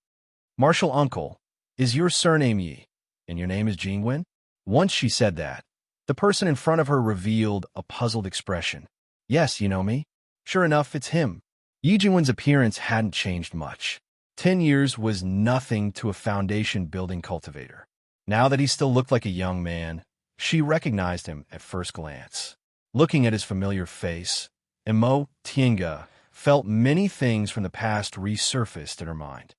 "Martial uncle, is your surname Yi, and your name is Jingwen?" Once she said that, the person in front of her revealed a puzzled expression. "Yes, you know me." Sure enough, it's him. Yi Jingwen's appearance hadn't changed much. 10 years was nothing to a foundation-building cultivator. Now that he still looked like a young man, she recognized him at first glance. Looking at his familiar face, Mo Tienga felt many things from the past resurfaced in her mind.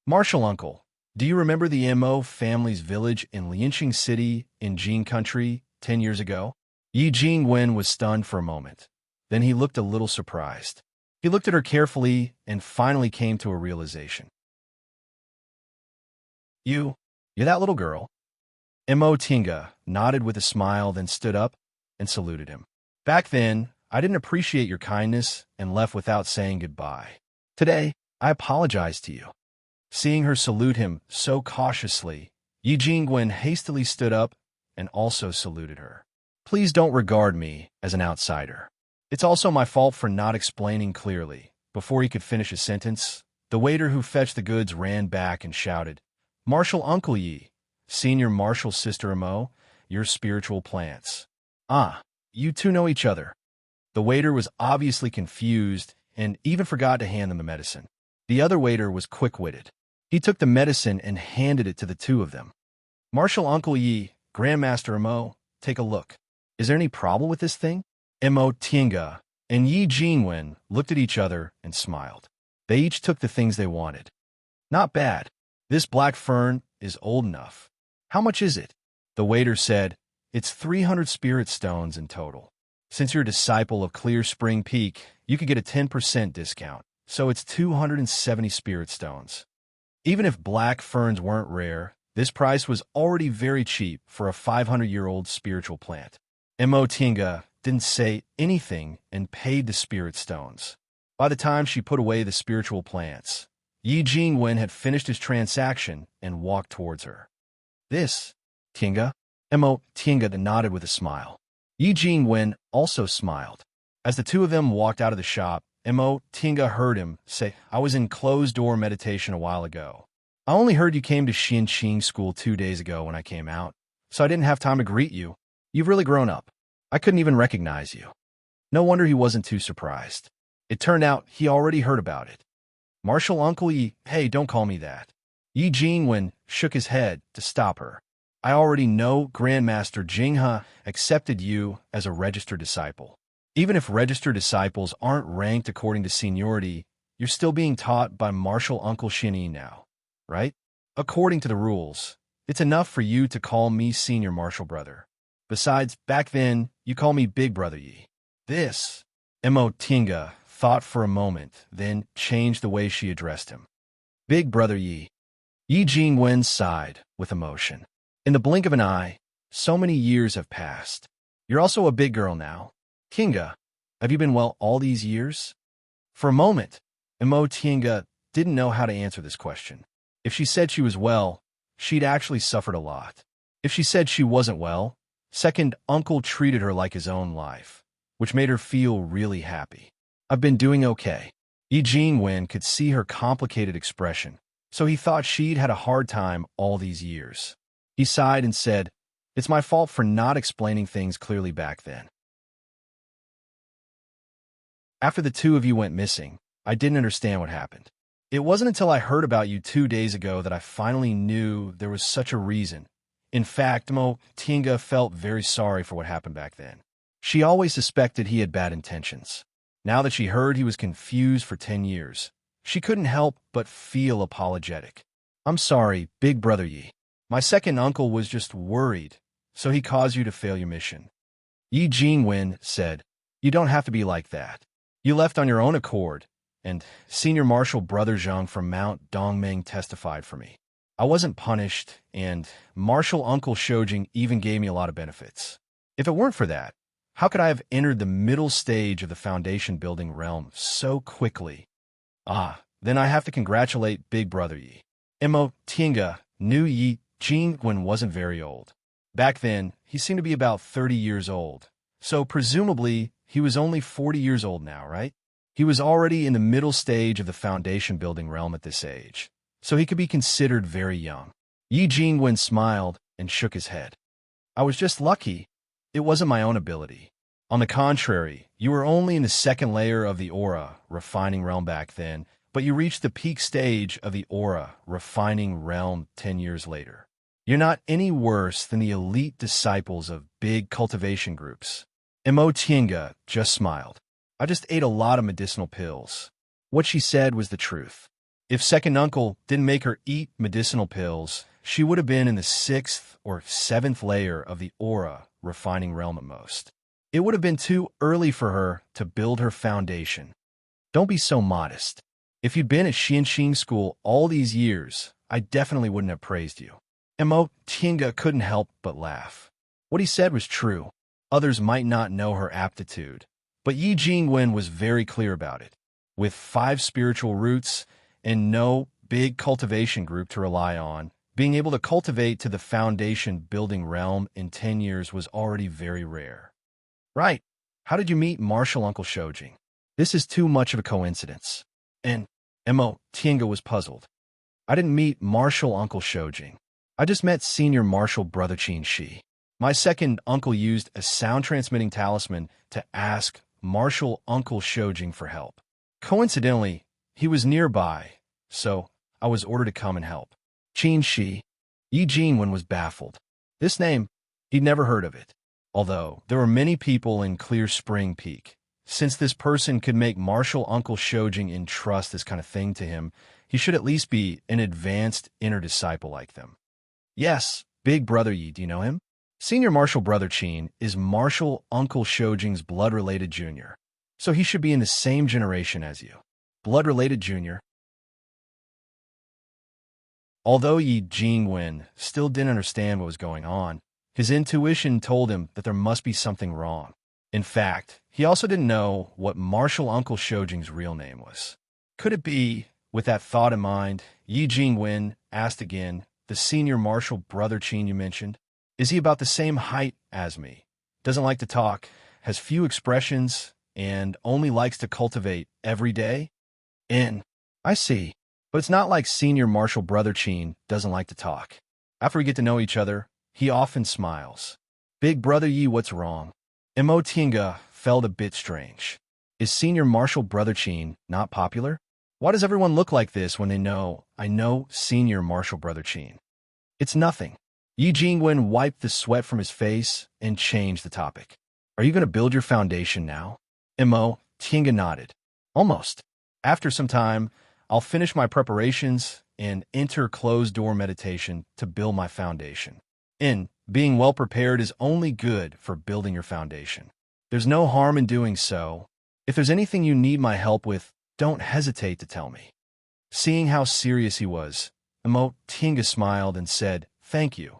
"Martial uncle, do you remember the Mo family's village in Lianqing City in Jing Country 10 years ago?" Yi Jingwen was stunned for a moment. Then he looked a little surprised. He looked at her carefully and finally came to a realization. You're that little girl?" Mo Tienga nodded with a smile, then stood up and saluted him. "Back then, I didn't appreciate your kindness and left without saying goodbye. Today, I apologize to you." Seeing her salute him so cautiously, Yi Jingwen hastily stood up and also saluted her. "Please don't regard me as an outsider. It's also my fault for not explaining clearly." Before he could finish his sentence, the waiter who fetched the goods ran back and shouted, "Martial Uncle Yi, Senior Martial Sister Mo, your spiritual plants." "Ah, you two know each other." The waiter was obviously confused and even forgot to hand them the medicine. The other waiter was quick-witted. He took the medicine and handed it to the two of them. "Martial Uncle Yi, Grandmaster Mo, take a look. Is there any problem with this thing?" Mo Tienga and Yi Jingwen looked at each other and smiled. They each took the things they wanted. "Not bad. This black fern is old enough. How much is it?" The waiter said, "It's 300 spirit stones in total. Since you're a disciple of Clear Spring Peak, you could get a 10% discount, so it's 270 spirit stones." Even if black ferns weren't rare, this price was already very cheap for a 500-year-old spiritual plant. Mo Tienga didn't say anything and paid the spirit stones. By the time she put away the spiritual plants, Yi Jingwen had finished his transaction and walked towards her. "This, Tienga?" Mo Tienga nodded with a smile. Yi Jingwen also smiled. As the two of them walked out of the shop, Mo Tienga heard him say, "I was in closed-door meditation a while ago. I only heard you came to Xianqing School 2 days ago when I came out, so I didn't have time to greet you. You've really grown up. I couldn't even recognize you." No wonder he wasn't too surprised. It turned out he already heard about it. "Martial Uncle Yi, hey, don't call me that." Yi Jingwen shook his head to stop her. "I already know Grandmaster Jinghe accepted you as a registered disciple. Even if registered disciples aren't ranked according to seniority, you're still being taught by Martial Uncle Xinyi now, right? According to the rules, it's enough for you to call me Senior Martial Brother. Besides, back then, you call me Big Brother Yi." This, Mo Tienga thought for a moment, then changed the way she addressed him. "Big Brother Yi." Yi Jingwen sighed with emotion. In the blink of an eye, so many years have passed. You're also a big girl now. Tienga, have you been well all these years? For a moment, Mo Tienga didn't know how to answer this question. If she said she was well, she'd actually suffered a lot. If she said she wasn't well, second uncle treated her like his own life, which made her feel really happy. "I've been doing okay." Yi Jingwen could see her complicated expression, so he thought she'd had a hard time all these years. He sighed and said, "It's my fault for not explaining things clearly back then. After the two of you went missing, I didn't understand what happened. It wasn't until I heard about you 2 days ago that I finally knew there was such a reason. In fact, Mo Tienga felt very sorry for what happened back then. She always suspected he had bad intentions. Now that she heard he was confused for 10 years, she couldn't help but feel apologetic. "I'm sorry, Big Brother Yi. My second uncle was just worried, so he caused you to fail your mission." Yi Jingwen said, "You don't have to be like that. You left on your own accord, and Senior Martial Brother Zhang from Mount Dongmeng testified for me. I wasn't punished, and Martial Uncle Shoujing even gave me a lot of benefits. If it weren't for that, How could I have entered the middle stage of the foundation building realm so quickly? Ah, then I have to congratulate Big Brother Yi. Mo Tinga knew Yi Jingwen wasn't very old. Back then, he seemed to be about 30 years old. So presumably, he was only 40 years old now, right? He was already in the middle stage of the foundation building realm at this age, so he could be considered very young. Yi Jingwen smiled and shook his head. I was just lucky. It wasn't my own ability. On the contrary, you were only in the second layer of the aura refining realm back then, but you reached the peak stage of the aura refining realm 10 years later. You're not any worse than the elite disciples of big cultivation groups. Mo Tienga just smiled. I just ate a lot of medicinal pills. What she said was the truth. If second uncle didn't make her eat medicinal pills, she would have been in the 6th or 7th layer of the aura refining realm at most. It would have been too early for her to build her foundation. Don't be so modest. If you'd been at Xianxing school all these years, I definitely wouldn't have praised you. Mo Tienga couldn't help but laugh. What he said was true. Others might not know her aptitude, but Yi Jingwen was very clear about it. With 5 spiritual roots and no big cultivation group to rely on, being able to cultivate to the foundation building realm in 10 years was already very rare. Right. How did you meet Martial Uncle Shoujing? This is too much of a coincidence. And Mo Tienga was puzzled. I didn't meet Martial Uncle Shoujing. I just met Senior Martial Brother Qin Shi. My second uncle used a sound-transmitting talisman to ask Martial Uncle Shoujing for help. Coincidentally, he was nearby, so I was ordered to come and help. Qin Shi. Yi Jingwen was baffled. This name, he'd never heard of it. Although there were many people in Clear Spring Peak. Since this person could make Martial Uncle Shoujing entrust this kind of thing to him, he should at least be an advanced inner disciple like them. Yes, Big Brother Yi, do you know him? Senior Martial Brother Qin is Martial Uncle Shoujing's blood-related junior, so he should be in the same generation as you. Blood-related junior. Although Yi Jingwen still didn't understand what was going on, his intuition told him that there must be something wrong. In fact, he also didn't know what Martial Uncle Shoujing's real name was. Could it be, with that thought in mind, Yi Jingwen asked again, the Senior Martial Brother Qin you mentioned? Is he about the same height as me? Doesn't like to talk, has few expressions, and only likes to cultivate every day? I see. But it's not like Senior Martial Brother Qin doesn't like to talk. After we get to know each other, he often smiles. Big Brother Yi, what's wrong? Mo Tinga felt a bit strange. Is Senior Martial Brother Qin not popular? Why does everyone look like this when they know I know Senior Martial Brother Qin? It's nothing. Yi Jingwen wiped the sweat from his face and changed the topic. Are you going to build your foundation now? Mo Tinga nodded. Almost. After some time, I'll finish my preparations and enter closed-door meditation to build my foundation. Being well-prepared is only good for building your foundation. There's no harm in doing so. If there's anything you need my help with, don't hesitate to tell me. Seeing how serious he was, Mo Tinga smiled and said, thank you.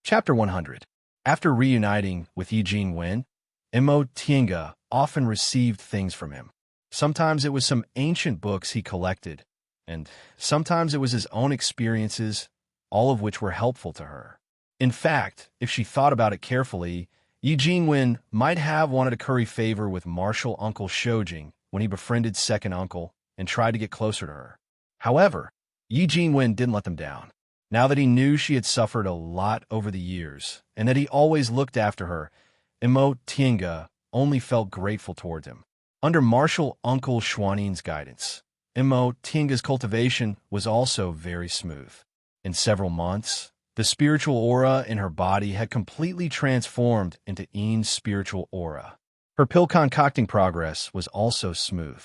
Chapter 100. After reuniting with Yi Jingwen, Mo Tinga often received things from him. Sometimes it was some ancient books he collected, and sometimes it was his own experiences, all of which were helpful to her. In fact, if she thought about it carefully, Yi Jingwen might have wanted to curry favor with Martial Uncle Shoujing when he befriended second uncle and tried to get closer to her. However, Yi Jingwen didn't let them down. Now that he knew she had suffered a lot over the years, and that he always looked after her, Mo Tinga only felt grateful towards him. Under Martial Uncle Xuanin's guidance, Mo Tinga's cultivation was also very smooth. In several months, the spiritual aura in her body had completely transformed into Yin's spiritual aura. Her pill concocting progress was also smooth.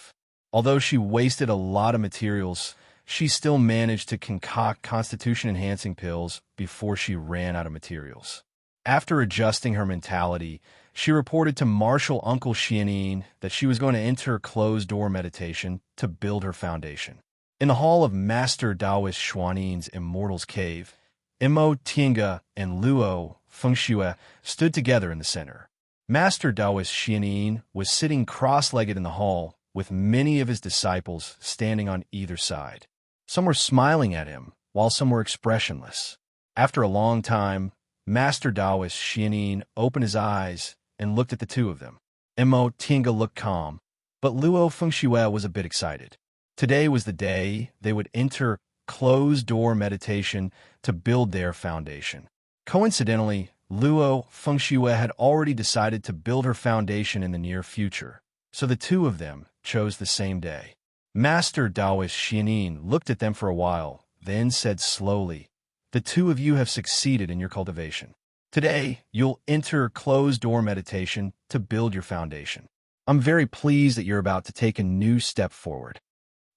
Although she wasted a lot of materials, she still managed to concoct constitution-enhancing pills before she ran out of materials. After adjusting her mentality, she reported to Martial Uncle Xianin that she was going to enter closed-door meditation to build her foundation. In the hall of Master Taoist Xuanin's Immortal's Cave, Imo Tiange and Luo Fengxue stood together in the center. Master Taoist Xuanin was sitting cross-legged in the hall, with many of his disciples standing on either side. Some were smiling at him, while some were expressionless. After a long time, Master Taoist Xuanin opened his eyes and looked at the two of them. Imo Tiange looked calm, but Luo Fengxue was a bit excited. Today was the day they would enter closed-door meditation to build their foundation. Coincidentally, Luo Fengxue had already decided to build her foundation in the near future, so the two of them chose the same day. Master Taoist Xuanin looked at them for a while, then said slowly, "The two of you have succeeded in your cultivation. Today, you'll enter closed-door meditation to build your foundation. I'm very pleased that you're about to take a new step forward."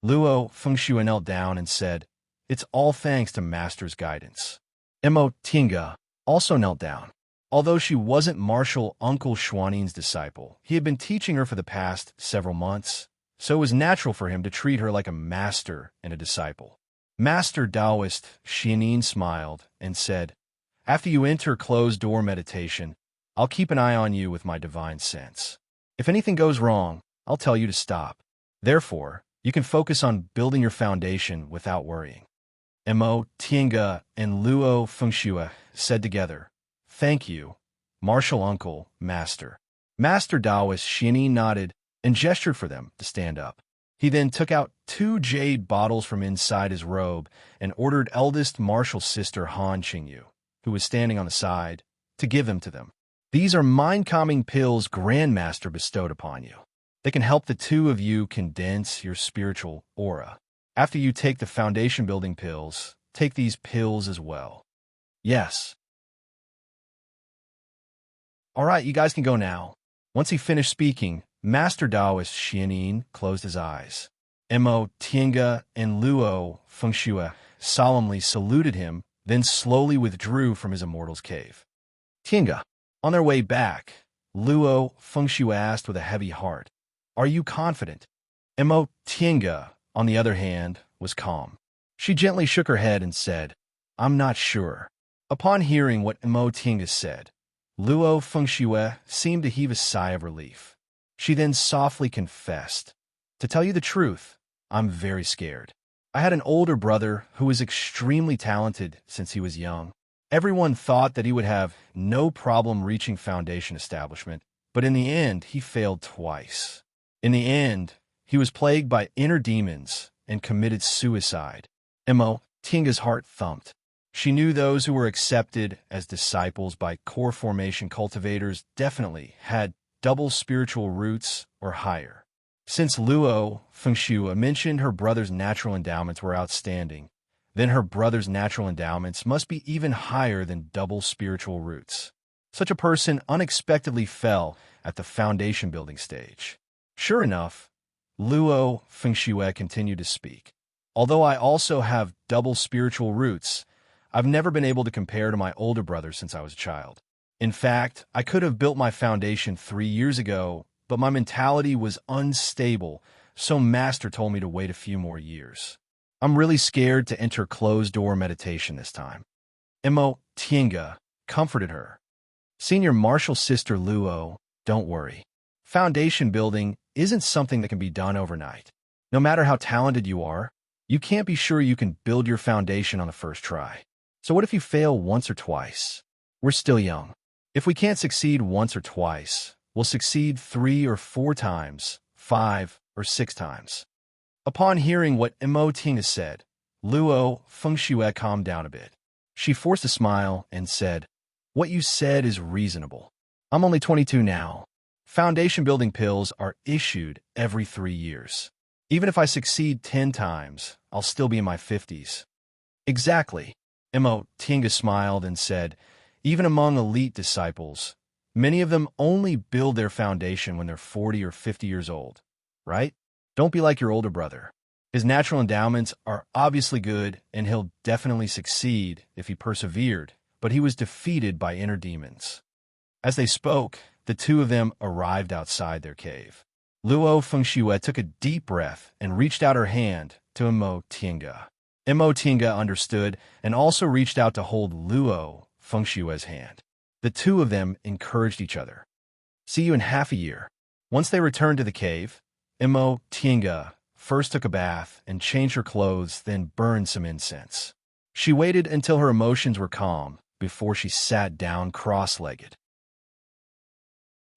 Luo Fengxue knelt down and said, "It's all thanks to Master's guidance." Imo Tiange also knelt down. Although she wasn't Martial Uncle Xuanin's disciple, he had been teaching her for the past several months, so it was natural for him to treat her like a master and a disciple. Master Taoist Xuanin smiled and said, "After you enter closed-door meditation, I'll keep an eye on you with my divine sense. If anything goes wrong, I'll tell you to stop. Therefore, you can focus on building your foundation without worrying." Imo Tiange and Luo Fengxue said together, "Thank you, Martial Uncle, Master." Master Taoist Xuanin nodded and gestured for them to stand up. He then took out 2 jade bottles from inside his robe and ordered eldest martial sister Han Qingyu, who was standing on the side, to give them to them. "These are mind-calming pills Grandmaster bestowed upon you. They can help the two of you condense your spiritual aura. After you take the foundation-building pills, take these pills as well." "Yes." "All right, you guys can go now." Once he finished speaking, Master Taoist Xuanin closed his eyes. Imo Tiange and Luo Fengxue solemnly saluted him, then slowly withdrew from his Immortal's Cave. "Tiange." On their way back, Luo Fengxue asked with a heavy heart, "Are you confident?" Imo Tiange, on the other hand, was calm. She gently shook her head and said, "I'm not sure." Upon hearing what Imo Tiange said, Luo Fengxue seemed to heave a sigh of relief. She then softly confessed, "To tell you the truth, I'm very scared. I had an older brother who was extremely talented since he was young. Everyone thought that he would have no problem reaching foundation establishment, but in the end, he failed twice. In the end, he was plagued by inner demons and committed suicide." Imo Tiange's heart thumped. She knew those who were accepted as disciples by core formation cultivators definitely had double spiritual roots or higher. Since Luo Fengxue mentioned her brother's natural endowments were outstanding, then her brother's natural endowments must be even higher than double spiritual roots. Such a person unexpectedly fell at the foundation building stage. Sure enough, Luo Fengxue continued to speak. "Although I also have double spiritual roots, I've never been able to compare to my older brother since I was a child. In fact, I could have built my foundation 3 years ago, but my mentality was unstable, so Master told me to wait a few more years. I'm really scared to enter closed-door meditation this time." Imo Tiange comforted her. "Senior martial sister Luo, don't worry. Foundation building isn't something that can be done overnight. No matter how talented you are, you can't be sure you can build your foundation on the first try. So what if you fail once or twice? We're still young. If we can't succeed once or twice, we'll succeed 3 or 4 times, 5 or 6 times." Upon hearing what Imo Tiange said, Luo Fengxue calmed down a bit. She forced a smile and said, "What you said is reasonable. I'm only 22 now. Foundation building pills are issued every 3 years. Even if I succeed 10 times, I'll still be in my 50s. "Exactly." Imo Tiange smiled and said, "Even among elite disciples, many of them only build their foundation when they're 40 or 50 years old, right? Don't be like your older brother. His natural endowments are obviously good, and he'll definitely succeed if he persevered, but he was defeated by inner demons." As they spoke, the two of them arrived outside their cave. Luo Fengxue took a deep breath and reached out her hand to Imo Tinga understood and also reached out to hold Luo Fengshue's hand. The two of them encouraged each other. See you in half a year. Once they returned to the cave, Imo Tinga first took a bath and changed her clothes, then burned some incense. She waited until her emotions were calm before she sat down cross-legged.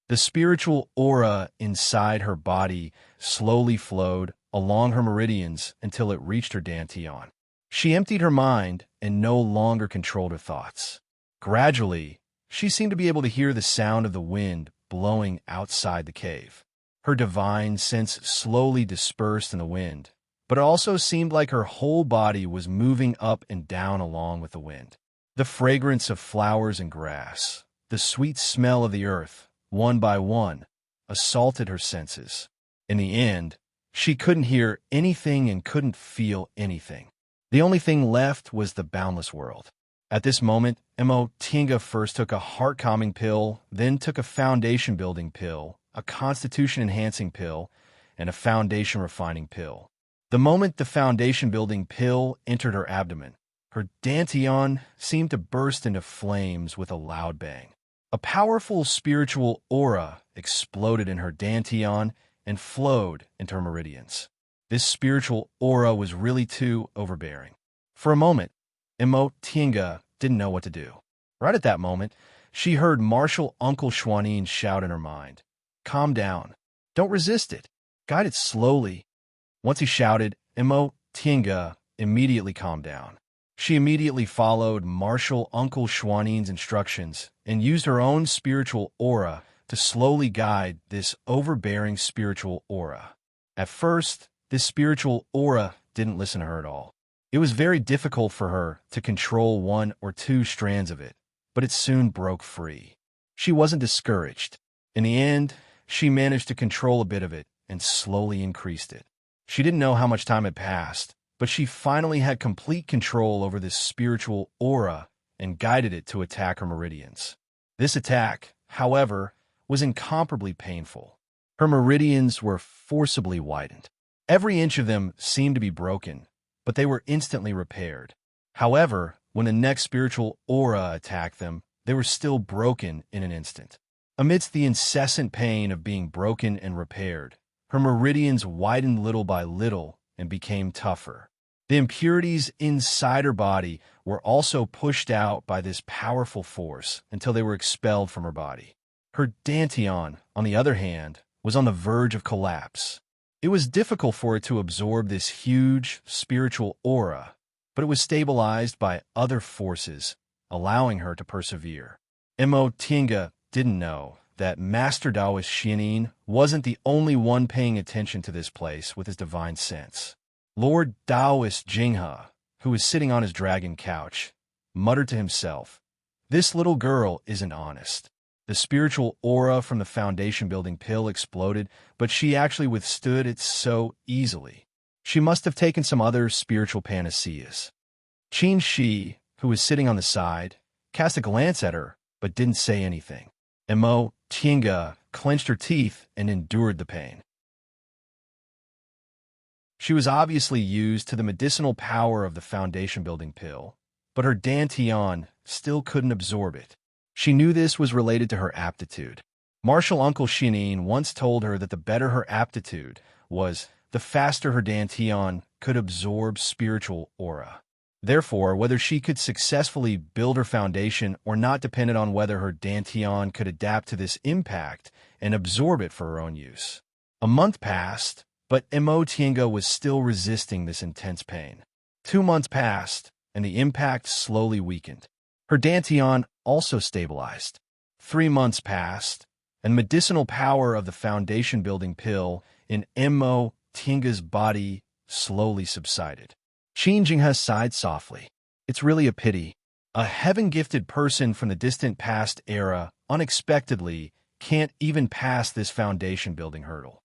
The spiritual aura inside her body slowly flowed along her meridians until it reached her dantian. She emptied her mind and no longer controlled her thoughts. Gradually, she seemed to be able to hear the sound of the wind blowing outside the cave. Her divine sense slowly dispersed in the wind, but it also seemed like her whole body was moving up and down along with the wind. The fragrance of flowers and grass, the sweet smell of the earth, one by one, assaulted her senses. In the end, she couldn't hear anything and couldn't feel anything. The only thing left was the boundless world. At this moment, Imo Tinga first took a heart-calming pill, then took a foundation-building pill, a constitution-enhancing pill, and a foundation-refining pill. The moment the foundation-building pill entered her abdomen, her dantian seemed to burst into flames with a loud bang. A powerful spiritual aura exploded in her dantian and flowed into her meridians. This spiritual aura was really too overbearing. For a moment, Imo Tinga didn't know what to do. Right at that moment, she heard Martial Uncle Xuanin shout in her mind, "Calm down. Don't resist it. Guide it slowly." Once he shouted, Imo Tinga immediately calmed down. She immediately followed Martial Uncle Xuanin's instructions and used her own spiritual aura to slowly guide this overbearing spiritual aura. At first, this spiritual aura didn't listen to her at all. It was very difficult for her to control one or two strands of it, but it soon broke free. She wasn't discouraged. In the end, she managed to control a bit of it and slowly increased it. She didn't know how much time had passed, but she finally had complete control over this spiritual aura and guided it to attack her meridians. This attack, however, was incomparably painful. Her meridians were forcibly widened. Every inch of them seemed to be broken, but they were instantly repaired. However, when the next spiritual aura attacked them, they were still broken in an instant. Amidst the incessant pain of being broken and repaired, her meridians widened little by little and became tougher. The impurities inside her body were also pushed out by this powerful force until they were expelled from her body. Her dantian, on the other hand, was on the verge of collapse. It was difficult for it to absorb this huge spiritual aura, but it was stabilized by other forces, allowing her to persevere. Imo Tinga didn't know that Master Taoist Xianin wasn't the only one paying attention to this place with his divine sense. Lord Taoist Jinghe, who was sitting on his dragon couch, muttered to himself, "This little girl isn't honest." The spiritual aura from the foundation-building pill exploded, but she actually withstood it so easily. She must have taken some other spiritual panaceas. Qin Shi, who was sitting on the side, cast a glance at her, but didn't say anything. Imo Tinga clenched her teeth and endured the pain. She was obviously used to the medicinal power of the foundation-building pill, but her dantian still couldn't absorb it. She knew this was related to her aptitude. Martial Uncle Xianin once told her that the better her aptitude was, the faster her dantian could absorb spiritual aura. Therefore, whether she could successfully build her foundation or not depended on whether her dantian could adapt to this impact and absorb it for her own use. A month passed, but Imo Tinga was still resisting this intense pain. 2 months passed, and the impact slowly weakened. Her dantian also stabilized. 3 months passed, and medicinal power of the foundation-building pill in Imo Tinga's body slowly subsided. Qin Jinghe sighed softly. "It's really a pity. A heaven-gifted person from the distant past era unexpectedly can't even pass this foundation-building hurdle."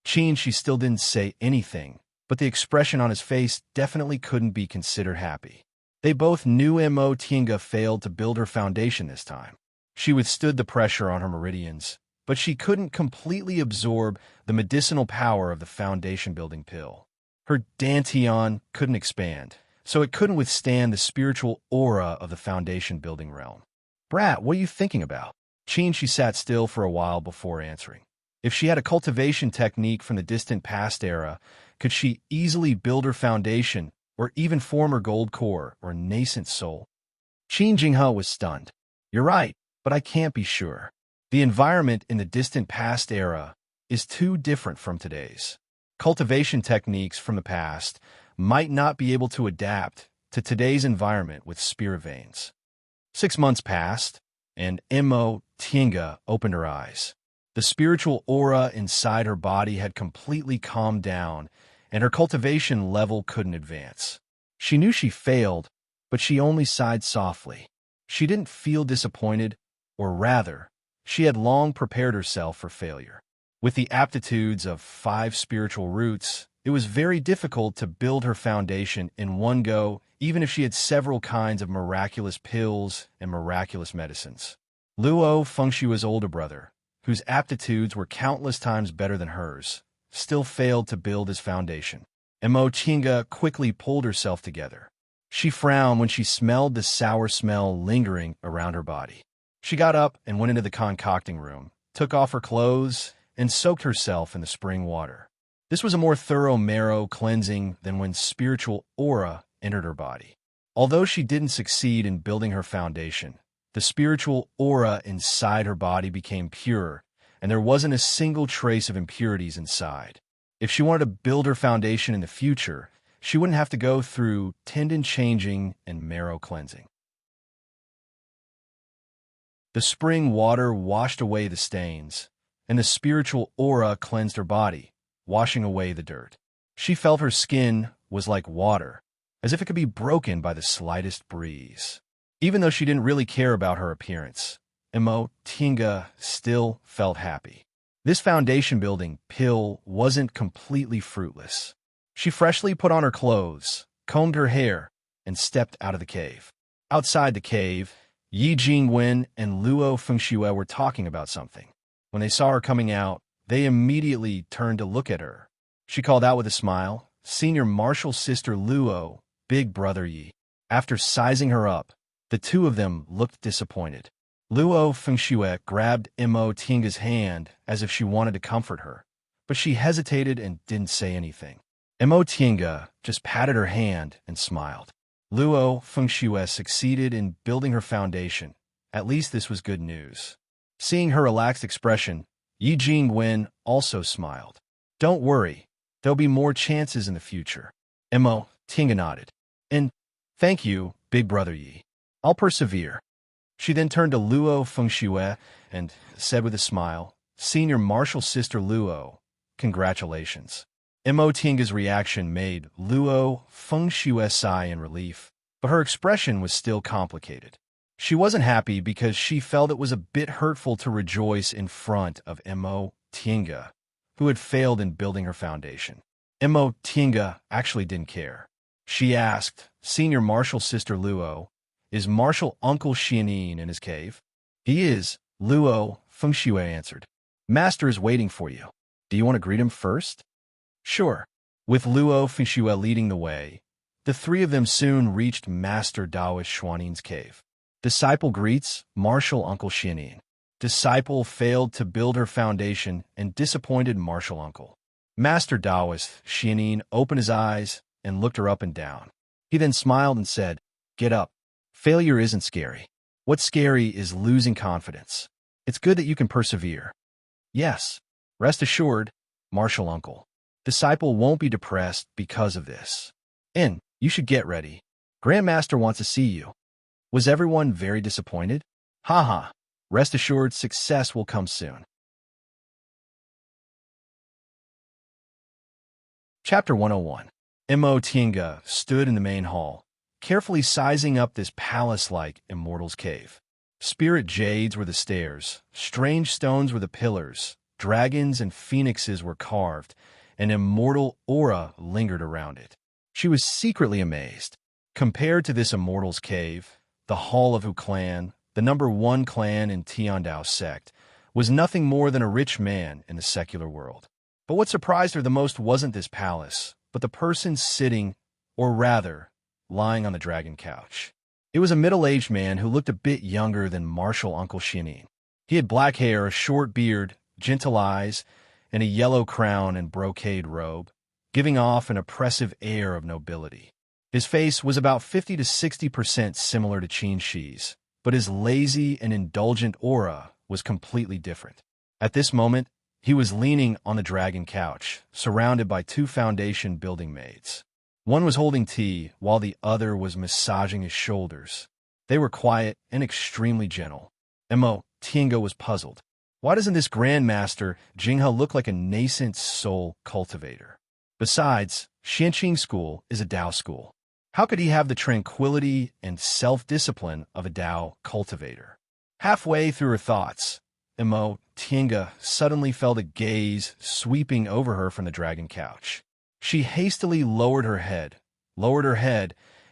Qin Shi still didn't say anything, but the expression on his face definitely couldn't be considered happy. They both knew Imo Tinga failed to build her foundation this time. She withstood the pressure on her meridians, but she couldn't completely absorb the medicinal power of the foundation-building pill. Her dantian couldn't expand, so it couldn't withstand the spiritual aura of the foundation-building realm. "Brat, what are you thinking about?" She sat still for a while before answering. If she had a cultivation technique from the distant past era, could she easily build her foundation or even form her gold core or nascent soul? Qin Jinghe was stunned. "You're right, but I can't be sure. The environment in the distant past era is too different from today's. Cultivation techniques from the past might not be able to adapt to today's environment with spirit veins." 6 months passed, and Mo Tiange opened her eyes. The spiritual aura inside her body had completely calmed down, and her cultivation level couldn't advance. She knew she failed, but she only sighed softly. She didn't feel disappointed, or rather, she had long prepared herself for failure. With the aptitudes of 5 spiritual roots, it was very difficult to build her foundation in one go, even if she had several kinds of miraculous pills and miraculous medicines. Luo Fengshue's older brother, whose aptitudes were countless times better than hers, still failed to build his foundation. Mo Tiange quickly pulled herself together. She frowned when she smelled the sour smell lingering around her body. She got up and went into the concocting room, took off her clothes, and soaked herself in the spring water. This was a more thorough marrow cleansing than when spiritual aura entered her body. Although she didn't succeed in building her foundation, the spiritual aura inside her body became pure, and there wasn't a single trace of impurities inside. If she wanted to build her foundation in the future, she wouldn't have to go through tendon changing and marrow cleansing. The spring water washed away the stains, and the spiritual aura cleansed her body, washing away the dirt. She felt her skin was like water, as if it could be broken by the slightest breeze. Even though she didn't really care about her appearance, Mo Tiange still felt happy. This foundation-building pill wasn't completely fruitless. She freshly put on her clothes, combed her hair, and stepped out of the cave. Outside the cave, Yi Jingwen and Luo Fengxue were talking about something. When they saw her coming out, they immediately turned to look at her. She called out with a smile, "Senior Marshal Sister Luo, Big Brother Yi." After sizing her up, the two of them looked disappointed. Luo Fengxue grabbed Mo Tiange's hand as if she wanted to comfort her, but she hesitated and didn't say anything. Mo Tiange just patted her hand and smiled. Luo Fengxue succeeded in building her foundation. At least this was good news. Seeing her relaxed expression, Yi Jingwen also smiled. "Don't worry, there'll be more chances in the future." Mo Tiange nodded. "And thank you, Big Brother Yi. I'll persevere." She then turned to Luo Fengxue and said with a smile, "Senior Marshal Sister Luo, congratulations." Mo Tiange's reaction made Luo Fengxue sigh in relief, but her expression was still complicated. She wasn't happy because she felt it was a bit hurtful to rejoice in front of Mo Tiange, who had failed in building her foundation. Mo Tiange actually didn't care. She asked, "Senior Marshal Sister Luo, is Marshal Uncle Xianin in his cave?" "He is," Luo Fengxue answered. "Master is waiting for you. Do you want to greet him first?" "Sure." With Luo Fengxue leading the way, the three of them soon reached Master Taoist Xuanin's cave. Disciple greets Marshal Uncle Xianin. Disciple failed to build her foundation and disappointed Marshal Uncle. Master Taoist Xianin opened his eyes and looked her up and down. He then smiled and said, "Get up. Failure isn't scary. What's scary is losing confidence. It's good that you can persevere." "Yes, rest assured, Marshal Uncle. Disciple won't be depressed because of this. And you should get ready. Grandmaster wants to see you." Was everyone very disappointed? Haha. Rest assured, success will come soon. Chapter 101. Mo Tiange stood in the main hall, carefully sizing up this palace-like immortal's cave. Spirit jades were the stairs, strange stones were the pillars, dragons and phoenixes were carved, an immortal aura lingered around it. She was secretly amazed. Compared to this immortal's cave, the Hall of Wu clan, the #1 clan in Tiandao sect, was nothing more than a rich man in the secular world. But what surprised her the most wasn't this palace, but the person sitting, or rather, lying on the dragon couch. It was a middle-aged man who looked a bit younger than Martial Uncle Shinin. He had black hair, a short beard, gentle eyes, and a yellow crown and brocade robe, giving off an oppressive air of nobility. His face was about 50 to 60% similar to Qin Shi's, but his lazy and indulgent aura was completely different. At this moment, he was leaning on the dragon couch, surrounded by two foundation building maids. One was holding tea, while the other was massaging his shoulders. They were quiet and extremely gentle. Mo Tiange was puzzled. Why doesn't this Grandmaster Jinghe look like a nascent soul cultivator? Besides, Xianqing School is a Dao school. How could he have the tranquility and self-discipline of a Dao cultivator? Halfway through her thoughts, Mo Tiange suddenly felt a gaze sweeping over her from the dragon couch. She hastily lowered her head,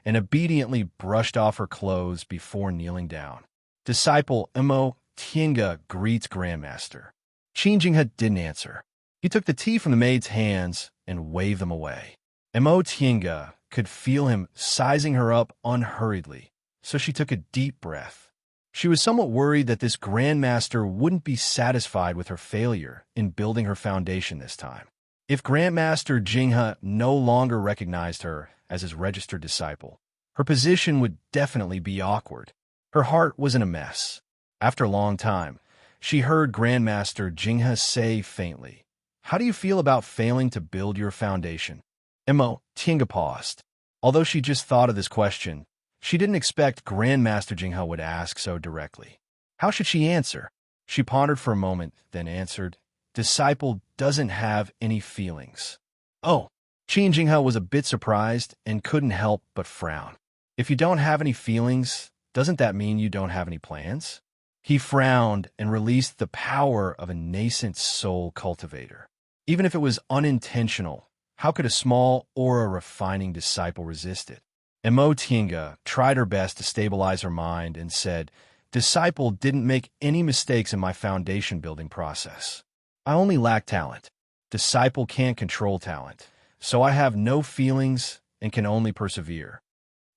and obediently brushed off her clothes before kneeling down. Disciple Mo Tiange greets Grandmaster. Qin Jinghe didn't answer. He took the tea from the maid's hands and waved them away. Mo Tiange could feel him sizing her up unhurriedly, so she took a deep breath. She was somewhat worried that this Grandmaster wouldn't be satisfied with her failure in building her foundation this time. If Grandmaster Jinghe no longer recognized her as his registered disciple, her position would definitely be awkward. Her heart was in a mess. After a long time, she heard Grandmaster Jinghe say faintly, "How do you feel about failing to build your foundation?" Mo Tiange paused. Although she just thought of this question, she didn't expect Grandmaster Jinghe would ask so directly. How should she answer? She pondered for a moment, then answered, "Disciple doesn't have any feelings." Oh, Qin Jinghe was a bit surprised and couldn't help but frown. If you don't have any feelings, doesn't that mean you don't have any plans? He frowned and released the power of a nascent soul cultivator. Even if it was unintentional, how could a small aura-refining disciple resist it? Mo Tiange tried her best to stabilize her mind and said, "Disciple didn't make any mistakes in my foundation-building process. I only lack talent. Disciple can't control talent, so I have no feelings and can only persevere."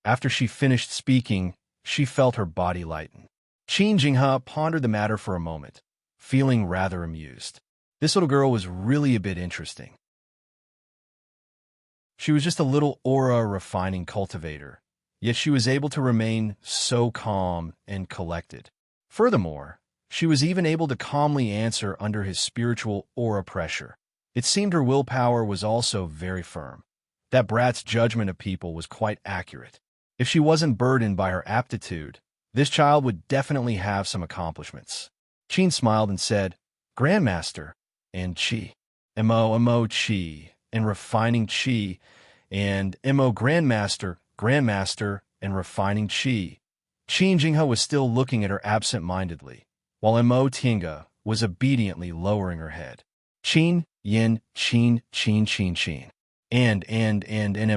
After she finished speaking, she felt her body lighten. Qin Jinghe pondered the matter for a moment, feeling rather amused. This little girl was really a bit interesting. She was just a little aura-refining cultivator, yet she was able to remain so calm and collected. Furthermore, she was even able to calmly answer under his spiritual aura pressure. It seemed her willpower was also very firm. That brat's judgment of people was quite accurate. If she wasn't burdened by her aptitude, this child would definitely have some accomplishments. Qin smiled and said, "Grandmaster, and Qi. Mo Qi, and refining Qi, and Mo Grandmaster, and refining Qi." Qin Jinghe was still looking at her absent-mindedly, while Mo Tiange was obediently lowering her head. Qin, yin, qin, and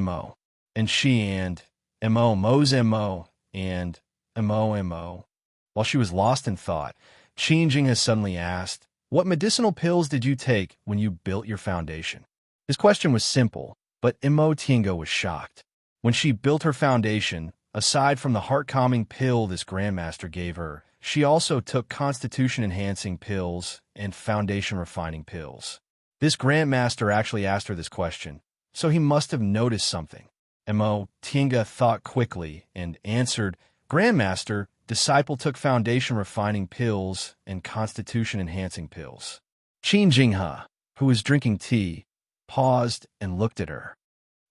mo, and she and mo's mo, and mo. While she was lost in thought, Qin Jinghe suddenly asked, "What medicinal pills did you take when you built your foundation?" His question was simple, but Mo Tiange was shocked. When she built her foundation, aside from the heart-calming pill this Grandmaster gave her, she also took constitution-enhancing pills and foundation-refining pills. This Grandmaster actually asked her this question, so he must have noticed something. Mo Tiange thought quickly and answered, "Grandmaster, disciple took foundation-refining pills and constitution-enhancing pills." Qin Jinghe, who was drinking tea, paused and looked at her.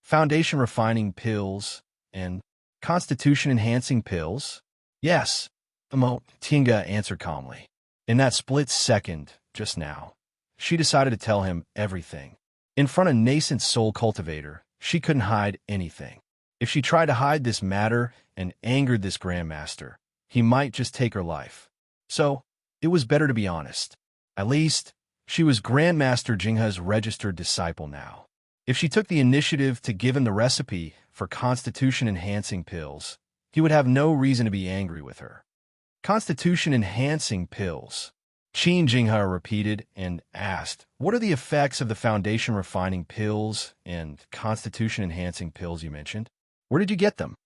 "Foundation-refining pills and constitution-enhancing pills?" "Yes," Mo Tiange answered calmly. In that split second, just now, she decided to tell him everything. In front of nascent soul cultivator, she couldn't hide anything. If she tried to hide this matter and angered this Grandmaster, he might just take her life. So, it was better to be honest. At least, she was Grandmaster Jinghe's registered disciple now. If she took the initiative to give him the recipe for constitution-enhancing pills, he would have no reason to be angry with her. Constitution-enhancing pills. Qin Jinghe repeated and asked, "What are the effects of the foundation refining pills and constitution enhancing pills you mentioned? Where did you get them?"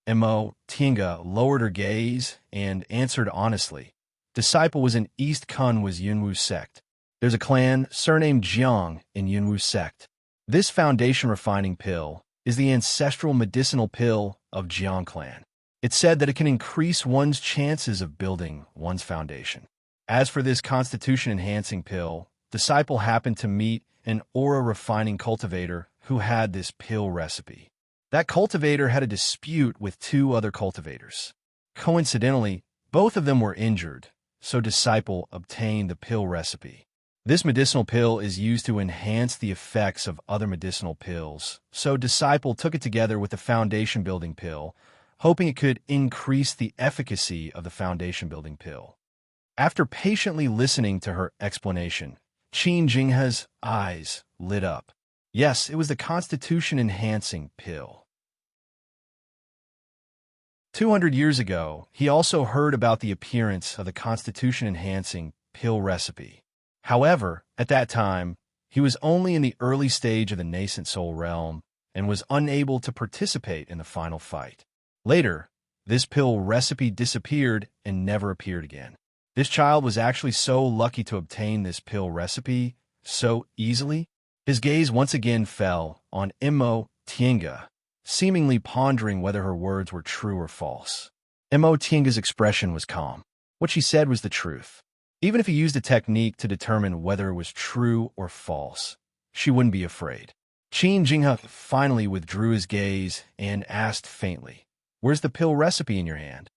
Mo Tinga lowered her gaze and answered honestly. Disciple was in East Kunwa's Yunwu sect. There's a clan surnamed Jiang in Yunwu sect. This foundation refining pill is the ancestral medicinal pill of Jiang clan. It's said that it can increase one's chances of building one's foundation. As for this constitution-enhancing pill, Disciple happened to meet an aura-refining cultivator who had this pill recipe. That cultivator had a dispute with two other cultivators. Coincidentally, both of them were injured, so Disciple obtained the pill recipe. This medicinal pill is used to enhance the effects of other medicinal pills, so Disciple took it together with the foundation-building pill, hoping it could increase the efficacy of the foundation-building pill. After patiently listening to her explanation, Qin Jinghe's eyes lit up. Yes, it was the constitution-enhancing pill. 200 years ago, he also heard about the appearance of the constitution-enhancing pill recipe. However, at that time, he was only in the early stage of the nascent soul realm and was unable to participate in the final fight. Later, this pill recipe disappeared and never appeared again. This child was actually so lucky to obtain this pill recipe so easily. His gaze once again fell on Mo Tienga, seemingly pondering whether her words were true or false. Mo Tienga's expression was calm. What she said was the truth. Even if he used a technique to determine whether it was true or false, she wouldn't be afraid. Qin Jinghe finally withdrew his gaze and asked faintly, "Where's the pill recipe in your hand?"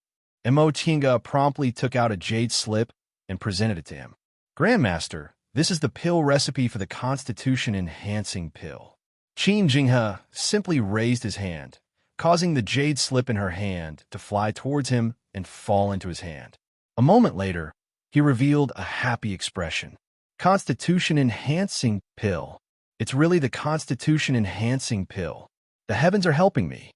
Mo Tienga promptly took out a jade slip and presented it to him. "Grandmaster, this is the pill recipe for the constitution-enhancing pill." Qin Jinghe simply raised his hand, causing the jade slip in her hand to fly towards him and fall into his hand. A moment later, he revealed a happy expression. "Constitution-enhancing pill. It's really the constitution-enhancing pill. The heavens are helping me."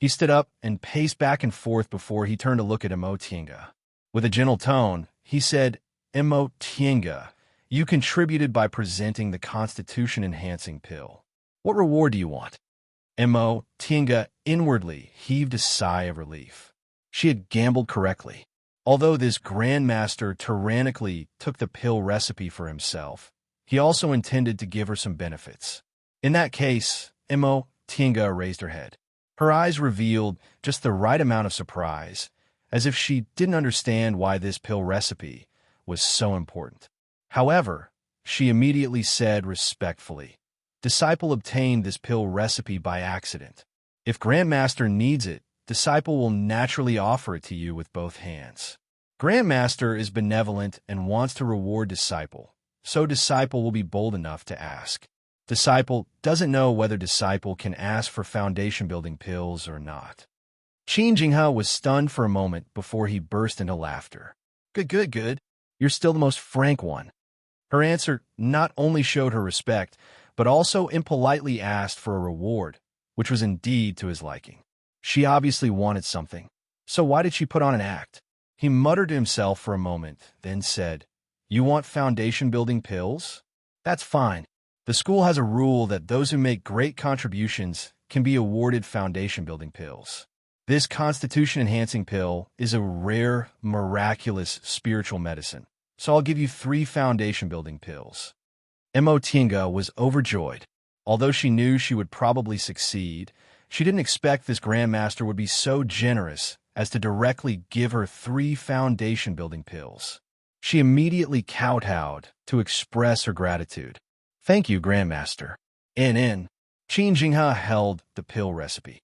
He stood up and paced back and forth before he turned to look at Mo Tienga. With a gentle tone, he said, "Mo Tienga, you contributed by presenting the constitution-enhancing pill. What reward do you want?" Mo Tienga inwardly heaved a sigh of relief. She had gambled correctly. Although this grandmaster tyrannically took the pill recipe for himself, he also intended to give her some benefits. In that case, Mo Tienga raised her head. Her eyes revealed just the right amount of surprise, as if she didn't understand why this pill recipe was so important. However, she immediately said respectfully, "Disciple obtained this pill recipe by accident. If Grandmaster needs it, Disciple will naturally offer it to you with both hands. Grandmaster is benevolent and wants to reward Disciple, so Disciple will be bold enough to ask. Disciple doesn't know whether Disciple can ask for foundation-building pills or not." Qin Jinghe was stunned for a moment before he burst into laughter. Good. You're still the most frank one." Her answer not only showed her respect, but also impolitely asked for a reward, which was indeed to his liking. She obviously wanted something, so why did she put on an act? He muttered to himself for a moment, then said, "You want foundation-building pills? That's fine. The school has a rule that those who make great contributions can be awarded foundation-building pills. This constitution-enhancing pill is a rare, miraculous spiritual medicine, so I'll give you 3 foundation-building pills." Mo Tienga was overjoyed. Although she knew she would probably succeed, she didn't expect this grandmaster would be so generous as to directly give her 3 foundation-building pills. She immediately kowtowed to express her gratitude. "Thank you, Grandmaster." Qin Jinghe held the pill recipe.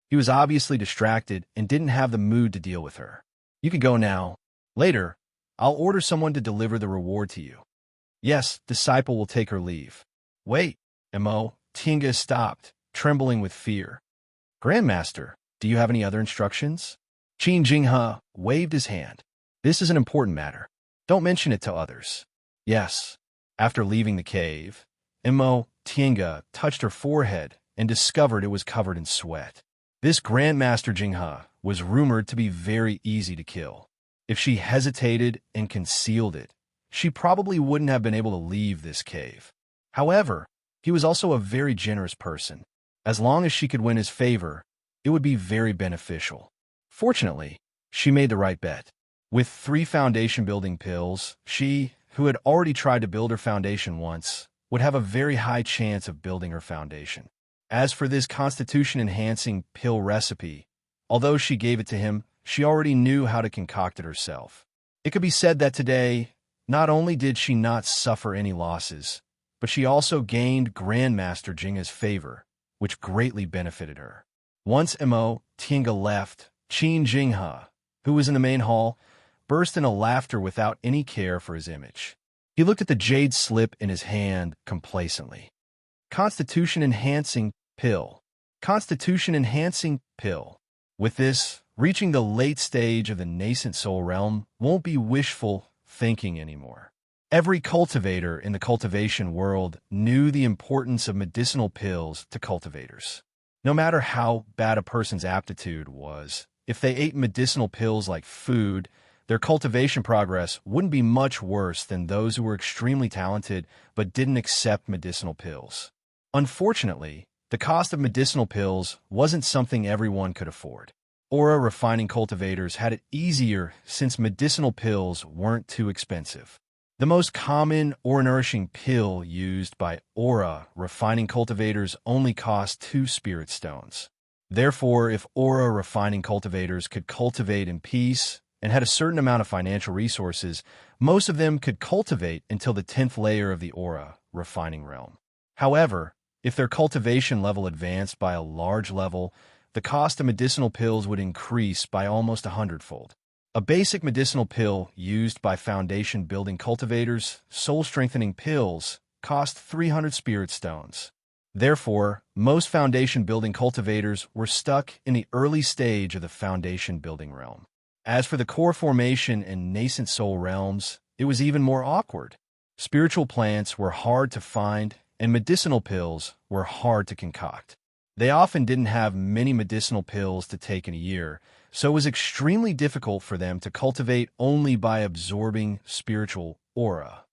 He was obviously distracted and didn't have the mood to deal with her. "You can go now. Later, I'll order someone to deliver the reward to you." "Yes, Disciple will take her leave." "Wait." Mo Tienga stopped, trembling with fear. "Grandmaster, do you have any other instructions?" Qin Jinghe waved his hand. "This is an important matter. Don't mention it to others." "Yes." After leaving the cave, Mo Tienga touched her forehead and discovered it was covered in sweat. This Grandmaster Jinghe was rumored to be very easy to kill. If she hesitated and concealed it, she probably wouldn't have been able to leave this cave. However, he was also a very generous person. As long as she could win his favor, it would be very beneficial. Fortunately, she made the right bet. With 3 foundation-building pills, she, who had already tried to build her foundation once, would have a very high chance of building her foundation. As for this constitution-enhancing pill recipe, although she gave it to him, she already knew how to concoct it herself. It could be said that today, not only did she not suffer any losses, but she also gained Grandmaster Jingha's favor, which greatly benefited her. Once Mo Tinga left, Qin Jinghe, who was in the main hall, burst into laughter without any care for his image. He looked at the jade slip in his hand complacently. Constitution-enhancing pill. Constitution-enhancing pill. With this, reaching the late stage of the nascent soul realm won't be wishful thinking anymore. Every cultivator in the cultivation world knew the importance of medicinal pills to cultivators. No matter how bad a person's aptitude was, if they ate medicinal pills like food, their cultivation progress wouldn't be much worse than those who were extremely talented but didn't accept medicinal pills. Unfortunately, the cost of medicinal pills wasn't something everyone could afford. Aura refining cultivators had it easier since medicinal pills weren't too expensive. The most common aura-nourishing pill used by aura refining cultivators only cost 2 spirit stones. Therefore, if aura refining cultivators could cultivate in peace and had a certain amount of financial resources, most of them could cultivate until the 10th layer of the aura refining realm. However, if their cultivation level advanced by a large level, the cost of medicinal pills would increase by almost 100-fold. A basic medicinal pill used by foundation-building cultivators, soul-strengthening pills, cost 300 spirit stones. Therefore, most foundation-building cultivators were stuck in the early stage of the foundation-building realm. As for the core formation and nascent soul realms, it was even more awkward. Spiritual plants were hard to find, and medicinal pills were hard to concoct. They often didn't have many medicinal pills to take in a year, so it was extremely difficult for them to cultivate only by absorbing spiritual aura.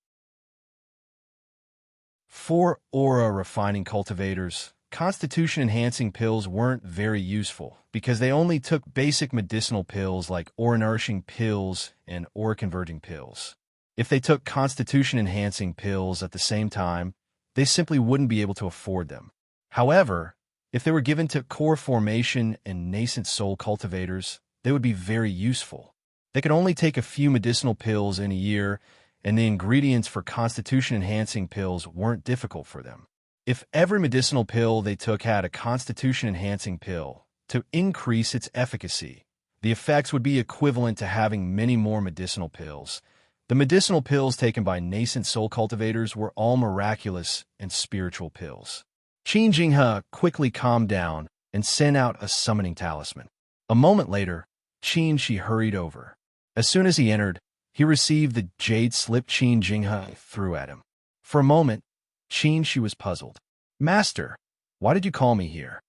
For aura refining cultivators, constitution-enhancing pills weren't very useful because they only took basic medicinal pills like aura-nourishing pills and aura-converging pills. If they took constitution-enhancing pills at the same time, they simply wouldn't be able to afford them. However, if they were given to core formation and nascent soul cultivators, they would be very useful. They could only take a few medicinal pills in a year, and the ingredients for constitution-enhancing pills weren't difficult for them. If every medicinal pill they took had a constitution-enhancing pill to increase its efficacy, the effects would be equivalent to having many more medicinal pills. The medicinal pills taken by nascent soul cultivators were all miraculous and spiritual pills. Qin Jinghe quickly calmed down and sent out a summoning talisman. A moment later, Qin Shi hurried over. As soon as he entered, he received the jade slip Qin Jinghe threw at him. For a moment, Qin Shi was puzzled. "Master, why did you call me here?"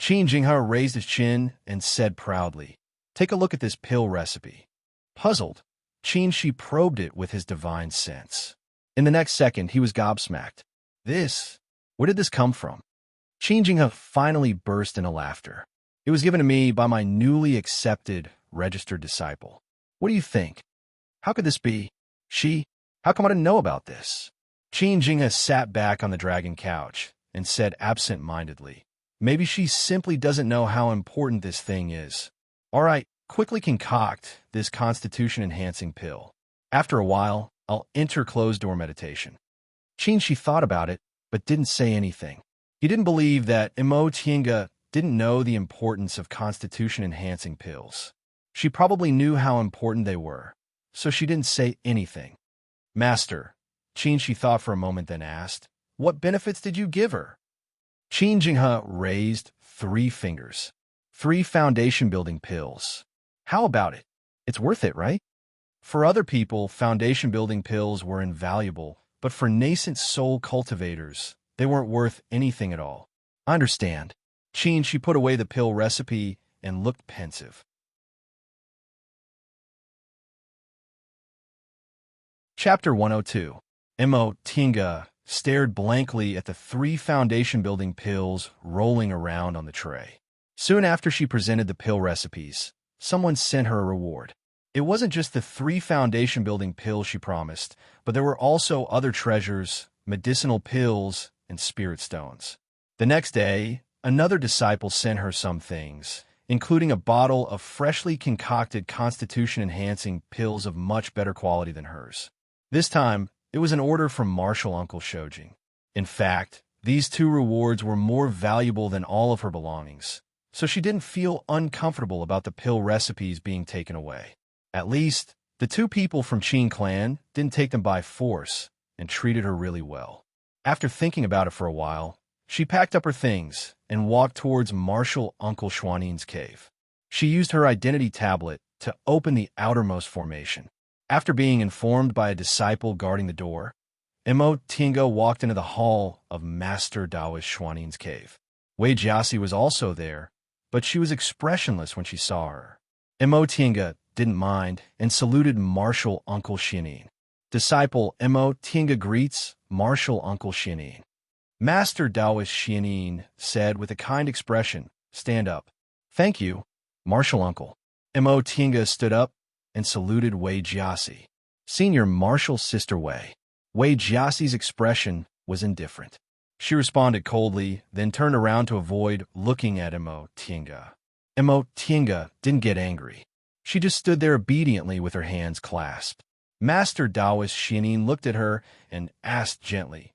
Qin Jinghe raised his chin and said proudly, "Take a look at this pill recipe." Puzzled, Qin Shi probed it with his divine sense. In the next second, he was gobsmacked. Where did this come from? Qin Jinghe finally burst into laughter. "It was given to me by my newly accepted, registered disciple. What do you think? How could this be? How come I didn't know about this?" Qin Jinghe sat back on the dragon couch and said absent-mindedly, "Maybe she simply doesn't know how important this thing is. All right, quickly concoct this constitution-enhancing pill. After a while, I'll enter closed-door meditation." Qin Shi thought about it, but didn't say anything. He didn't believe that Mo Tinga didn't know the importance of constitution-enhancing pills. She probably knew how important they were, so she didn't say anything. "Master," Qin Shi thought for a moment, then asked, "What benefits did you give her?" Qin Jinghe raised 3 fingers. 3 foundation-building pills. How about it? It's worth it, right? For other people, foundation-building pills were invaluable, but for nascent soul cultivators, they weren't worth anything at all. "I understand." Qin Shi put away the pill recipe and looked pensive. Chapter 102. Mo Tinga stared blankly at the 3 foundation-building pills rolling around on the tray. Soon after she presented the pill recipes, someone sent her a reward. It wasn't just the 3 foundation-building pills she promised, but there were also other treasures, medicinal pills, and spirit stones. The next day, another disciple sent her some things, including a bottle of freshly concocted constitution-enhancing pills of much better quality than hers. This time, it was an order from Martial Uncle Shojing. In fact, these 2 rewards were more valuable than all of her belongings, so she didn't feel uncomfortable about the pill recipes being taken away. At least, the 2 people from Qin clan didn't take them by force and treated her really well. After thinking about it for a while, she packed up her things and walked towards Martial Uncle Xuanin's cave. She used her identity tablet to open the outermost formation. After being informed by a disciple guarding the door, Mo Tinga walked into the hall of Master Taoist Xuanin's cave. Wei Jiasi was also there, but she was expressionless when she saw her. Mo Tinga didn't mind and saluted Martial Uncle Xuanin. Disciple Mo Tinga greets Martial Uncle Xuanin. Master Taoist Xuanin said with a kind expression, "Stand up." "Thank you, Martial Uncle." Mo Tinga stood up and saluted Wei Jiasi. "Senior Martial Sister Wei." Wei Jiasi's expression was indifferent. She responded coldly, then turned around to avoid looking at Mo Tinga. Mo Tinga didn't get angry. She just stood there obediently with her hands clasped. Master Taoist Xuanin looked at her and asked gently,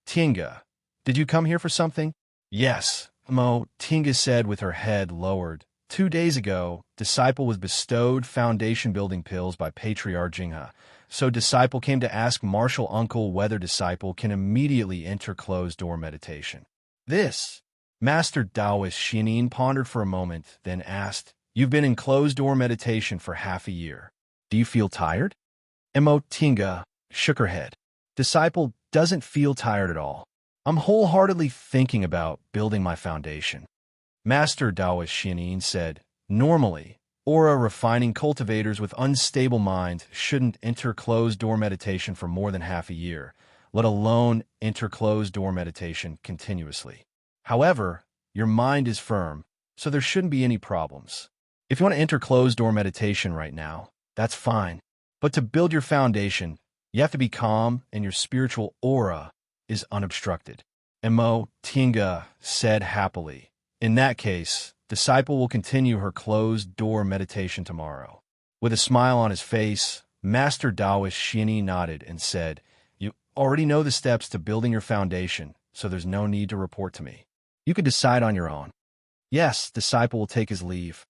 "Tinga, did you come here for something?" "Yes," Mo Tinga said with her head lowered. 2 days ago, Disciple was bestowed foundation-building pills by Patriarch Jinghe, so Disciple came to ask Martial Uncle whether Disciple can immediately enter closed-door meditation. This, Master Taoist Xuanin pondered for a moment, then asked, "You've been in closed-door meditation for half a year. Do you feel tired?" Mo Tinga shook her head. "Disciple doesn't feel tired at all. I'm wholeheartedly thinking about building my foundation." Master Taoist Xuanin said, "Normally, aura-refining cultivators with unstable mind shouldn't enter closed-door meditation for more than half a year, let alone enter closed-door meditation continuously. However, your mind is firm, so there shouldn't be any problems. If you want to enter closed-door meditation right now, that's fine. But to build your foundation, you have to be calm and your spiritual aura is unobstructed." Mo Tinga said happily, "In that case, Disciple will continue her closed-door meditation tomorrow." With a smile on his face, Master Taoist Xuanin nodded and said, "You already know the steps to building your foundation, so there's no need to report to me. You can decide on your own." Yes, Disciple will take his leave.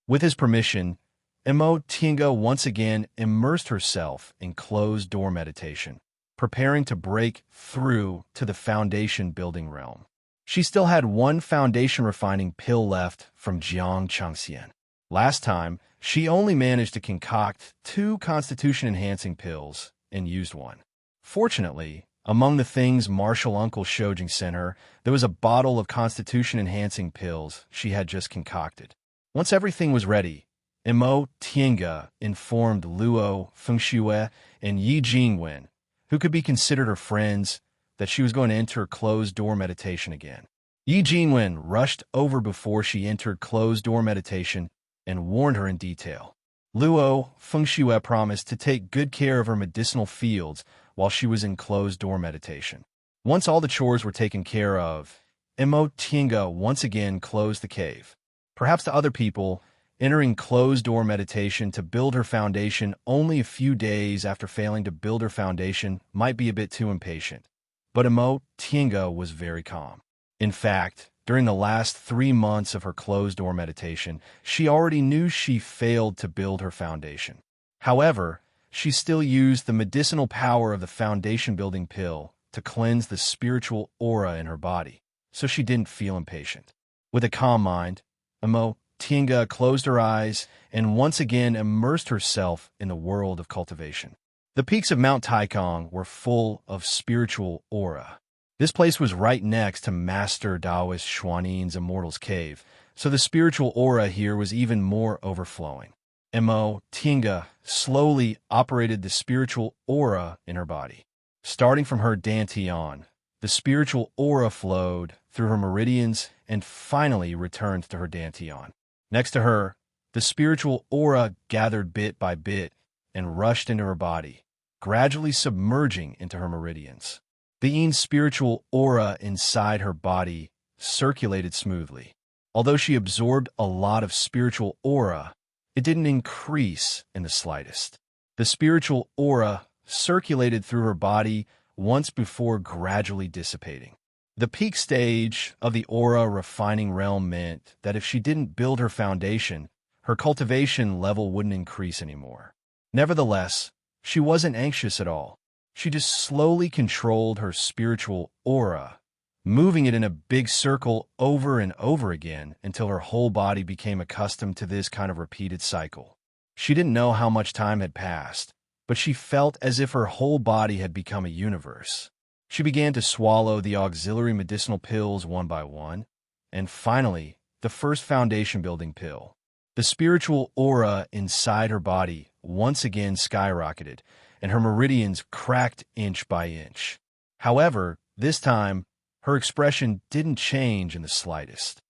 With his permission, Mo Tinga once again immersed herself in closed-door meditation, preparing to break through to the foundation-building realm. She still had 1 foundation-refining pill left from Jiang Changxian. Last time, she only managed to concoct 2 constitution-enhancing pills and used 1. Fortunately, among the things Martial Uncle Shojing sent her, there was a bottle of constitution-enhancing pills she had just concocted. Once everything was ready, Mo Tinga informed Luo Fengxue and Yi Jingwen, who could be considered her friends, that she was going to enter closed-door meditation again. Yi Jingwen rushed over before she entered closed-door meditation and warned her in detail. Luo Fengxue promised to take good care of her medicinal fields while she was in closed-door meditation. Once all the chores were taken care of, Mo Tinga once again closed the cave. Perhaps to other people, entering closed-door meditation to build her foundation only a few days after failing to build her foundation might be a bit too impatient. But Mo Tinga was very calm. In fact, during the last 3 months of her closed-door meditation, she already knew she failed to build her foundation. However, she still used the medicinal power of the foundation-building pill to cleanse the spiritual aura in her body, so she didn't feel impatient. With a calm mind, Mo Tinga closed her eyes and once again immersed herself in the world of cultivation. The peaks of Mount Taikong were full of spiritual aura. This place was right next to Master Taoist Xuanin's Immortal's Cave, so the spiritual aura here was even more overflowing. Tinga slowly operated the spiritual aura in her body. Starting from her dantian, the spiritual aura flowed through her meridians and finally returned to her dantian. Next to her, the spiritual aura gathered bit by bit and rushed into her body, gradually submerging into her meridians. The spiritual aura inside her body circulated smoothly. Although she absorbed a lot of spiritual aura, it didn't increase in the slightest. The spiritual aura circulated through her body once before gradually dissipating. The peak stage of the aura refining realm meant that if she didn't build her foundation, her cultivation level wouldn't increase anymore. Nevertheless, she wasn't anxious at all. She just slowly controlled her spiritual aura, moving it in a big circle over and over again until her whole body became accustomed to this kind of repeated cycle. She didn't know how much time had passed, but she felt as if her whole body had become a universe. She began to swallow the auxiliary medicinal pills one by one, and finally, the first foundation-building pill. The spiritual aura inside her body once again skyrocketed, and her meridians cracked inch by inch. However, this time, her expression didn't change in the slightest.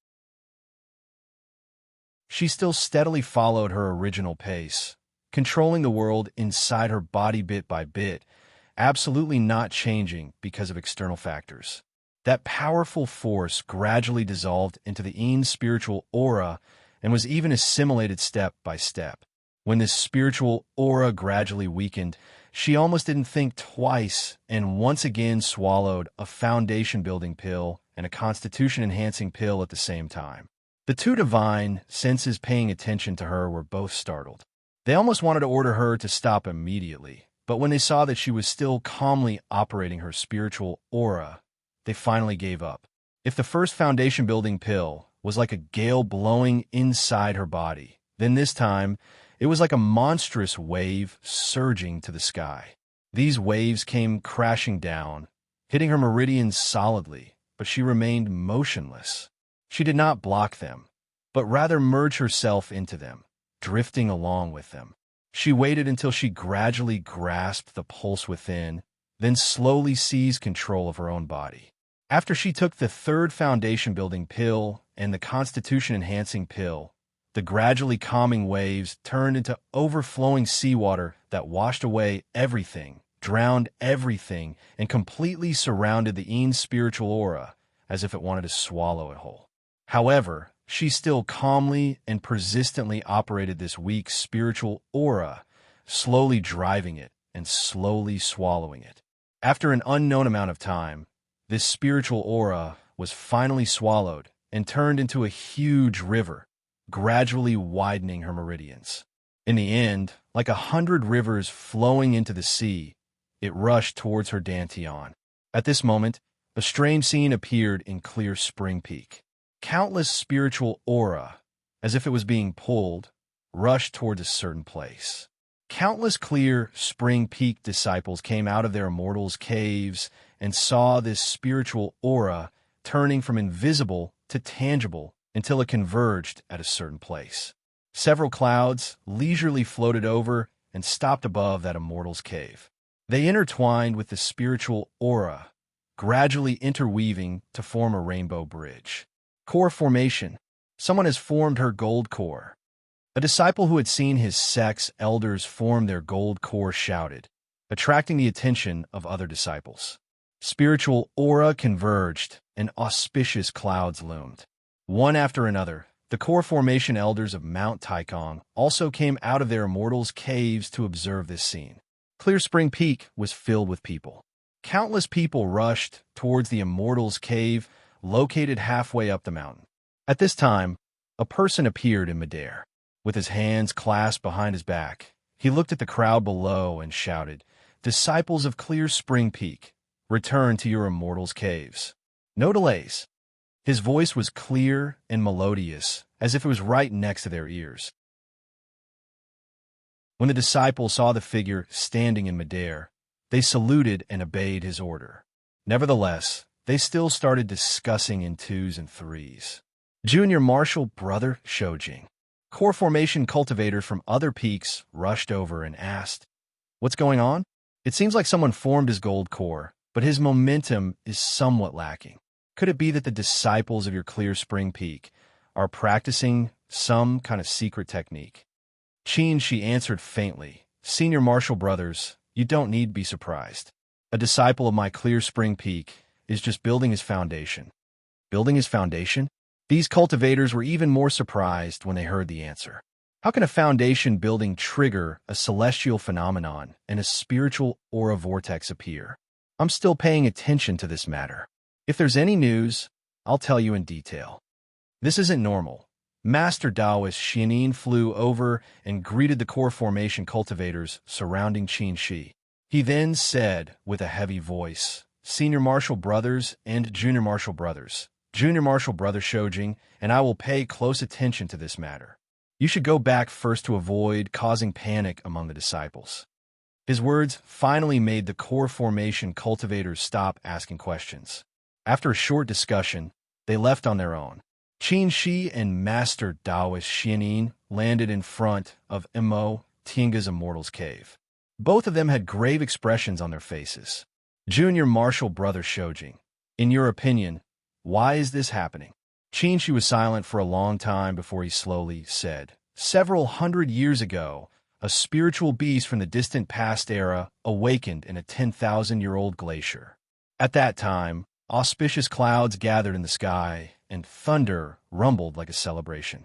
She still steadily followed her original pace, controlling the world inside her body bit by bit, absolutely not changing because of external factors. That powerful force gradually dissolved into the spiritual aura and was even assimilated step by step. When this spiritual aura gradually weakened, she almost didn't think twice and once again swallowed a foundation-building pill and a constitution-enhancing pill at the same time. The two divine senses paying attention to her were both startled. They almost wanted to order her to stop immediately, but when they saw that she was still calmly operating her spiritual aura, they finally gave up. If the first foundation-building pill was like a gale blowing inside her body, then this time, it was like a monstrous wave surging to the sky. These waves came crashing down, hitting her meridians solidly, but she remained motionless. She did not block them, but rather merge herself into them, drifting along with them. She waited until she gradually grasped the pulse within, then slowly seized control of her own body. After she took the third foundation-building pill and the constitution-enhancing pill, the gradually calming waves turned into overflowing seawater that washed away everything, drowned everything, and completely surrounded the spiritual aura as if it wanted to swallow it whole. However, she still calmly and persistently operated this weak spiritual aura, slowly driving it and slowly swallowing it. After an unknown amount of time, this spiritual aura was finally swallowed and turned into a huge river, gradually widening her meridians. In the end, like 100 rivers flowing into the sea, it rushed towards her dantian. At this moment, a strange scene appeared in Clear Spring Peak. Countless spiritual aura, as if it was being pulled, rushed towards a certain place. Countless Clear Spring Peak disciples came out of their immortals' caves and saw this spiritual aura turning from invisible to tangible until it converged at a certain place. Several clouds leisurely floated over and stopped above that immortal's cave. They intertwined with the spiritual aura, gradually interweaving to form a rainbow bridge. Core formation. Someone has formed her gold core. A disciple who had seen his sex elders form their gold core shouted, attracting the attention of other disciples. Spiritual aura converged, and auspicious clouds loomed. One after another, the core formation elders of Mount Taikong also came out of their immortals' caves to observe this scene. Clear Spring Peak was filled with people. Countless people rushed towards the immortals' cave located halfway up the mountain. At this time, a person appeared in midair. With his hands clasped behind his back, he looked at the crowd below and shouted, "Disciples of Clear Spring Peak, return to your immortals' caves. No delays." His voice was clear and melodious, as if it was right next to their ears. When the disciples saw the figure standing in midair, they saluted and obeyed his order. Nevertheless, they still started discussing in twos and threes. Junior Marshal Brother Shojing. Core formation cultivators from other peaks rushed over and asked, "What's going on?" It seems like someone formed his gold core, but his momentum is somewhat lacking. Could it be that the disciples of your Clear Spring Peak are practicing some kind of secret technique? She answered faintly, "Senior Marshall Brothers, you don't need to be surprised. A disciple of my Clear Spring Peak is just building his foundation." Building his foundation? These cultivators were even more surprised when they heard the answer. How can a foundation building trigger a celestial phenomenon and a spiritual aura vortex appear? I'm still paying attention to this matter. If there's any news, I'll tell you in detail. This isn't normal. Master Taoist Xianin flew over and greeted the core formation cultivators surrounding Qin Shi. He then said with a heavy voice, "Senior Marshal Brothers and Junior Marshal Brothers, Junior Marshal Brother Shojing, and I will pay close attention to this matter. You should go back first to avoid causing panic among the disciples." His words finally made the core formation cultivators stop asking questions. After a short discussion, they left on their own. Qin Shi and Master Taoist Xianin landed in front of Mo Tianga's Immortal's Cave. Both of them had grave expressions on their faces. "Junior Marshal Brother Shojing, in your opinion, why is this happening?" Qin Shi was silent for a long time before he slowly said, "Several hundred years ago, a spiritual beast from the distant past era awakened in a 10,000-year-old glacier. At that time, auspicious clouds gathered in the sky, and thunder rumbled like a celebration."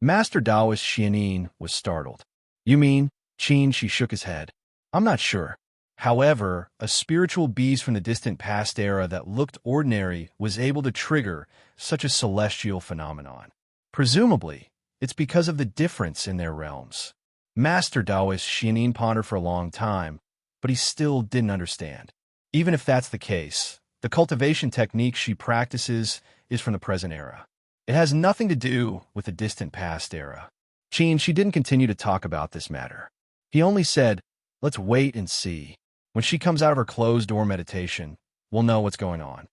Master Taoist Xianin was startled. "You mean?" Qin Shi shook his head. "I'm not sure. However, a spiritual beast from the distant past era that looked ordinary was able to trigger such a celestial phenomenon. Presumably, it's because of the difference in their realms." Master Taoist Xianin pondered for a long time, but he still didn't understand. Even if that's the case, the cultivation technique she practices is from the present era. It has nothing to do with the distant past era. Qin Shi didn't continue to talk about this matter. He only said, "Let's wait and see. When she comes out of her closed-door meditation, we'll know what's going on."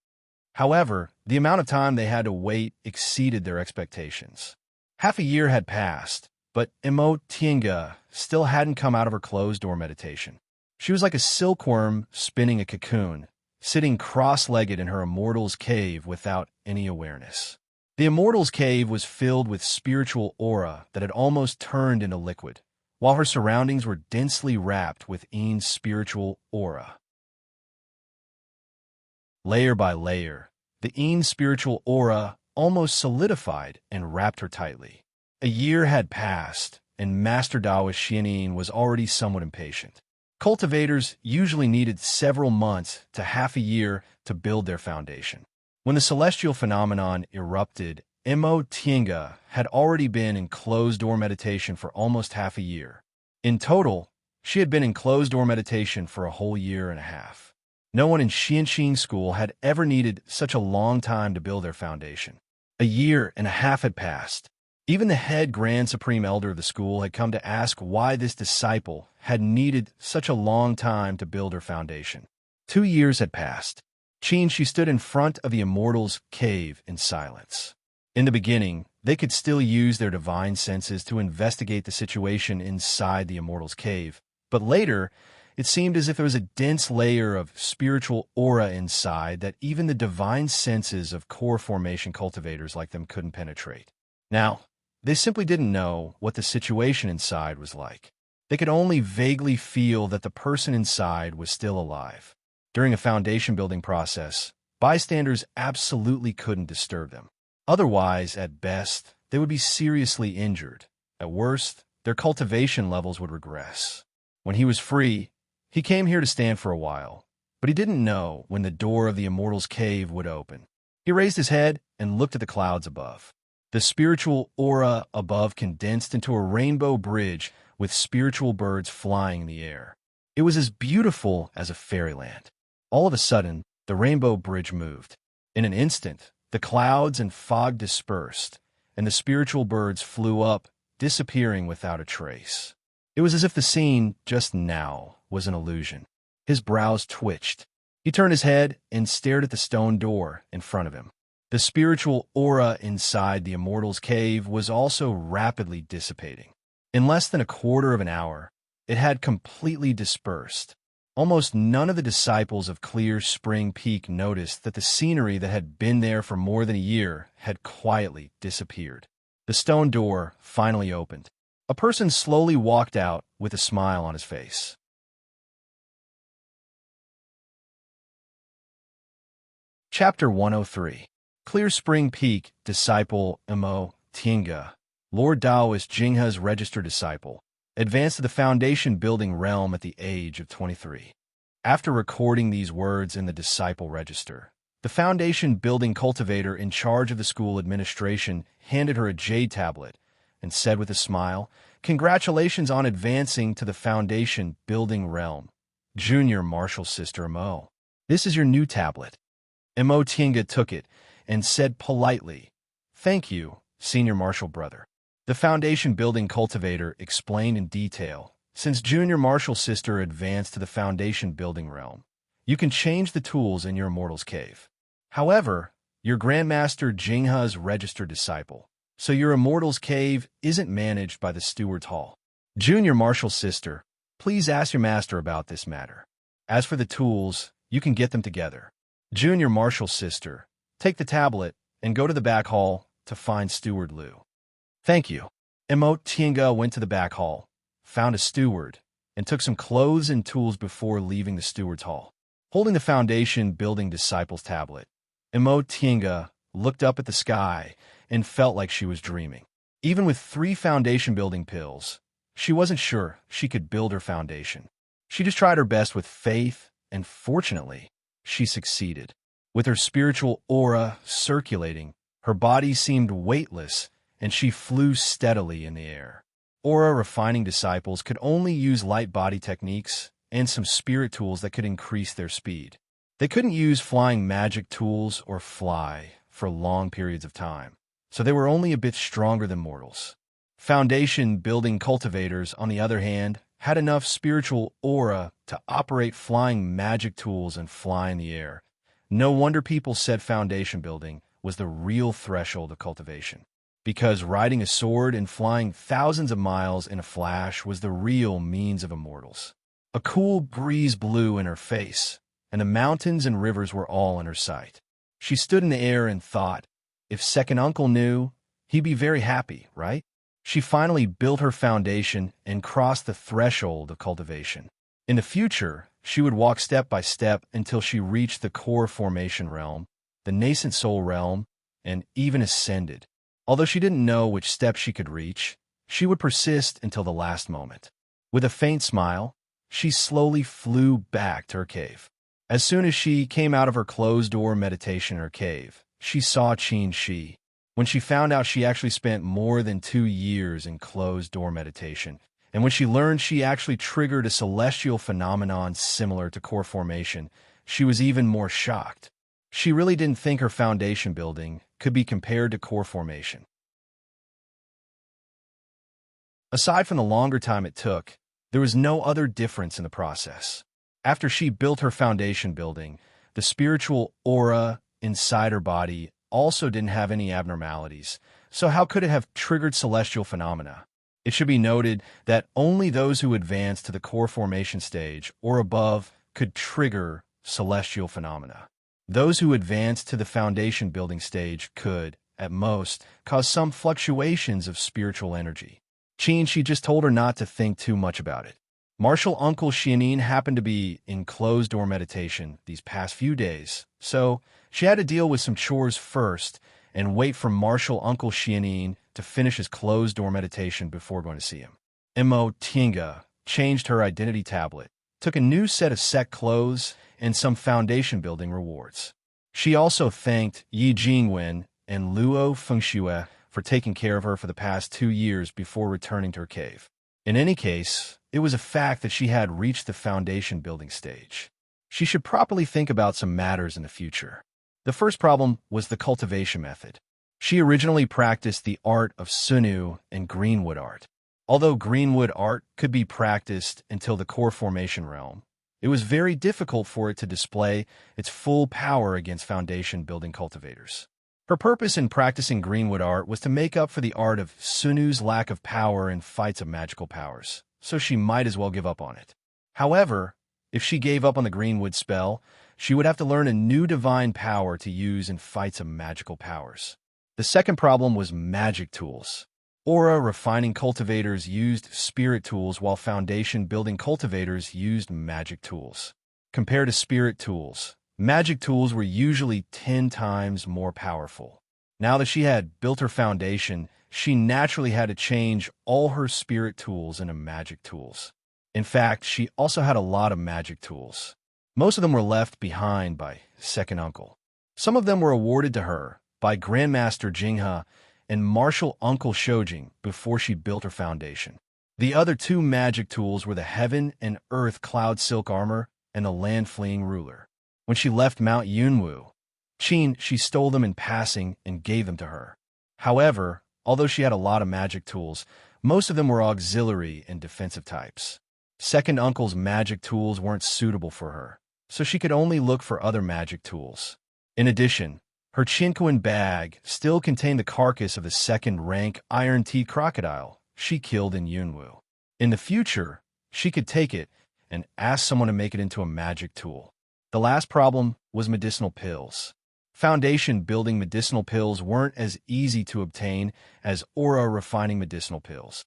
However, the amount of time they had to wait exceeded their expectations. Half a year had passed, but Mo Tianga still hadn't come out of her closed-door meditation. She was like a silkworm spinning a cocoon, sitting cross-legged in her Immortal's Cave without any awareness. The Immortal's Cave was filled with spiritual aura that had almost turned into liquid, while her surroundings were densely wrapped within spiritual aura. Layer by layer, the spiritual aura almost solidified and wrapped her tightly. A year had passed, and Master Taoist Xianin was already somewhat impatient. Cultivators usually needed several months to half a year to build their foundation. When the celestial phenomenon erupted, Mo Tianga had already been in closed-door meditation for almost half a year. In total, she had been in closed-door meditation for a whole year and a half. No one in Xianxing school had ever needed such a long time to build their foundation. A year and a half had passed. Even the head Grand Supreme Elder of the school had come to ask why this disciple had needed such a long time to build her foundation. 2 years had passed. Qin Shi stood in front of the Immortal's Cave in silence. In the beginning, they could still use their divine senses to investigate the situation inside the Immortal's Cave, but later, it seemed as if there was a dense layer of spiritual aura inside that even the divine senses of core formation cultivators like them couldn't penetrate. Now, they simply didn't know what the situation inside was like. They could only vaguely feel that the person inside was still alive. During a foundation building process, bystanders absolutely couldn't disturb them. Otherwise, at best, they would be seriously injured. At worst, their cultivation levels would regress. When he was free, he came here to stand for a while, but he didn't know when the door of the Immortal's Cave would open. He raised his head and looked at the clouds above. The spiritual aura above condensed into a rainbow bridge with spiritual birds flying in the air. It was as beautiful as a fairyland. All of a sudden, the rainbow bridge moved. In an instant, the clouds and fog dispersed, and the spiritual birds flew up, disappearing without a trace. It was as if the scene just now was an illusion. His brows twitched. He turned his head and stared at the stone door in front of him. The spiritual aura inside the Immortal's cave was also rapidly dissipating. In less than a quarter of an hour, it had completely dispersed. Almost none of the disciples of Clear Spring Peak noticed that the scenery that had been there for more than a year had quietly disappeared. The stone door finally opened. A person slowly walked out with a smile on his face. Chapter 103. Clear Spring Peak Disciple Imo Tinga. Lord Taoist Jinghe's registered disciple, advanced to the foundation building realm at the age of 23. After recording these words in the disciple register, the foundation building cultivator in charge of the school administration handed her a jade tablet and said with a smile, "Congratulations on advancing to the foundation building realm, Junior Marshal Sister Imo. This is your new tablet." Imo Tinga took it and said politely, "Thank you, Senior Marshal Brother." The foundation building cultivator explained in detail, since Junior Marshal Sister advanced to the foundation building realm, you can change the tools in your Immortal's cave. However, your Grandmaster Jinghe's registered disciple, so your Immortal's cave isn't managed by the Steward's Hall. Junior Marshal Sister, please ask your master about this matter. As for the tools, you can get them together. Junior Marshal Sister, take the tablet and go to the back hall to find Steward Liu. Thank you. Imo Tinga went to the back hall, found a steward, and took some clothes and tools before leaving the steward's hall. Holding the foundation building disciple's tablet, Imo Tinga looked up at the sky and felt like she was dreaming. Even with 3 foundation building pills, she wasn't sure she could build her foundation. She just tried her best with faith, and fortunately, she succeeded. With her spiritual aura circulating, her body seemed weightless, and she flew steadily in the air. Aura refining disciples could only use light body techniques and some spirit tools that could increase their speed. They couldn't use flying magic tools or fly for long periods of time, so they were only a bit stronger than mortals. Foundation building cultivators, on the other hand, had enough spiritual aura to operate flying magic tools and fly in the air. No wonder people said foundation building was the real threshold of cultivation, because riding a sword and flying thousands of miles in a flash was the real means of immortals. A cool breeze blew in her face, and the mountains and rivers were all in her sight. She stood in the air and thought, if Second Uncle knew, he'd be very happy, right? She finally built her foundation and crossed the threshold of cultivation. In the future, she would walk step by step until she reached the core formation realm, the nascent soul realm, and even ascended. Although she didn't know which step she could reach, she would persist until the last moment. With a faint smile, she slowly flew back to her cave. As soon as she came out of her closed-door meditation in her cave, she saw Qin Shi. When she found out she actually spent more than 2 years in closed-door meditation, and when she learned she actually triggered a celestial phenomenon similar to core formation, she was even more shocked. She really didn't think her foundation building could be compared to core formation. Aside from the longer time it took, there was no other difference in the process. After she built her foundation building, the spiritual aura inside her body also didn't have any abnormalities, so how could it have triggered celestial phenomena? It should be noted that only those who advance to the core formation stage or above could trigger celestial phenomena. Those who advanced to the foundation building stage could, at most, cause some fluctuations of spiritual energy. Qin Shi just told her not to think too much about it. Marshal Uncle Xianin happened to be in closed-door meditation these past few days, so she had to deal with some chores first and wait for Marshal Uncle Xianin to finish his closed-door meditation before going to see him. Imo Tinga changed her identity tablet, took a new set of set clothes, and some foundation-building rewards. She also thanked Yi Jingwen and Luo Fengxue for taking care of her for the past 2 years before returning to her cave. In any case, it was a fact that she had reached the foundation-building stage. She should properly think about some matters in the future. The first problem was the cultivation method. She originally practiced the art of Sunu and Greenwood art. Although Greenwood art could be practiced until the core formation realm, it was very difficult for it to display its full power against foundation-building cultivators. Her purpose in practicing greenwood art was to make up for the art of Sunu's lack of power in fights of magical powers, so she might as well give up on it. However, if she gave up on the greenwood spell, she would have to learn a new divine power to use in fights of magical powers. The second problem was magic tools. Aura refining cultivators used spirit tools while foundation building cultivators used magic tools. Compared to spirit tools, magic tools were usually 10 times more powerful. Now that she had built her foundation, she naturally had to change all her spirit tools into magic tools. In fact, she also had a lot of magic tools. Most of them were left behind by second uncle. Some of them were awarded to her by Grandmaster Jinghe and martial uncle Shojing before she built her foundation. The other two magic tools were the Heaven and Earth Cloud Silk Armor and the Land Fleeing Ruler. When she left Mount Yunwu, she stole them in passing and gave them to her. However, although she had a lot of magic tools, most of them were auxiliary and defensive types. Second uncle's magic tools weren't suitable for her, so she could only look for other magic tools. In addition, her Chinquan bag still contained the carcass of the second-rank iron-teeth crocodile she killed in Yunwu. In the future, she could take it and ask someone to make it into a magic tool. The last problem was medicinal pills. Foundation building medicinal pills weren't as easy to obtain as aura refining medicinal pills.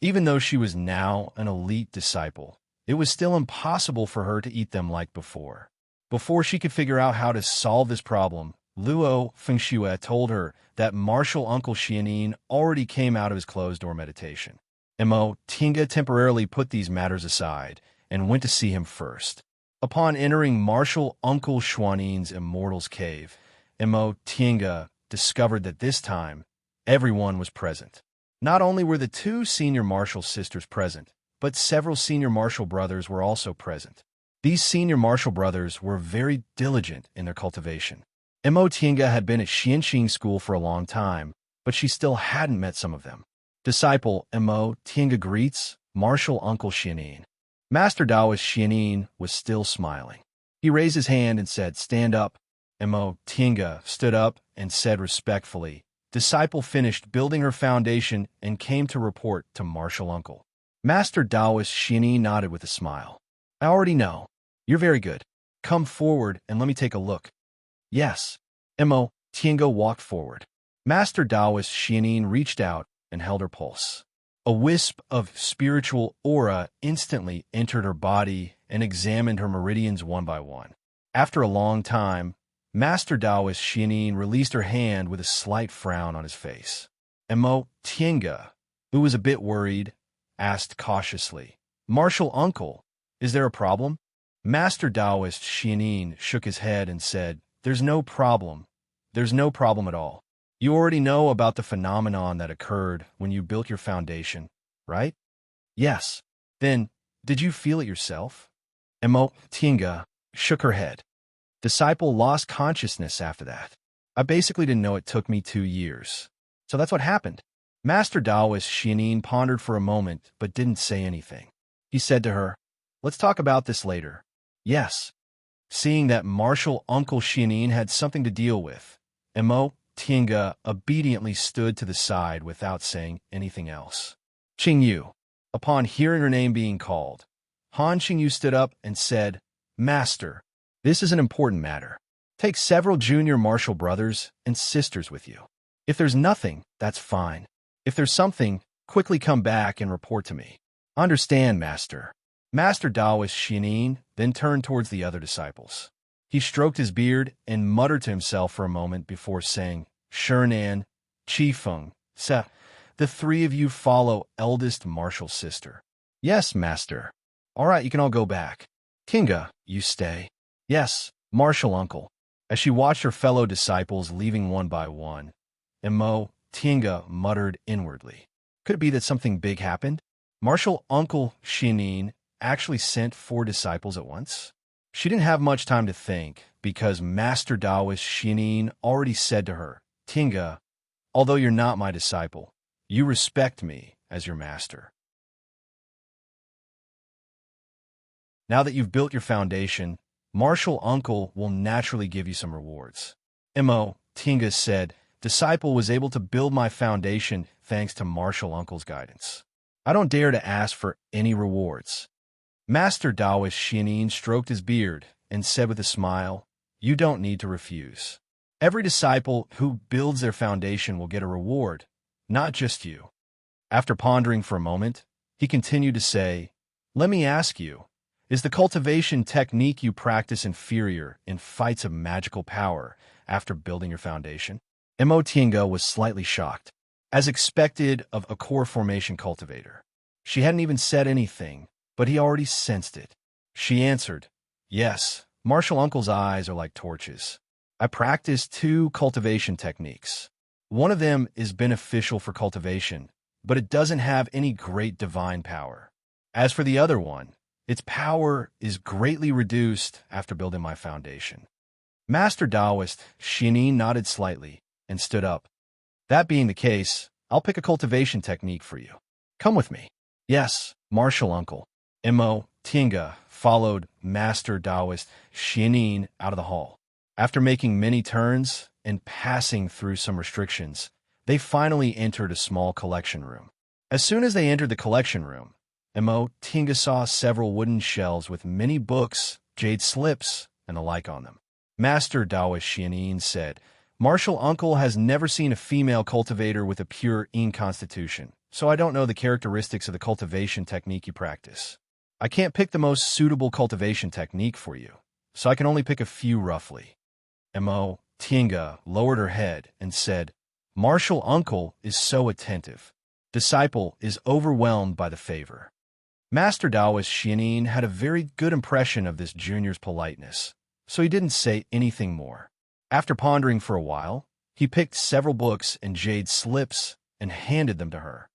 Even though she was now an elite disciple, it was still impossible for her to eat them like before. Before she could figure out how to solve this problem, Luo Fengxue told her that martial uncle Xianin already came out of his closed-door meditation. Mo Tinga temporarily put these matters aside and went to see him first. Upon entering martial uncle Xuanin's immortal's cave, Mo Tinga discovered that this time, everyone was present. Not only were the two senior martial sisters present, but several senior martial brothers were also present. These senior martial brothers were very diligent in their cultivation. Mo Tinga had been at Xianxing school for a long time, but she still hadn't met some of them. Disciple Mo Tinga greets martial uncle Xianin. Master Taoist Xianin was still smiling. He raised his hand and said, "Stand up." Mo Tinga stood up and said respectfully, "Disciple finished building her foundation and came to report to martial uncle." Master Taoist Xianin nodded with a smile. "I already know. You're very good. Come forward and let me take a look." "Yes." Mo Tinga walked forward. Master Taoist Xianin reached out and held her pulse. A wisp of spiritual aura instantly entered her body and examined her meridians one by one. After a long time, Master Taoist Xianin released her hand with a slight frown on his face. Mo Tinga, who was a bit worried, asked cautiously, "Martial uncle, is there a problem?" Master Taoist Xianin shook his head and said, "There's no problem. There's no problem at all. You already know about the phenomenon that occurred when you built your foundation, right?" "Yes." "Then, did you feel it yourself?" Mo Tinga shook her head. "Disciple lost consciousness after that. I basically didn't know it took me 2 years. So that's what happened." Master Taoist Xianin pondered for a moment but didn't say anything. He said to her, "Let's talk about this later." "Yes." Seeing that martial uncle Xianin had something to deal with, Mo Tinga obediently stood to the side without saying anything else. Qingyu. Upon hearing her name being called, Han Qingyu stood up and said, "Master, this is an important matter. Take several junior martial brothers and sisters with you. If there's nothing, that's fine. If there's something, quickly come back and report to me." "Understand, Master." Master Taoist Xianin then turned towards the other disciples. He stroked his beard and muttered to himself for a moment before saying, "Shernan, Qifeng, Se, the 3 of you follow eldest martial sister." "Yes, Master." "All right, you can all go back." "Tinga, you stay." "Yes, martial uncle." As she watched her fellow disciples leaving one by one, Mo Tinga muttered inwardly, "Could it be that something big happened? Martial uncle Xianin actually sent 4 disciples at once?" She didn't have much time to think, because Master Taoist Xianin already said to her, "Tinga, although you're not my disciple, you respect me as your master. Now that you've built your foundation, martial uncle will naturally give you some rewards. Mo, Tinga said, disciple was able to build my foundation thanks to martial uncle's guidance. I don't dare to ask for any rewards. Master Taoist Xianin stroked his beard and said with a smile, you don't need to refuse. Every disciple who builds their foundation will get a reward, not just you. After pondering for a moment, he continued to say, let me ask you, is the cultivation technique you practice inferior in fights of magical power after building your foundation? Mo Tinga was slightly shocked, as expected of a core formation cultivator. She hadn't even said anything, but he already sensed it. She answered, yes, martial uncle's eyes are like torches. I practice 2 cultivation techniques. One of them is beneficial for cultivation, but it doesn't have any great divine power. As for the other one, its power is greatly reduced after building my foundation. Master Taoist Xianin nodded slightly and stood up. That being the case, I'll pick a cultivation technique for you. Come with me. Yes, martial uncle. Mo Tinga followed Master Taoist Xianin out of the hall. After making many turns and passing through some restrictions, they finally entered a small collection room. As soon as they entered the collection room, Mo Tinga saw several wooden shelves with many books, jade slips, and the like on them. Master Taoist Xianin said, martial uncle has never seen a female cultivator with a pure yin constitution, so I don't know the characteristics of the cultivation technique you practice. I can't pick the most suitable cultivation technique for you, so I can only pick a few roughly. Mo Tinga lowered her head and said, martial uncle is so attentive. Disciple is overwhelmed by the favor. Master Taoist Xianin had a very good impression of this junior's politeness, so he didn't say anything more. After pondering for a while, he picked several books and jade slips and handed them to her.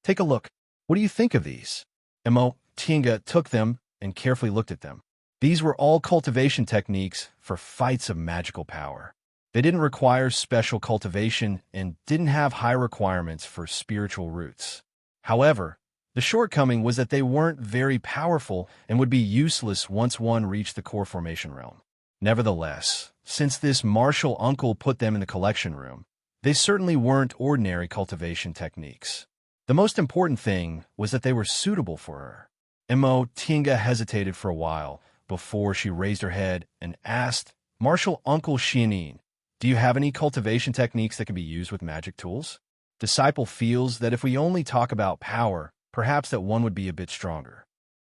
Take a look. What do you think of these? Mo Tinga took them and carefully looked at them. These were all cultivation techniques for fights of magical power. They didn't require special cultivation and didn't have high requirements for spiritual roots. However, the shortcoming was that they weren't very powerful and would be useless once one reached the core formation realm. Nevertheless, since this martial uncle put them in the collection room, they certainly weren't ordinary cultivation techniques. The most important thing was that they were suitable for her. Mo Tinga hesitated for a while before she raised her head and asked, martial uncle Xianin, do you have any cultivation techniques that can be used with magic tools? Disciple feels that if we only talk about power, perhaps that one would be a bit stronger.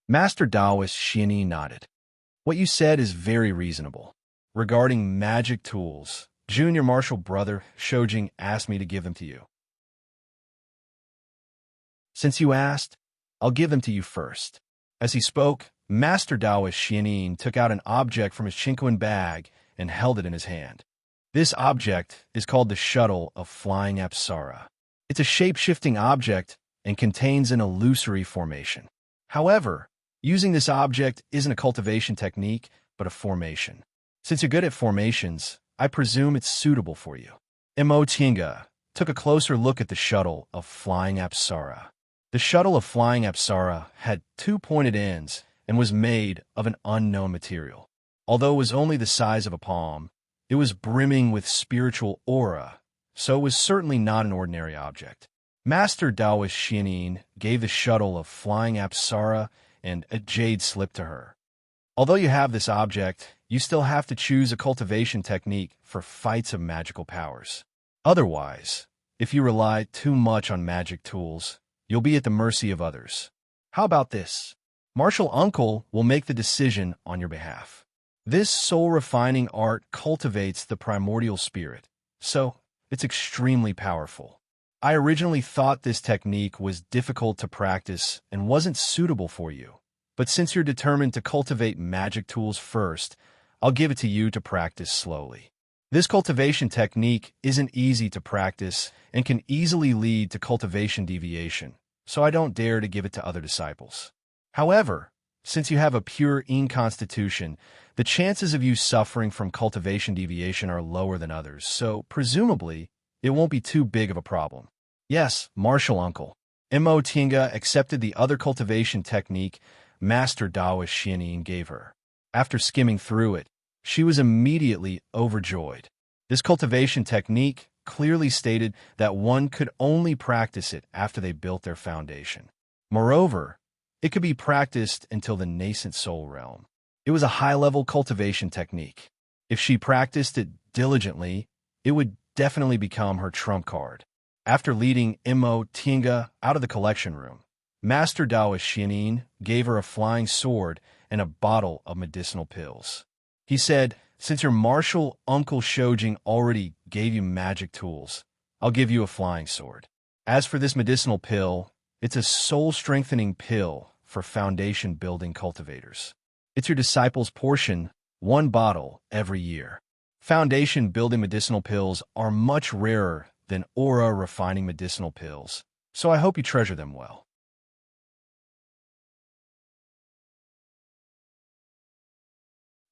Master Taoist Xianin nodded. What you said is very reasonable. Regarding magic tools, junior martial brother Shoujing asked me to give them to you. Since you asked, I'll give them to you first. As he spoke, Master Taoist Xianin took out an object from his Chinquan bag and held it in his hand. This object is called the Shuttle of Flying Apsara. It's a shape-shifting object and contains an illusory formation. However, using this object isn't a cultivation technique, but a formation. Since you're good at formations, I presume it's suitable for you. Mo Tinga took a closer look at the Shuttle of Flying Apsara. The Shuttle of Flying Apsara had 2 pointed ends and was made of an unknown material. Although it was only the size of a palm, it was brimming with spiritual aura, so it was certainly not an ordinary object. Master Taoist Xianin gave the Shuttle of Flying Apsara and a jade slip to her. Although you have this object, you still have to choose a cultivation technique for fights of magical powers. Otherwise, if you rely too much on magic tools, you'll be at the mercy of others. How about this? Martial uncle will make the decision on your behalf. This soul-refining art cultivates the primordial spirit, so it's extremely powerful. I originally thought this technique was difficult to practice and wasn't suitable for you, but since you're determined to cultivate magic tools first, I'll give it to you to practice slowly. This cultivation technique isn't easy to practice and can easily lead to cultivation deviation, so I don't dare to give it to other disciples. However, since you have a pure yin constitution, the chances of you suffering from cultivation deviation are lower than others, so presumably, it won't be too big of a problem. Yes, martial uncle. Mo Tinga accepted the other cultivation technique Master Taoist Xianin gave her. After skimming through it, she was immediately overjoyed. This cultivation technique clearly stated that one could only practice it after they built their foundation. Moreover, it could be practiced until the nascent soul realm. It was a high-level cultivation technique. If she practiced it diligently, it would definitely become her trump card. After leading Imo Tinga out of the collection room, Master Daoist Xianin gave her a flying sword and a bottle of medicinal pills. He said, "Since your martial uncle Shoujing already gave you magic tools, I'll give you a flying sword. As for this medicinal pill, it's a soul-strengthening pill for foundation-building cultivators. It's your disciples' portion, 1 bottle every year. Foundation-building medicinal pills are much rarer than aura-refining medicinal pills, so I hope you treasure them well."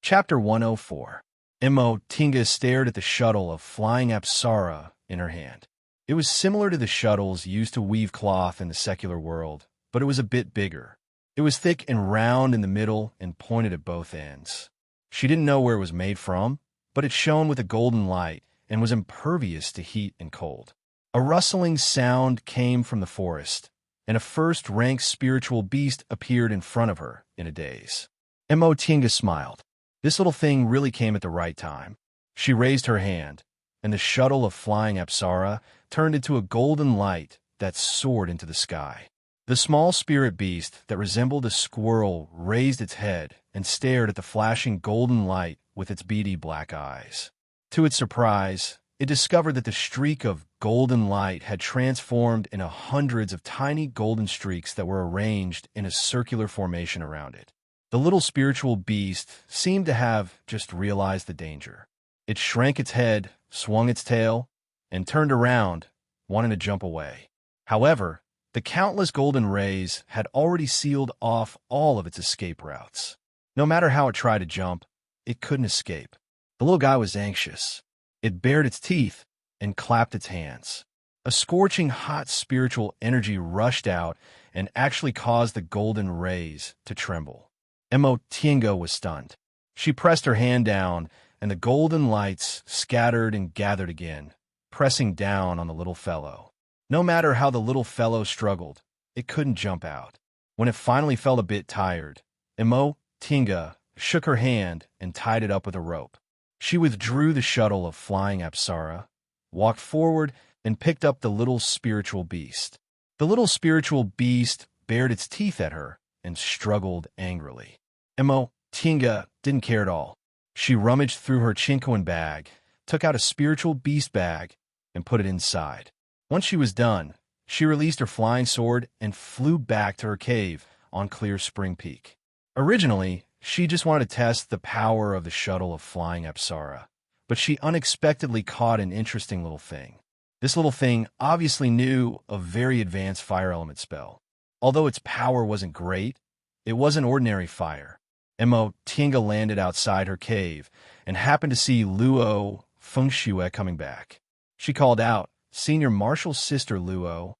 Chapter 104. Imo Tinga stared at the shuttle of flying Apsara in her hand. It was similar to the shuttles used to weave cloth in the secular world, but it was a bit bigger. It was thick and round in the middle and pointed at both ends. She didn't know where it was made from, but it shone with a golden light and was impervious to heat and cold. A rustling sound came from the forest, and a first-rank spiritual beast appeared in front of her in a daze. Imo Tinga smiled. This little thing really came at the right time. She raised her hand, and the shuttle of flying Apsara turned into a golden light that soared into the sky. The small spirit beast that resembled a squirrel raised its head and stared at the flashing golden light with its beady black eyes. To its surprise, it discovered that the streak of golden light had transformed into hundreds of tiny golden streaks that were arranged in a circular formation around it. The little spiritual beast seemed to have just realized the danger. It shrank its head, swung its tail, and turned around, wanting to jump away. However, the countless golden rays had already sealed off all of its escape routes. No matter how it tried to jump, it couldn't escape. The little guy was anxious. It bared its teeth and clapped its hands. A scorching hot spiritual energy rushed out and actually caused the golden rays to tremble. Imo Tinga was stunned. She pressed her hand down, and the golden lights scattered and gathered again, pressing down on the little fellow. No matter how the little fellow struggled, it couldn't jump out. When it finally felt a bit tired, Imo Tinga shook her hand and tied it up with a rope. She withdrew the shuttle of flying Apsara, walked forward, and picked up the little spiritual beast. The little spiritual beast bared its teeth at her and struggled angrily. Imo Tinga didn't care at all. She rummaged through her chinkoan bag, took out a spiritual beast bag, and put it inside. Once she was done, she released her flying sword and flew back to her cave on Clear Spring Peak. Originally, she just wanted to test the power of the shuttle of flying Apsara, but she unexpectedly caught an interesting little thing. This little thing obviously knew a very advanced fire element spell. Although its power wasn't great, it wasn't ordinary fire. Imo Tinga landed outside her cave and happened to see Luo Fengxue coming back. She called out, "Senior Marshal's sister, Luo."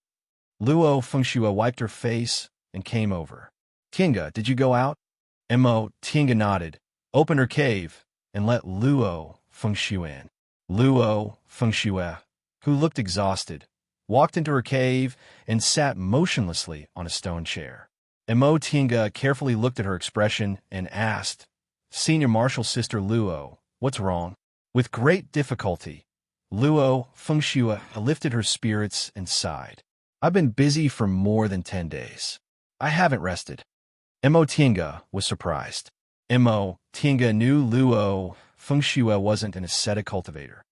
Luo Fengxue wiped her face and came over. "Tinga, did you go out?" Imo Tinga nodded, opened her cave, and let Luo Fengxue in. Luo Fengxue, who looked exhausted, walked into her cave and sat motionlessly on a stone chair. Imo Tinga carefully looked at her expression and asked, "Senior Marshal's sister Luo, what's wrong?" With great difficulty, Luo Fengxue lifted her spirits and sighed. "I've been busy for more than 10 days. I haven't rested." Imo Tinga was surprised. Imo Tinga knew Luo Fengxue wasn't an ascetic cultivator.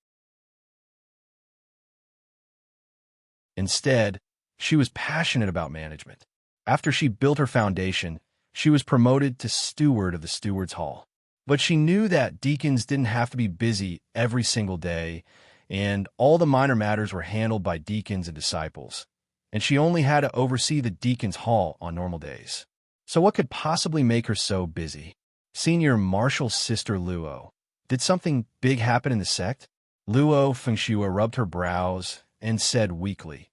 Instead, she was passionate about management. After she built her foundation, she was promoted to steward of the steward's hall. But she knew that deacons didn't have to be busy every single day, and all the minor matters were handled by deacons and disciples, and she only had to oversee the deacon's hall on normal days. So what could possibly make her so busy? Senior Marshal's sister Luo. Did something big happen in the sect? Luo Fengxue rubbed her brows and said weakly,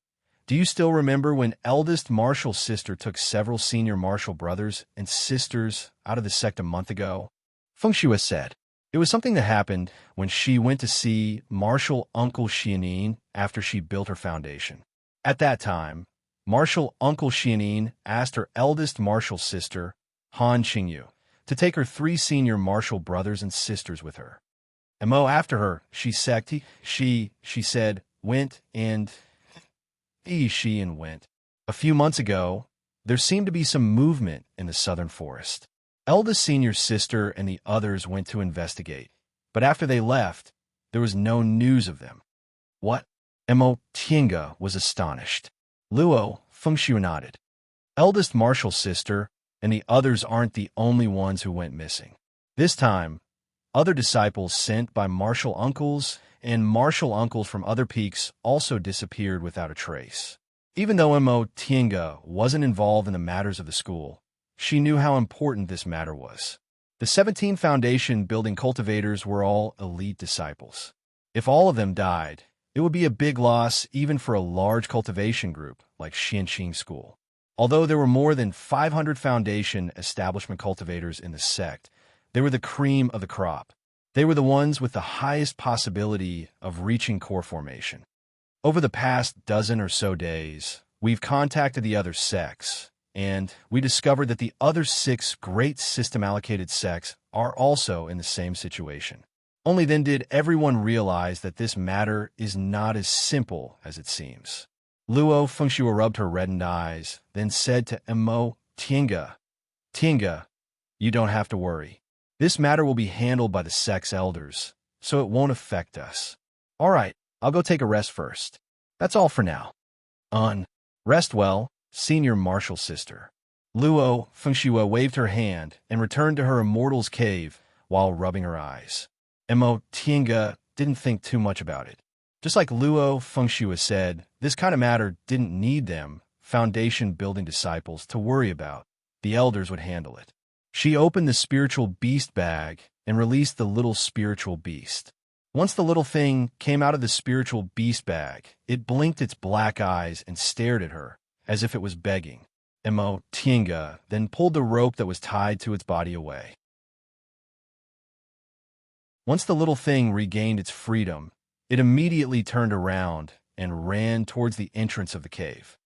"Do you still remember when eldest Marshal's sister took several senior Marshal brothers and sisters out of the sect a month ago?" Fengxue said, It was something that happened when she went to see Martial Uncle Xianin after she built her foundation. At that time, Martial Uncle Xianin asked her eldest martial sister, Han Qingyu, to take her 3 senior martial brothers and sisters with her. After her, she said, went and she and went. A few months ago, there seemed to be some movement in the southern forest. Eldest senior sister and the others went to investigate, but after they left, there was no news of them. What? Tinga was astonished. Luo Fengxiu nodded. Eldest martial sister and the others aren't the only ones who went missing. This time, other disciples sent by martial uncles and martial uncles from other peaks also disappeared without a trace. Even though Tinga wasn't involved in the matters of the school, she knew how important this matter was. The 17 foundation building cultivators were all elite disciples. If all of them died, it would be a big loss even for a large cultivation group like Xianqing School. Although there were more than 500 foundation establishment cultivators in the sect, they were the cream of the crop. They were the ones with the highest possibility of reaching core formation. Over the past dozen or so days, we've contacted the other sects, and we discovered that the other 6 great system-allocated sects are also in the same situation. Only then did everyone realize that this matter is not as simple as it seems. Luo Fengxiu rubbed her reddened eyes, then said to Tinga, you don't have to worry. This matter will be handled by the sect's elders, so it won't affect us. All right, I'll go take a rest first. That's all for now. Rest well, senior martial sister. Luo Fengxiu waved her hand and returned to her immortal's cave while rubbing her eyes. Tinga didn't think too much about it. Just like Luo Fengxiu said, this kind of matter didn't need them, foundation building disciples, to worry about. The elders would handle it. She opened the spiritual beast bag and released the little spiritual beast. Once the little thing came out of the spiritual beast bag, it blinked its black eyes and stared at her, as if it was begging. Tinga then pulled the rope that was tied to its body away. Once the little thing regained its freedom, it immediately turned around and ran towards the entrance of the cave.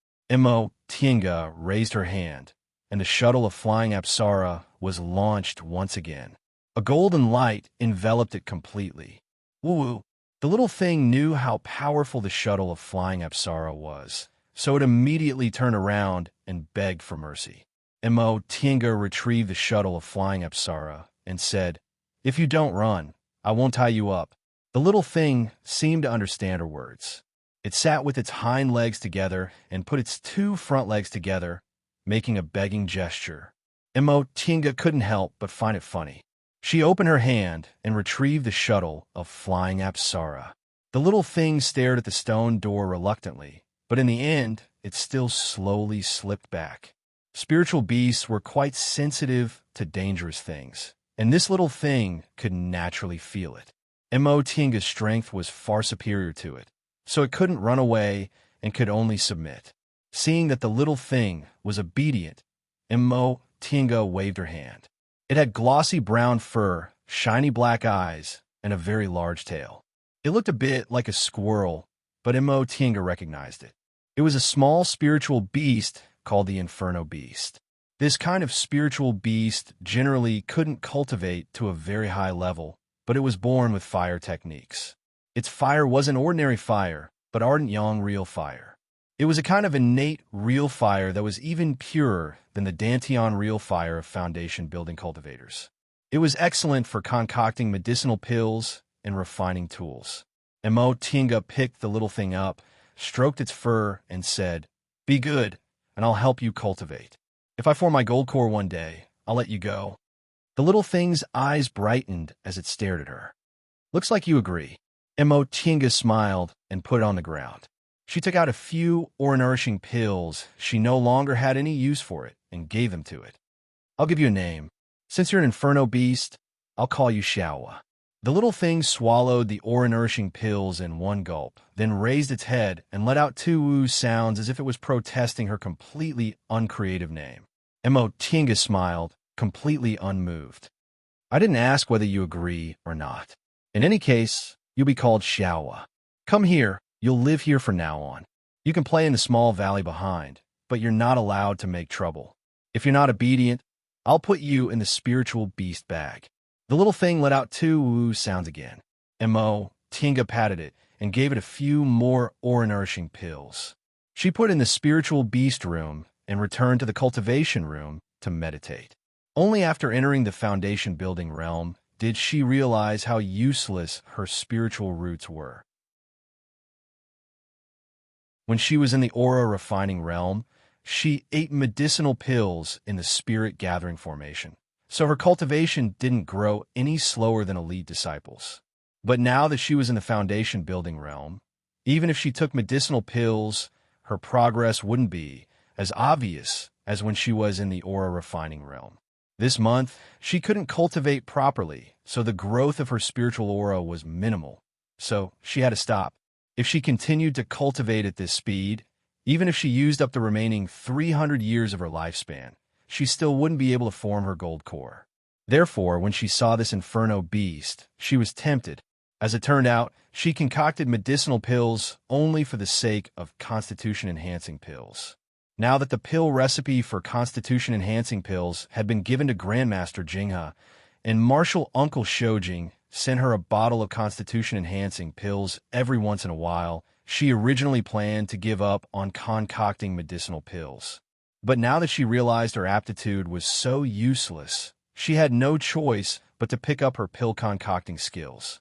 Tinga raised her hand, and the shuttle of flying Apsara was launched once again. A golden light enveloped it completely. Woo-woo! The little thing knew how powerful the shuttle of flying Apsara was, so it immediately turned around and begged for mercy. Tinga retrieved the shuttle of flying Apsara and said, "If you don't run, I won't tie you up." The little thing seemed to understand her words. It sat with its hind legs together and put its 2 front legs together, making a begging gesture. Tinga couldn't help but find it funny. She opened her hand and retrieved the shuttle of flying Apsara. The little thing stared at the stone door reluctantly, but in the end, it still slowly slipped back. Spiritual beasts were quite sensitive to dangerous things, and this little thing could naturally feel it. Tinga's strength was far superior to it, so it couldn't run away and could only submit. Seeing that the little thing was obedient, Tinga waved her hand. It had glossy brown fur, shiny black eyes, and a very large tail. It looked a bit like a squirrel, but Tinga recognized it. It was a small spiritual beast called the Inferno Beast. This kind of spiritual beast generally couldn't cultivate to a very high level, but it was born with fire techniques. Its fire wasn't ordinary fire, but ardent yang real fire. It was a kind of innate real fire that was even purer than the Dantian real fire of foundation building cultivators. It was excellent for concocting medicinal pills and refining tools. Tinga picked the little thing up, stroked its fur, and said, "Be good, and I'll help you cultivate. If I form my gold core one day, I'll let you go." The little thing's eyes brightened as it stared at her. "Looks like you agree." Tinga smiled and put it on the ground. She took out a few aura-nourishing pills. She no longer had any use for it and gave them to it. "I'll give you a name. Since you're an Inferno Beast, I'll call you Xiaowa." The little thing swallowed the aura-nourishing pills in one gulp, then raised its head and let out 2 woo sounds as if it was protesting her completely uncreative name. Tinga smiled, completely unmoved. I didn't ask whether you agree or not. In any case, you'll be called Xiaowa. Come here, you'll live here from now on. You can play in the small valley behind, but you're not allowed to make trouble. If you're not obedient, I'll put you in the spiritual beast bag." The little thing let out 2 woo sounds again. Tinga patted it and gave it a few more aura-nourishing pills. She put it in the spiritual beast room and returned to the cultivation room to meditate. Only after entering the foundation building realm did she realize how useless her spiritual roots were. When she was in the aura refining realm, she ate medicinal pills in the spirit gathering formation, so her cultivation didn't grow any slower than elite disciples. But now that she was in the foundation building realm, even if she took medicinal pills, her progress wouldn't be as obvious as when she was in the aura refining realm. This month, she couldn't cultivate properly, so the growth of her spiritual aura was minimal, so she had to stop. If she continued to cultivate at this speed, even if she used up the remaining 300 years of her lifespan, she still wouldn't be able to form her gold core. Therefore, when she saw this inferno beast, she was tempted. As it turned out, she concocted medicinal pills only for the sake of constitution-enhancing pills. Now that the pill recipe for constitution-enhancing pills had been given to Grandmaster Jinghe, and martial uncle Shoujing sent her a bottle of constitution-enhancing pills every once in a while, she originally planned to give up on concocting medicinal pills. But now that she realized her aptitude was so useless, she had no choice but to pick up her pill concocting skills.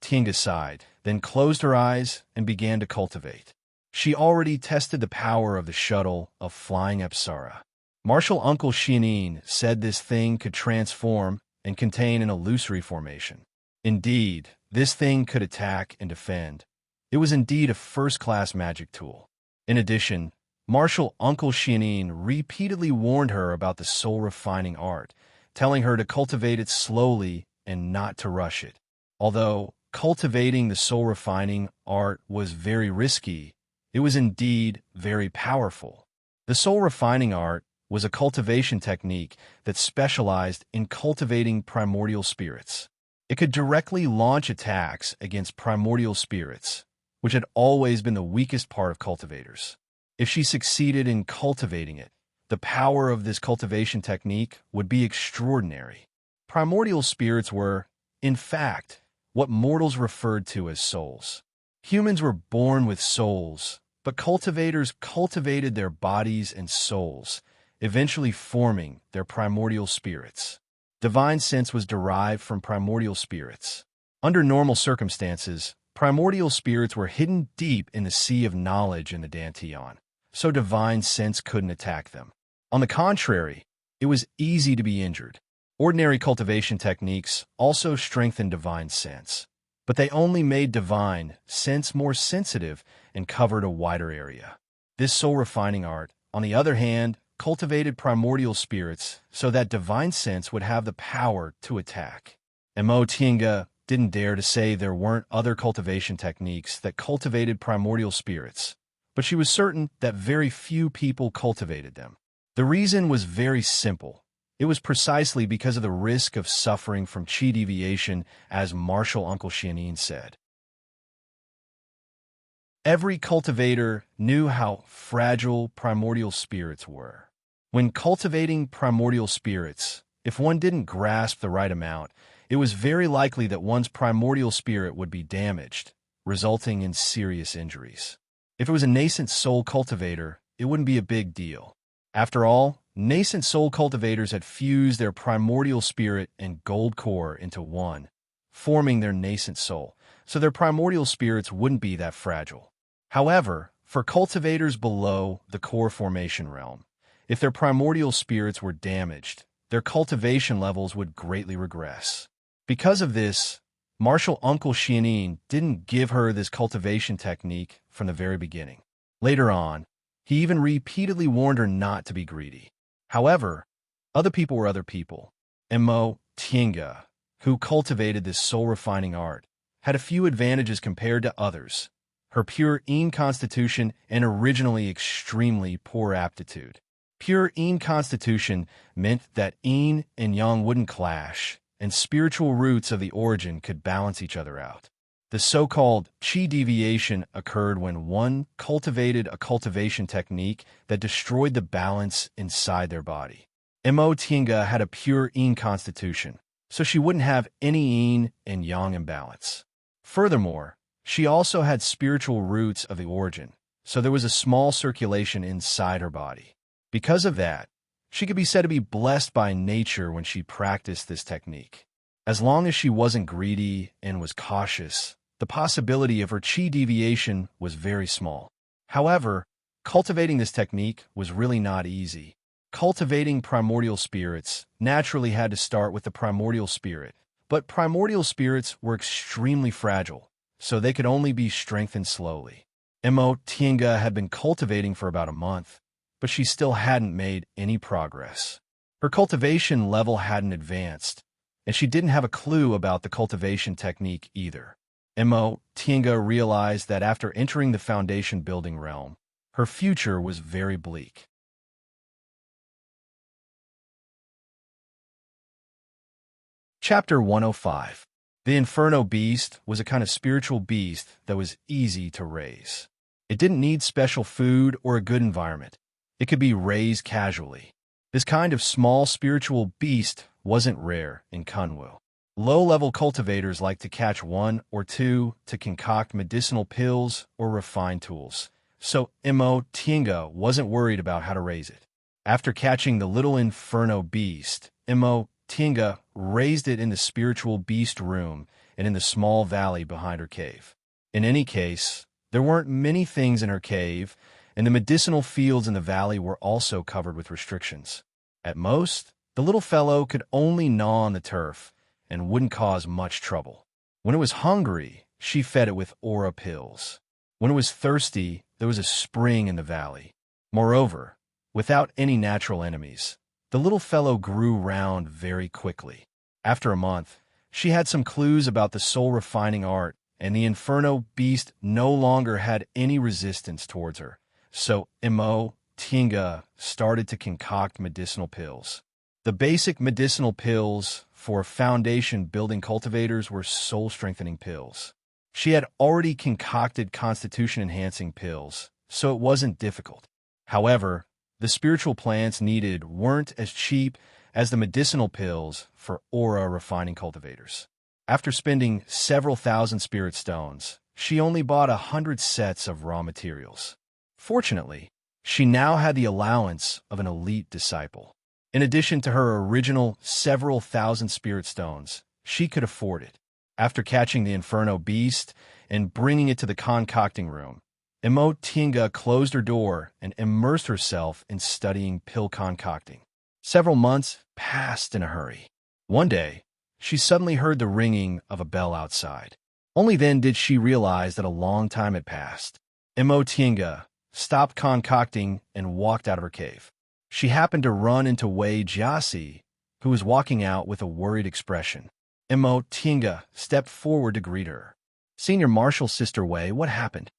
Tinga sighed, then closed her eyes and began to cultivate. She already tested the power of the shuttle of flying Apsara. Martial Uncle Xianin said this thing could transform and contain an illusory formation. Indeed, this thing could attack and defend. It was indeed a first-class magic tool. In addition, Martial Uncle Xianin repeatedly warned her about the soul-refining art, telling her to cultivate it slowly and not to rush it. Although cultivating the soul-refining art was very risky, it was indeed very powerful. The soul-refining art was a cultivation technique that specialized in cultivating primordial spirits. It could directly launch attacks against primordial spirits, which had always been the weakest part of cultivators. If she succeeded in cultivating it, the power of this cultivation technique would be extraordinary. Primordial spirits were, in fact, what mortals referred to as souls. Humans were born with souls, but cultivators cultivated their bodies and souls, eventually forming their primordial spirits. Divine sense was derived from primordial spirits. Under normal circumstances, primordial spirits were hidden deep in the sea of knowledge in the Dantian, so divine sense couldn't attack them. On the contrary, it was easy to be injured. Ordinary cultivation techniques also strengthened divine sense, but they only made divine sense more sensitive and covered a wider area. This soul-refining art, on the other hand, cultivated primordial spirits so that divine sense would have the power to attack. Tinga didn't dare to say there weren't other cultivation techniques that cultivated primordial spirits, but she was certain that very few people cultivated them. The reason was very simple. It was precisely because of the risk of suffering from chi deviation, as Martial Uncle Xianin said. Every cultivator knew how fragile primordial spirits were. When cultivating primordial spirits, if one didn't grasp the right amount, it was very likely that one's primordial spirit would be damaged, resulting in serious injuries. If it was a nascent soul cultivator, it wouldn't be a big deal. After all, nascent soul cultivators had fused their primordial spirit and gold core into one, forming their nascent soul, so their primordial spirits wouldn't be that fragile. However, for cultivators below the core formation realm, if their primordial spirits were damaged, their cultivation levels would greatly regress. Because of this, Martial Uncle Xianin didn't give her this cultivation technique from the very beginning. Later on, he even repeatedly warned her not to be greedy. However, other people were other people. Tinga, who cultivated this soul-refining art, had a few advantages compared to others. Her pure constitution and originally extremely poor aptitude. Pure constitution meant that yin and yang wouldn't clash, and spiritual roots of the origin could balance each other out. The so-called chi deviation occurred when one cultivated a cultivation technique that destroyed the balance inside their body. Tinga had a pure yin constitution, so she wouldn't have any yin and yang imbalance. Furthermore, she also had spiritual roots of the origin, so there was a small circulation inside her body. Because of that, she could be said to be blessed by nature when she practiced this technique. As long as she wasn't greedy and was cautious, the possibility of her chi deviation was very small. However, cultivating this technique was really not easy. Cultivating primordial spirits naturally had to start with the primordial spirit, but primordial spirits were extremely fragile, so they could only be strengthened slowly. Tinga had been cultivating for about a month, but she still hadn't made any progress. Her cultivation level hadn't advanced, and she didn't have a clue about the cultivation technique either. Tinga realized that after entering the foundation building realm, her future was very bleak. Chapter 105. The Inferno Beast was a kind of spiritual beast that was easy to raise. It didn't need special food or a good environment. It could be raised casually. This kind of small spiritual beast wasn't rare in Kunwu. Low-level cultivators like to catch one or two to concoct medicinal pills or refine tools, so Tinga wasn't worried about how to raise it. After catching the little Inferno Beast, Tinga raised it in the spiritual beast room and in the small valley behind her cave. In any case, there weren't many things in her cave, and the medicinal fields in the valley were also covered with restrictions. At most, the little fellow could only gnaw on the turf and wouldn't cause much trouble. When it was hungry, she fed it with aura pills. When it was thirsty, there was a spring in the valley. Moreover, without any natural enemies, the little fellow grew round very quickly. After a month, she had some clues about the soul-refining art, and the Inferno Beast no longer had any resistance towards her. So Tinga started to concoct medicinal pills. The basic medicinal pills for foundation-building cultivators were soul-strengthening pills. She had already concocted constitution-enhancing pills, so it wasn't difficult. However, the spiritual plants needed weren't as cheap as the medicinal pills for aura-refining cultivators. After spending several thousand spirit stones, she only bought 100 sets of raw materials. Fortunately, she now had the allowance of an elite disciple. In addition to her original several thousand spirit stones, she could afford it. After catching the Inferno Beast and bringing it to the concocting room, Tinga closed her door and immersed herself in studying pill concocting. Several months passed in a hurry. One day, she suddenly heard the ringing of a bell outside. Only then did she realize that a long time had passed. Tinga stopped concocting and walked out of her cave. She happened to run into Wei Jiasi, who was walking out with a worried expression. Tinga stepped forward to greet her. "Senior Marshal Sister Wei, what happened?"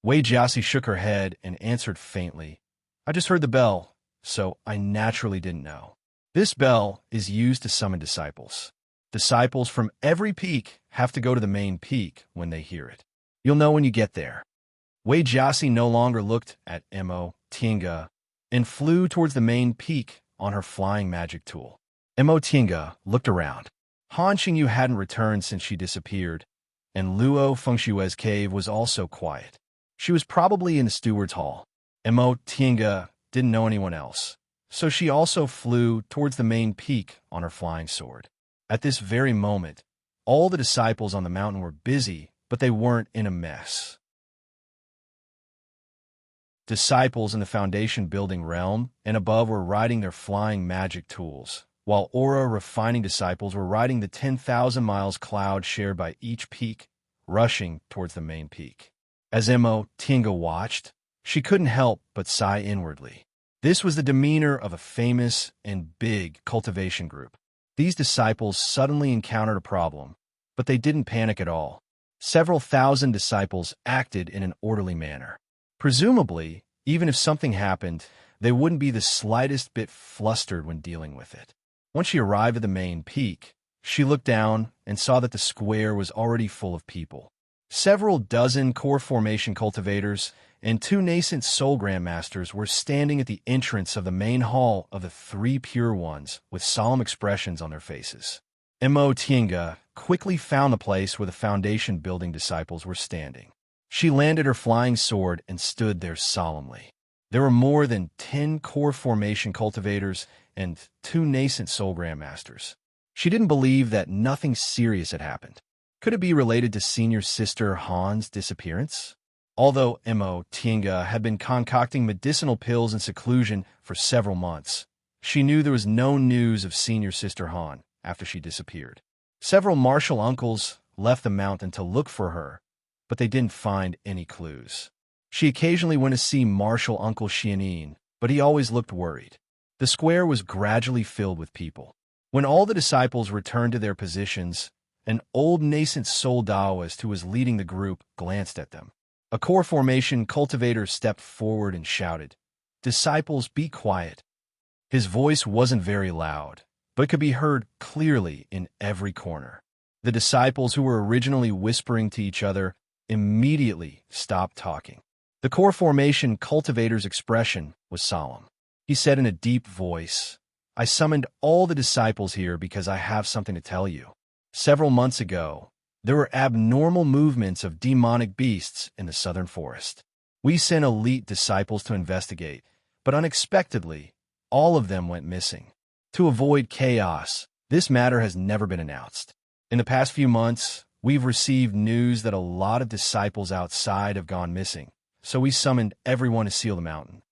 Wei Jiasi shook her head and answered faintly, "I just heard the bell, so I naturally didn't know. This bell is used to summon disciples. Disciples from every peak have to go to the main peak when they hear it. You'll know when you get there." Wei Jiasi no longer looked at Tinga and flew towards the main peak on her flying magic tool. Tinga looked around. Han Xingyu hadn't returned since she disappeared, and Luo Fengshue's cave was also quiet. She was probably in the steward's hall. Tinga didn't know anyone else, so she also flew towards the main peak on her flying sword. At this very moment, all the disciples on the mountain were busy, but they weren't in a mess. Disciples in the foundation building realm and above were riding their flying magic tools, while aura-refining disciples were riding the 10,000 miles cloud shared by each peak, rushing towards the main peak. As Tinga watched, she couldn't help but sigh inwardly. This was the demeanor of a famous and big cultivation group. These disciples suddenly encountered a problem, but they didn't panic at all. Several thousand disciples acted in an orderly manner. Presumably, even if something happened, they wouldn't be the slightest bit flustered when dealing with it. Once she arrived at the main peak, She looked down and saw that the square was already full of people. Several dozen core formation cultivators and 2 nascent soul grandmasters were standing at the entrance of the main hall of the 3 pure ones with solemn expressions on their faces. Mo Tienga quickly found the place where the foundation building disciples were standing. She landed her flying sword and stood there solemnly. There were more than 10 core formation cultivators and 2 nascent soul grandmasters. She didn't believe that nothing serious had happened. Could it be related to senior sister Han's disappearance? Although Mo Tienga had been concocting medicinal pills in seclusion for several months, she knew there was no news of senior sister Han after she disappeared. Several martial uncles left the mountain to look for her, but they didn't find any clues. She occasionally went to see Martial Uncle Xianin, but he always looked worried. The square was gradually filled with people. When all the disciples returned to their positions, an old nascent soul Taoist who was leading the group glanced at them. A core formation cultivator stepped forward and shouted, "Disciples, be quiet." His voice wasn't very loud, but could be heard clearly in every corner. The disciples who were originally whispering to each other immediately stopped talking. The core formation cultivator's expression was solemn. He said in a deep voice, "I summoned all the disciples here because I have something to tell you. Several months ago, there were abnormal movements of demonic beasts in the southern forest. We sent elite disciples to investigate, but unexpectedly, all of them went missing. To avoid chaos, this matter has never been announced. In the past few months, we've received news that a lot of disciples outside have gone missing, so we summoned everyone to seal the mountain."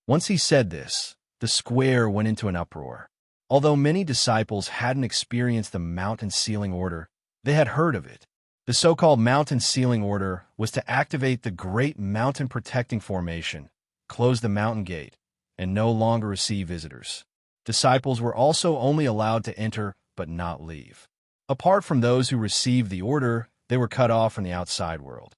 Once he said this, the square went into an uproar. Although many disciples hadn't experienced the mountain sealing order, they had heard of it. The so-called mountain sealing order was to activate the great mountain protecting formation, close the mountain gate, and no longer receive visitors. Disciples were also only allowed to enter but not leave. Apart from those who received the order, they were cut off from the outside world.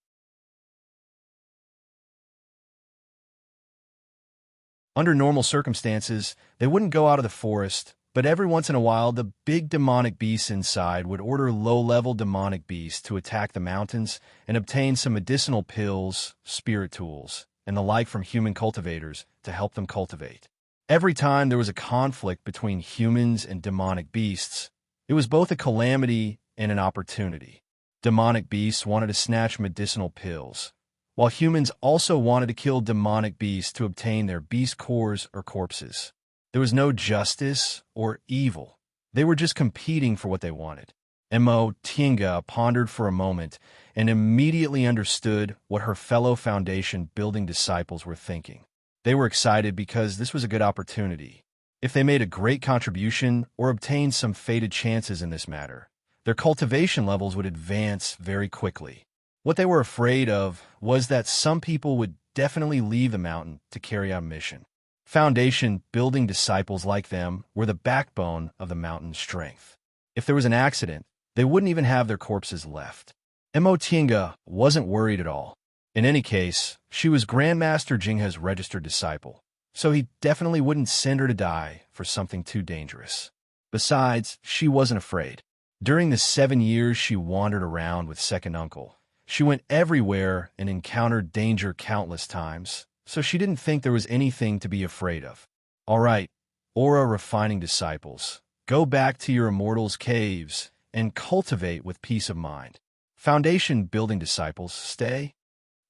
Under normal circumstances, they wouldn't go out of the forest, but every once in a while, the big demonic beasts inside would order low-level demonic beasts to attack the mountains and obtain some medicinal pills, spirit tools, and the like from human cultivators to help them cultivate. Every time there was a conflict between humans and demonic beasts, it was both a calamity and an opportunity. Demonic beasts wanted to snatch medicinal pills, while humans also wanted to kill demonic beasts to obtain their beast cores or corpses. There was no justice or evil. They were just competing for what they wanted. Mo Tienga pondered for a moment and immediately understood what her fellow Foundation building disciples were thinking. They were excited because this was a good opportunity. If they made a great contribution or obtained some fated chances in this matter, their cultivation levels would advance very quickly. What they were afraid of was that some people would definitely leave the mountain to carry out a mission. Foundation building disciples like them were the backbone of the mountain's strength. If there was an accident, they wouldn't even have their corpses left. Mo Tienga wasn't worried at all. In any case, she was Grandmaster Jinghe's registered disciple, so he definitely wouldn't send her to die for something too dangerous. Besides, she wasn't afraid. During the 7 years she wandered around with Second Uncle, she went everywhere and encountered danger countless times, so she didn't think there was anything to be afraid of. All right, aura refining disciples, go back to your immortals' caves and cultivate with peace of mind. Foundation building disciples, stay.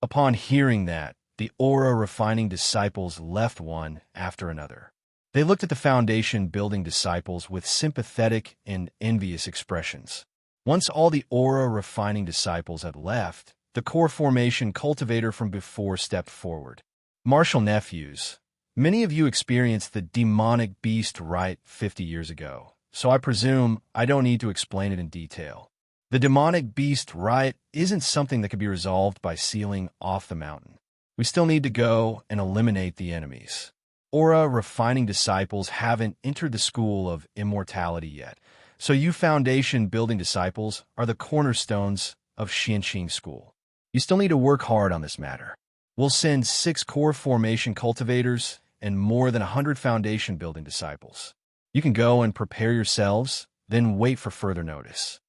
Upon hearing that, the aura refining disciples left one after another. They looked at the Foundation building disciples with sympathetic and envious expressions. Once all the aura refining disciples had left, the core formation cultivator from before stepped forward. Martial nephews, many of you experienced the demonic beast rite 50 years ago, so I presume I don't need to explain it in detail. The demonic beast rite isn't something that can be resolved by sealing off the mountain. We still need to go and eliminate the enemies. Aura refining disciples haven't entered the school of immortality yet, so you Foundation building disciples are the cornerstones of Xianqing School. You still need to work hard on this matter. We'll send 6 core formation cultivators and more than 100 Foundation building disciples. You can go and prepare yourselves, then wait for further notice.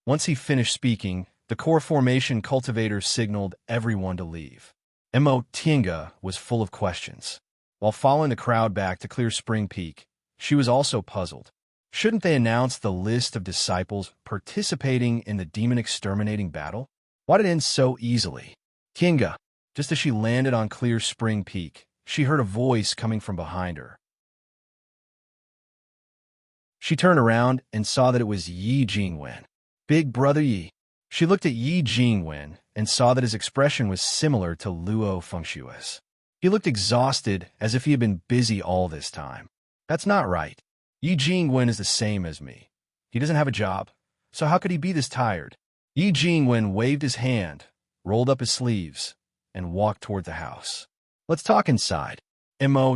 Once he finished speaking, the core formation cultivator signaled everyone to leave. Tinga was full of questions. While following the crowd back to Clear Spring Peak, she was also puzzled. Shouldn't they announce the list of disciples participating in the demon-exterminating battle? Why did it end so easily? Tinga. Just as she landed on Clear Spring Peak, she heard a voice coming from behind her. She turned around and saw that it was Yi Jingwen. Big Brother Yi. She looked at Yi Jingwen and saw that his expression was similar to Luo Fengshui's. He looked exhausted, as if he had been busy all this time. That's not right. Yi Jingwen is the same as me. He doesn't have a job, so how could he be this tired? Yi Jingwen waved his hand, rolled up his sleeves, and walked toward the house. Let's talk inside.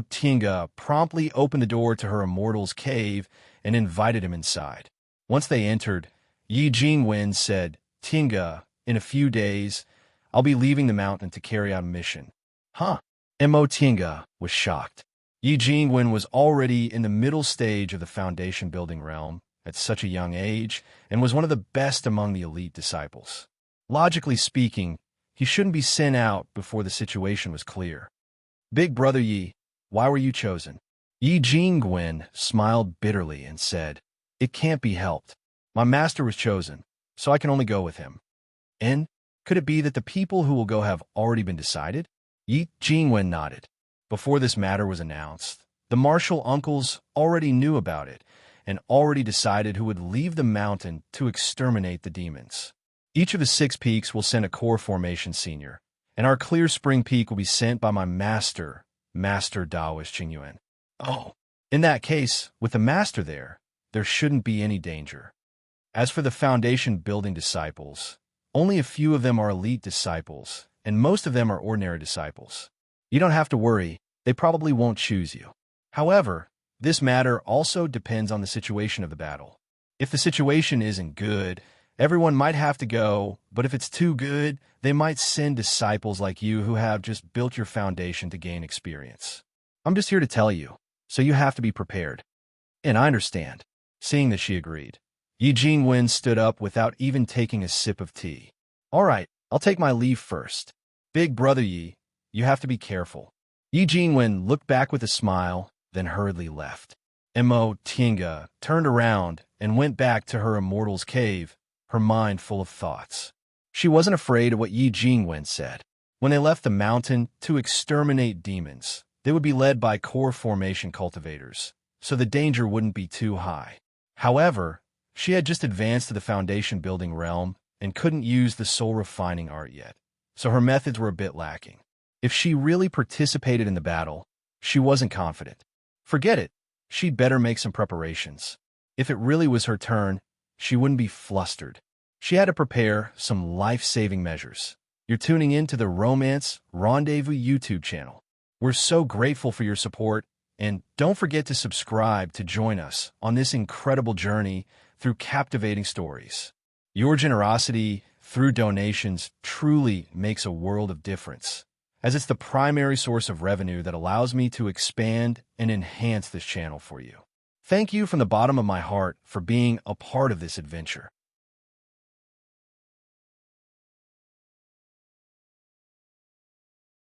Tinga promptly opened the door to her immortal's cave and invited him inside. Once they entered, Yi Jingwen said, Tinga, in a few days, I'll be leaving the mountain to carry out a mission. Huh? Tinga was shocked. Yi Jingwen was already in the middle stage of the foundation building realm at such a young age and was one of the best among the elite disciples. Logically speaking, he shouldn't be sent out before the situation was clear. Big Brother Yi, why were you chosen? Yi Jingwen smiled bitterly and said, It can't be helped. My master was chosen, so I can only go with him. And could it be that the people who will go have already been decided? Yi Jingwen nodded. Before this matter was announced, the martial uncles already knew about it and already decided who would leave the mountain to exterminate the demons. Each of the 6 peaks will send a core formation senior, and our Clear Spring Peak will be sent by my master, Master Daoist Qingyuan. Oh, in that case, with the master there shouldn't be any danger. As for the foundation building disciples, only a few of them are elite disciples, and most of them are ordinary disciples. You don't have to worry, they probably won't choose you. However, this matter also depends on the situation of the battle. If the situation isn't good, everyone might have to go, but if it's too good, they might send disciples like you who have just built your foundation to gain experience. I'm just here to tell you, so you have to be prepared. And I understand. Seeing that she agreed, Yi Jingwen stood up without even taking a sip of tea. All right, I'll take my leave first. Big Brother Yi, you have to be careful. Yi Jingwen looked back with a smile, then hurriedly left. Tinga turned around and went back to her immortal's cave, her mind full of thoughts. She wasn't afraid of what Yi Jingwen said. When they left the mountain to exterminate demons, they would be led by core formation cultivators, so the danger wouldn't be too high. However, she had just advanced to the foundation building realm and couldn't use the soul refining art yet, so her methods were a bit lacking. If she really participated in the battle, she wasn't confident. Forget it, she'd better make some preparations. If it really was her turn, she wouldn't be flustered. She had to prepare some life-saving measures. You're tuning in to the Romance Rendezvous YouTube channel. We're so grateful for your support, and don't forget to subscribe to join us on this incredible journey through captivating stories. Your generosity through donations truly makes a world of difference, as it's the primary source of revenue that allows me to expand and enhance this channel for you. Thank you from the bottom of my heart for being a part of this adventure.